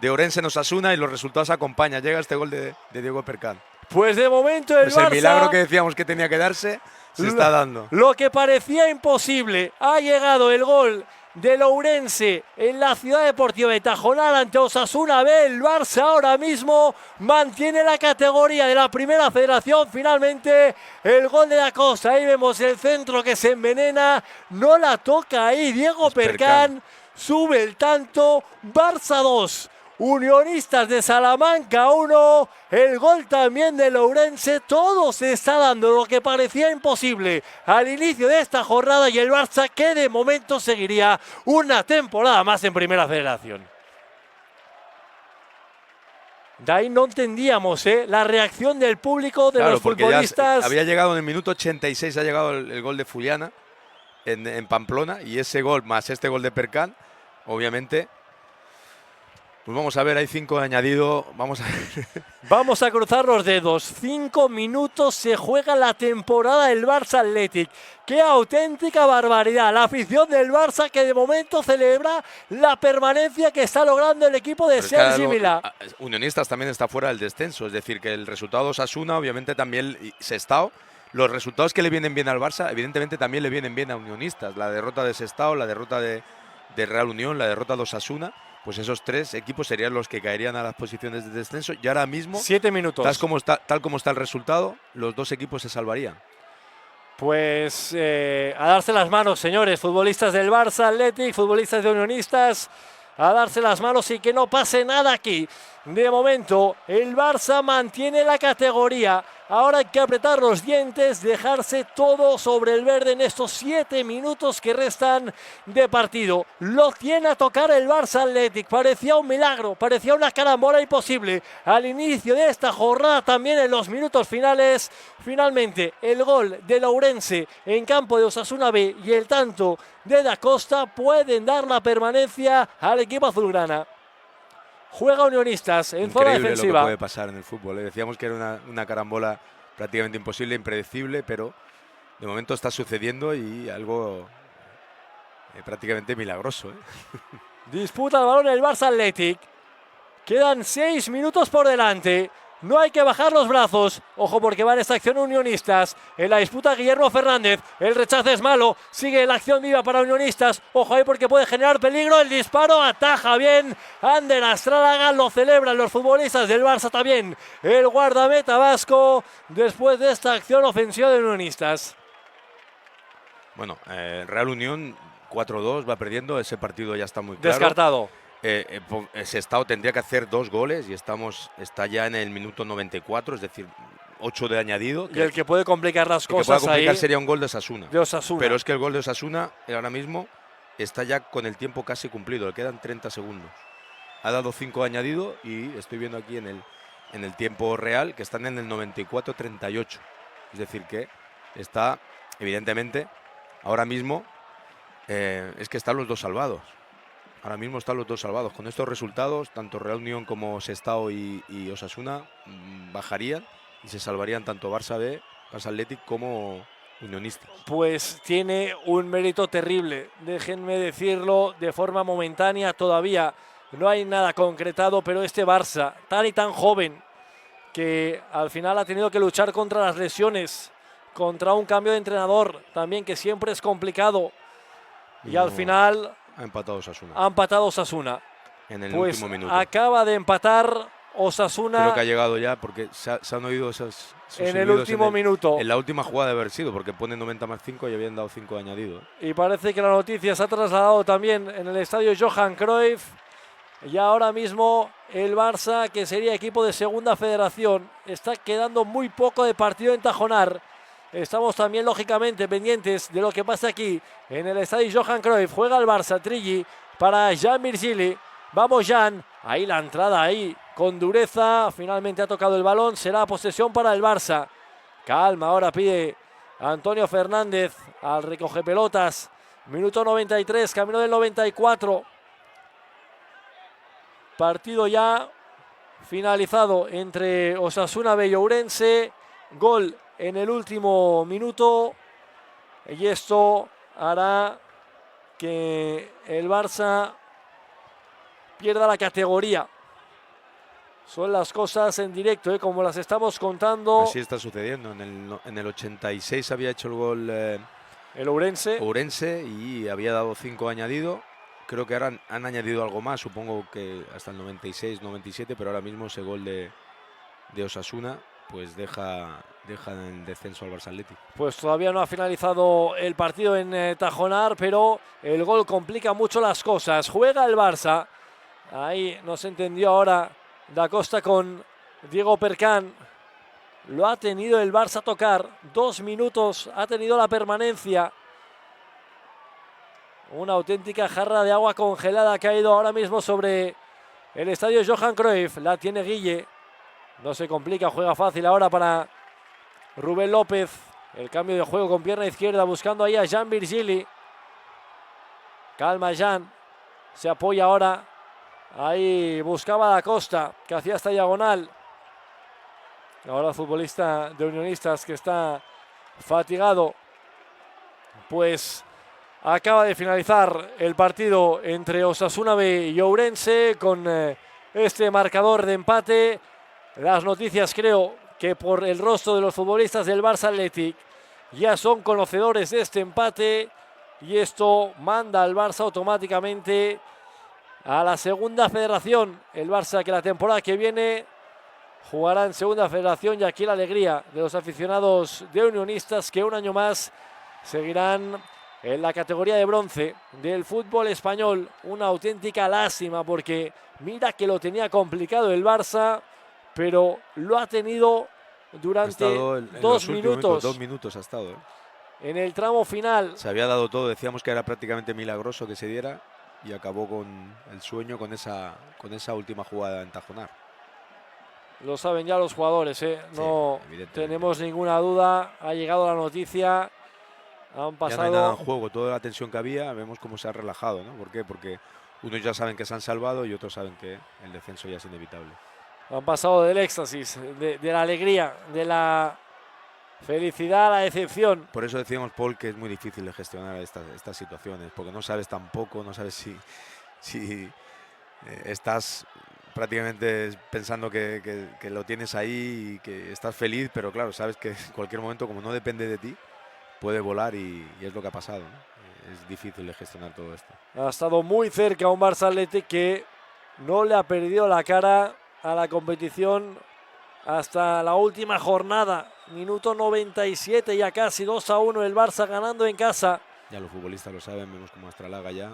S2: Ourense en Osasuna y los resultados acompañan. Llega este gol de Diego Percañ.
S1: pues de momento el
S2: Pues
S1: Barça,
S2: el milagro que decíamos que tenía que darse se está dando.
S1: lo que parecía imposible, ha llegado el gol del Ourense en la Ciudad Deportiva de Tajonar ante Osasuna B. El Barça ahora mismo mantiene la categoría de la Primera Federación. Finalmente el gol de Da Costa, ahí vemos el centro que se envenena, no la toca ahí Diego Percañ, sube el tanto. Barça 2, Unionistas de Salamanca 1, el gol también de Ourense. Todo se está dando, lo que parecía imposible al inicio de esta jornada, y el Barça, que de momento seguiría una temporada más en Primera Federación. De ahí no entendíamos la reacción del público, de los futbolistas.
S2: Había llegado en el minuto 86, ha llegado el gol de Fuliana en Pamplona, y ese gol más este gol de Percañ, obviamente. Pues vamos a ver, hay 5 de añadido. Vamos a ver.
S1: Vamos a cruzar los dedos. 5 minutos se juega la temporada del Barça Athletic. ¡Qué auténtica barbaridad! La afición del Barça, que de momento celebra la permanencia que está logrando el equipo de Sergi Milà.
S2: Unionistas también está fuera del descenso. Es decir, que el resultado de Osasuna, obviamente también Sestao. Los resultados que le vienen bien al Barça, evidentemente también le vienen bien a Unionistas. La derrota de Sestao, la derrota de Real Unión, la derrota de Osasuna. Pues esos 3 equipos serían los que caerían a las posiciones de descenso. Y ahora mismo,
S1: 7 minutos.
S2: Tal como está el resultado, los 2 equipos se salvarían.
S1: Pues a darse las manos, señores, futbolistas del Barça Athletic, futbolistas de Unionistas, a darse las manos y que no pase nada aquí. De momento, el Barça mantiene la categoría. Ahora hay que apretar los dientes, dejarse todo sobre el verde en estos 7 minutos que restan de partido. Lo tiene a tocar el Barça Athletic. Parecía un milagro, parecía una carambola imposible al inicio de esta jornada, también en los minutos finales. Finalmente, el gol de Ourense en campo de Osasuna B y el tanto de Da Costa pueden dar la permanencia al equipo azulgrana. Juega Unionistas en zona defensiva.
S2: Increíble lo que puede pasar en el fútbol. Decíamos que era una carambola prácticamente imposible, impredecible, pero de momento está sucediendo y algo prácticamente milagroso.
S1: Disputa el balón el Barça Athletic. Quedan 6 minutos por delante. No hay que bajar los brazos. Ojo, porque va en esta acción Unionistas. En la disputa Guillermo Fernández. El rechazo es malo. Sigue la acción viva para Unionistas. Ojo ahí, porque puede generar peligro. El disparo ataja bien Ander Astrálaga. Lo celebran los futbolistas del Barça también. El guardameta vasco, después de esta acción ofensiva de Unionistas.
S2: Bueno, Real Unión 4-2 va perdiendo. Ese partido ya está muy claro.
S1: Descartado.
S2: Sestao tendría que hacer 2 goles y está ya en el minuto 94, es decir, 8 de añadido.
S1: Y el que puede complicar las cosas,
S2: que pueda complicar
S1: ahí
S2: sería un gol de Osasuna.
S1: Pero
S2: es que el gol de Osasuna ahora mismo está ya con el tiempo casi cumplido, le quedan 30 segundos. Ha dado 5 de añadido y estoy viendo aquí en el tiempo real que están en el 94-38. Es decir, que está, evidentemente, ahora mismo es que están los 2 salvados. Ahora mismo están los 2 salvados. Con estos resultados, tanto Real Unión como Sestao y Osasuna bajarían y se salvarían tanto Barça B, Barça Athletic como Unionistas.
S1: Pues tiene un mérito terrible, déjenme decirlo de forma momentánea todavía. no hay nada concretado, pero este Barça, tan y tan joven, que al final ha tenido que luchar contra las lesiones, contra un cambio de entrenador también que siempre es complicado, y al final
S2: ha empatado Osasuna.
S1: Ha empatado Osasuna.
S2: En el
S1: Pues
S2: último minuto.
S1: acaba de empatar Osasuna.
S2: Creo que ha llegado ya porque se han oído esos
S1: en el último minuto.
S2: En la última jugada de haber sido, porque pone 90 más 5 y habían dado 5 de añadido.
S1: Y parece que la noticia se ha trasladado también en el estadio Johan Cruyff. Y ahora mismo el Barça, que sería equipo de segunda federación, está quedando muy poco de partido en Tajonar. Estamos también, lógicamente, pendientes de lo que pasa aquí en el estadio Johan Cruyff. Juega el Barça, Trilli para Jan Virgili. Vamos, Jan. Ahí la entrada, ahí con dureza. Finalmente ha tocado el balón. Será posesión para el Barça. Calma, ahora pide Antonio Fernández al recoge pelotas. Minuto 93, camino del 94. Partido ya finalizado entre Osasuna B y Ourense. Gol en el último minuto. Y esto hará que el Barça pierda la categoría. Son las cosas en directo, como las estamos contando.
S2: Así está sucediendo. En el 86 había hecho el gol
S1: el Ourense.
S2: Ourense y había dado 5 añadido. Creo que ahora han añadido algo más, supongo que hasta el 96, 97, pero ahora mismo ese gol de Osasuna pues deja en descenso al Barça Athletic.
S1: Pues todavía no ha finalizado el partido en Tajonar, pero el gol complica mucho las cosas. Juega el Barça. Ahí no se entendió ahora Da Costa con Diego Percán. Lo ha tenido el Barça a tocar. 2 minutos ha tenido la permanencia. Una auténtica jarra de agua congelada ha caído ahora mismo sobre el estadio Johan Cruyff. La tiene Guille. No se complica, juega fácil ahora para Rubén López. El cambio de juego con pierna izquierda buscando ahí a Jan Virgili. Calma Jan. Se apoya ahora. Ahí buscaba Da Costa, que hacía esta diagonal. Ahora el futbolista de Unionistas, que está fatigado, pues acaba de finalizar el partido entre Osasuna B y Ourense con este marcador de empate. Las noticias, creo que por el rostro de los futbolistas del Barça Athletic, ya son conocedores de este empate, y esto manda al Barça automáticamente a la segunda federación. El Barça, que la temporada que viene jugará en segunda federación, y aquí la alegría de los aficionados de Unionistas, que un año más seguirán en la categoría de bronce del fútbol español. Una auténtica lástima, porque mira que lo tenía complicado el Barça, pero lo ha tenido durante 2 minutos.
S2: 2 minutos ha estado.
S1: En el tramo final.
S2: Se había dado todo, decíamos que era prácticamente milagroso que se diera, y acabó con el sueño con esa última jugada en Tajonar.
S1: Lo saben ya los jugadores, no tenemos ninguna duda. Ha llegado la noticia. Han pasado.
S2: Ya no hay nada en juego, toda la tensión que había, vemos cómo se ha relajado, ¿no? ¿Por qué? Porque unos ya saben que se han salvado y otros saben que el descenso ya es inevitable.
S1: Han pasado del éxtasis, de la alegría, de la felicidad a la decepción.
S2: Por eso decíamos, Paul, que es muy difícil de gestionar estas situaciones, porque no sabes tampoco, no sabes si estás prácticamente pensando que lo tienes ahí y que estás feliz, pero claro, sabes que en cualquier momento, como no depende de ti, puede volar, y es lo que ha pasado, ¿no? Es difícil de gestionar todo esto.
S1: Ha estado muy cerca un Barça Athletic que no le ha perdido la cara a la competición hasta la última jornada. Minuto 97, ya casi 2-1 el Barça ganando en casa.
S2: Ya los futbolistas lo saben, vemos como Astralaga ya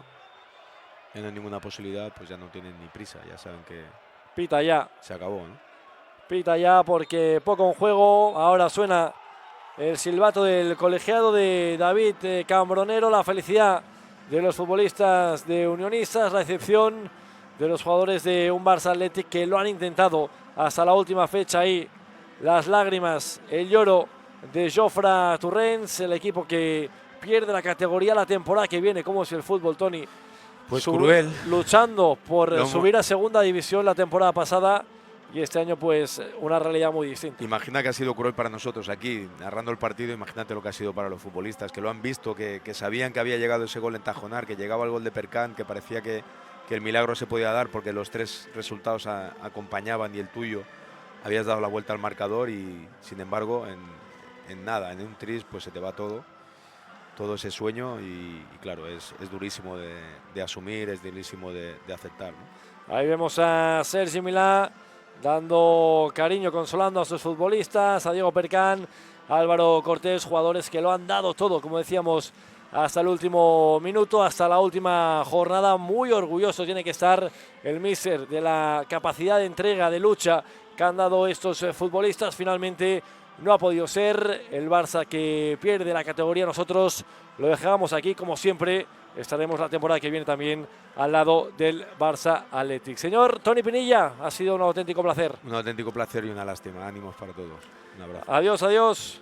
S2: no hay ninguna posibilidad, pues ya no tienen ni prisa, ya saben que
S1: pita ya.
S2: Se acabó, ¿no?
S1: Pita ya, porque poco en juego. Ahora suena el silbato del colegiado de David Cambronero. La felicidad de los futbolistas de Unionistas, la excepción de los jugadores de un Barça Athletic que lo han intentado hasta la última fecha. Ahí las lágrimas, el lloro de Jofre Torrents, el equipo que pierde la categoría la temporada que viene. ¿Cómo es el fútbol, Tony?
S2: Pues cruel.
S1: Luchando por subir a segunda división la temporada pasada, y este año pues una realidad muy distinta.
S2: Imagina que ha sido cruel para nosotros aquí, narrando el partido. Imagínate lo que ha sido para los futbolistas, que lo han visto, que sabían que había llegado ese gol en Tajonar, que llegaba el gol de Percán, que parecía que el milagro se podía dar porque los 3 resultados acompañaban y el tuyo habías dado la vuelta al marcador y sin embargo en nada, en un tris pues se te va todo ese sueño y claro, es durísimo de asumir, es durísimo de aceptar, ¿no?
S1: Ahí vemos a Sergi Milá dando cariño, consolando a sus futbolistas, a Diego Percán, a Álvaro Cortés, jugadores que lo han dado todo, como decíamos, hasta el último minuto, hasta la última jornada. Muy orgulloso tiene que estar el míster de la capacidad de entrega, de lucha que han dado estos futbolistas. Finalmente no ha podido ser el Barça que pierde la categoría. Nosotros lo dejamos aquí, como siempre. Estaremos la temporada que viene también al lado del Barça Athletic. Señor Toni Pinilla, ha sido un auténtico placer.
S2: Un auténtico placer y una lástima. Ánimos para todos. Un abrazo.
S1: Adiós, adiós.